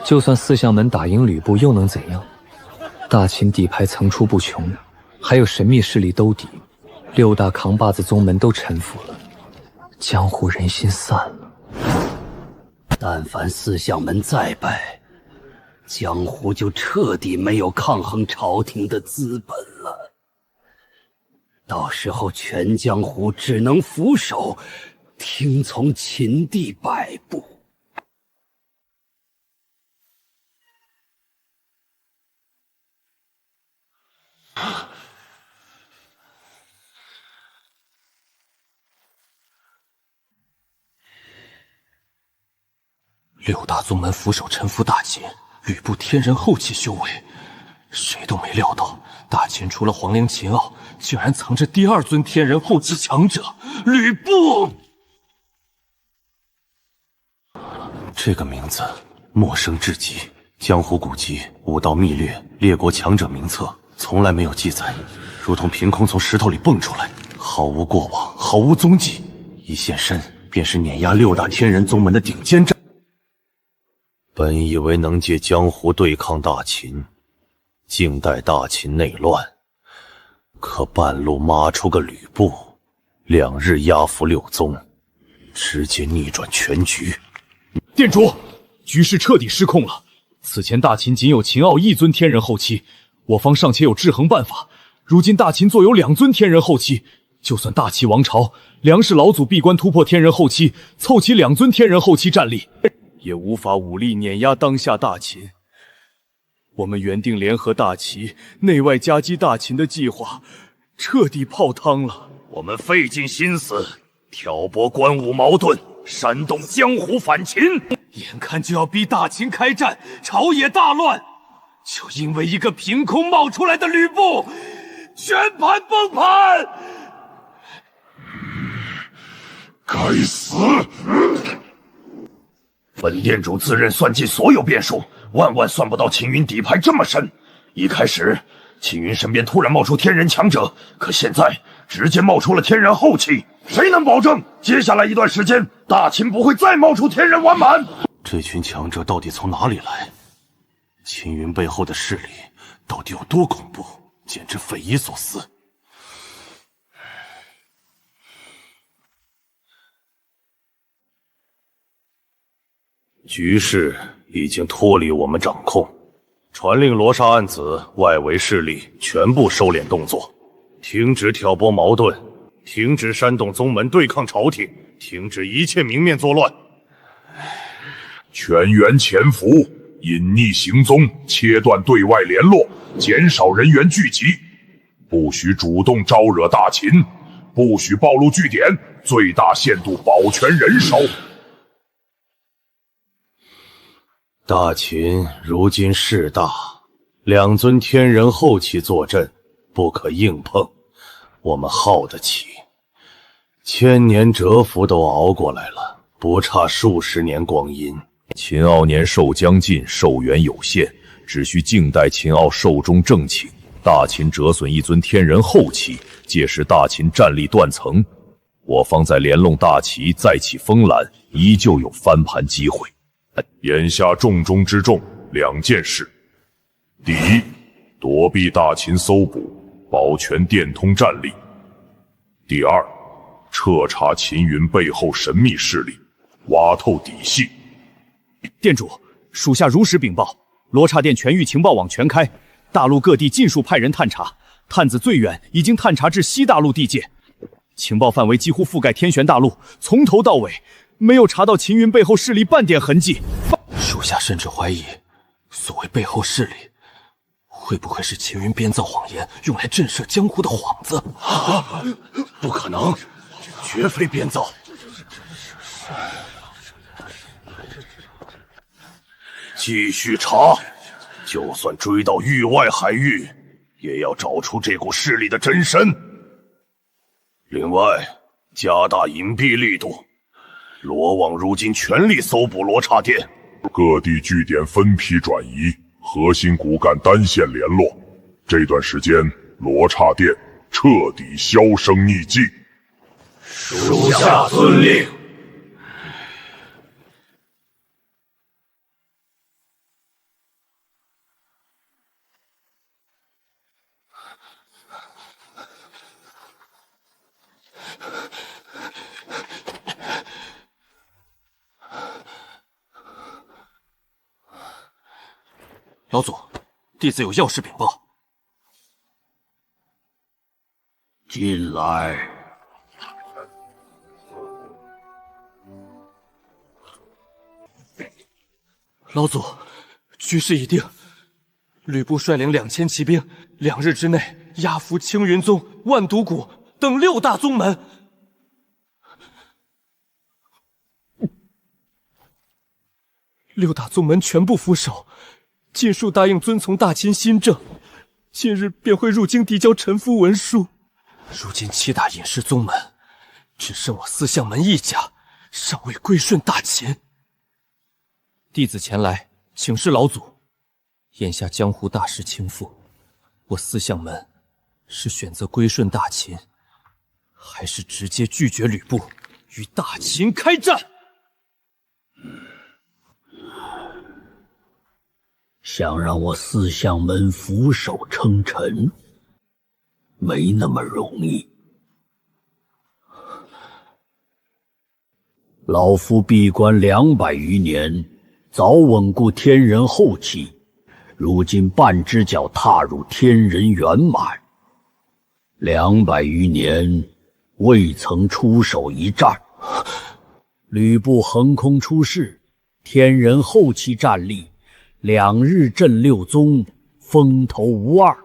就算四象门打赢吕布，又能怎样？大秦底牌层出不穷，还有神秘势力兜底，6大扛把子宗门都臣服了，江湖人心散了。但凡四象门再败，江湖就彻底没有抗衡朝廷的资本了。到时候全江湖只能俯首，听从秦帝摆布。6大宗门俯首臣服大秦，吕布天人后期修为，谁都没料到大秦除了黄陵秦傲，居然藏着第2尊天人后期强者吕布。这个名字陌生至极，江湖古籍、武道秘略、列国强者名册从来没有记载，如同凭空从石头里蹦出来，毫无过往，毫无踪迹，一现身便是碾压6大天人宗门的顶尖战。本以为能借江湖对抗大秦，静待大秦内乱，可半路抹出个吕布，2日压服6宗，直接逆转全局。店主，局势彻底失控了。此前大秦仅有秦傲1尊天人后期，我方尚且有制衡办法。如今大秦坐有2尊天人后期，就算大齐王朝梁氏老祖闭关突破天人后期，凑齐2尊天人后期战力，也无法武力碾压当下大秦。我们原定联合大齐，内外夹击大秦的计划，彻底泡汤了。我们费尽心思挑拨官武矛盾，煽动江湖反秦，眼看就要逼大秦开战，朝野大乱，就因为一个凭空冒出来的吕布，全盘崩盘。该死！本店主自认算尽所有变数，万万算不到秦云底牌这么深。一开始，秦云身边突然冒出天人强者，可现在直接冒出了天人后期。谁能保证接下来一段时间，大秦不会再冒出天人完满？这群强者到底从哪里来？秦云背后的势力到底有多恐怖？简直匪夷所思。局势已经脱离我们掌控，传令罗刹暗子外围势力全部收敛动作，停止挑拨矛盾，停止煽动宗门对抗朝廷，停止一切明面作乱，全员潜伏，隐匿行踪，切断对外联络，减少人员聚集，不许主动招惹大秦，不许暴露据点，最大限度保全人手。大秦如今势大，2尊天人后期坐镇，不可硬碰，我们耗得起。千年蛰伏都熬过来了，不差数十年光阴。秦傲年寿将尽，寿元有限，只需静待秦傲寿终正寝。大秦折损1尊天人后期，届时大秦战力断层，我方在连弄大齐再起风澜，依旧有翻盘机会。眼下重中之重2件事：第一，躲避大秦搜捕，保全电通战力；第二，彻查秦云背后神秘势力，挖透底细。店主，属下如实禀报，罗刹店全域情报网全开，大陆各地尽数派人探查，探子最远已经探查至西大陆地界，情报范围几乎覆盖天玄大陆，从头到尾没有查到秦云背后势力半点痕迹。属下甚至怀疑，所谓背后势力，会不会是秦云编造谎言，用来震慑江湖的幌子？不可能，绝非编造。继续查，就算追到域外海域，也要找出这股势力的真身。另外，加大隐蔽力度。罗网如今全力搜捕罗刹店，各地据点分批转移，核心骨干单线联络。这段时间，罗刹店彻底销声匿迹。属下遵令。老祖，弟子有要事禀报。进来。老祖，局势已定，吕布率领2000骑兵，2日之内压服青云宗、万毒谷等6大宗门。6大宗门全部俯首，尽数答应遵从大秦新政，近日便会入京递交臣服文书。如今7大隐士宗门，只剩我四象门一家尚未归顺大秦。弟子前来请示老祖，眼下江湖大势倾覆，我四象门是选择归顺大秦，还是直接拒绝吕布，与大秦开战？想让我四象门俯首称臣，没那么容易。老夫闭关200余年，早稳固天人后期，如今半只脚踏入天人圆满。200余年，未曾出手一战。吕布横空出世，天人后期战力2日震6宗，风头无二。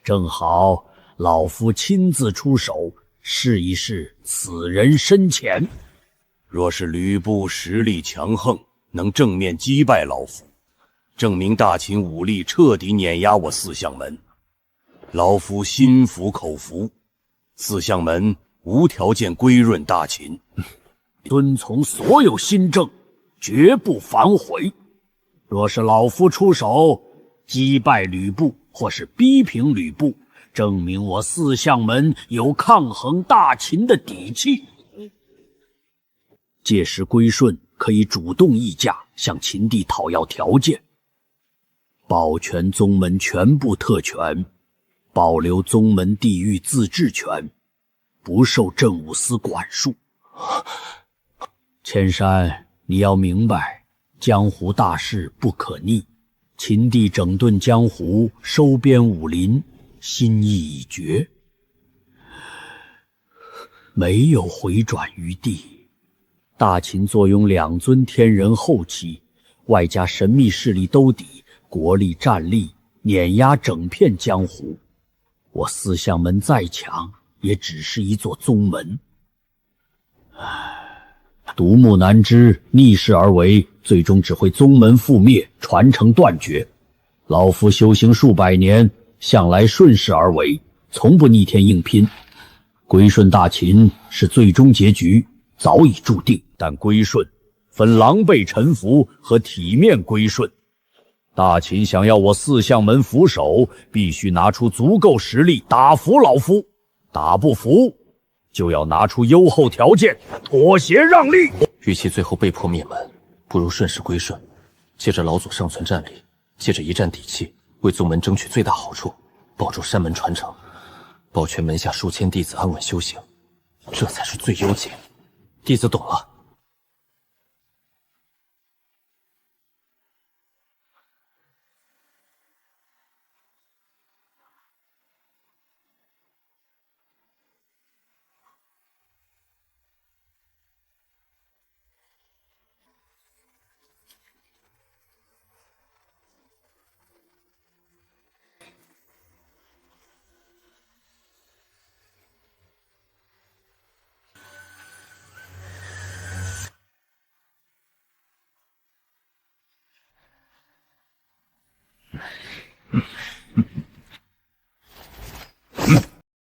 正好老夫亲自出手，试一试此人深浅。若是吕布实力强横，能正面击败老夫，证明大秦武力彻底碾压我四象门，老夫心服口服，四象门无条件归润大秦，遵从所有新政，绝不反悔。若是老夫出手击败吕布，或是逼平吕布，证明我四象门有抗衡大秦的底气。届时归顺可以主动议价，向秦帝讨要条件，保全宗门全部特权，保留宗门地域自治权，不受政务司管束。千山，你要明白，江湖大势不可逆，秦帝整顿江湖，收编武林，心意已决，没有回转余地。大秦坐拥2尊天人后期，外加神秘势力兜底，国力战力碾压整片江湖。我四象门再强，也只是一座宗门。独木难支，逆势而为，最终只会宗门覆灭，传承断绝。老夫修行数百年，向来顺势而为，从不逆天硬拼。归顺大秦是最终结局，早已注定。但归顺分狼狈臣服和体面归顺。大秦想要我四象门俯首，必须拿出足够实力打服老夫，打不服就要拿出优厚条件，妥协让利。与其最后被迫灭门，不如顺势归顺，借着老祖尚存战力，借着一战底气，为宗门争取最大好处，保住山门传承，保全门下数千弟子安稳修行，这才是最优解。弟子懂了。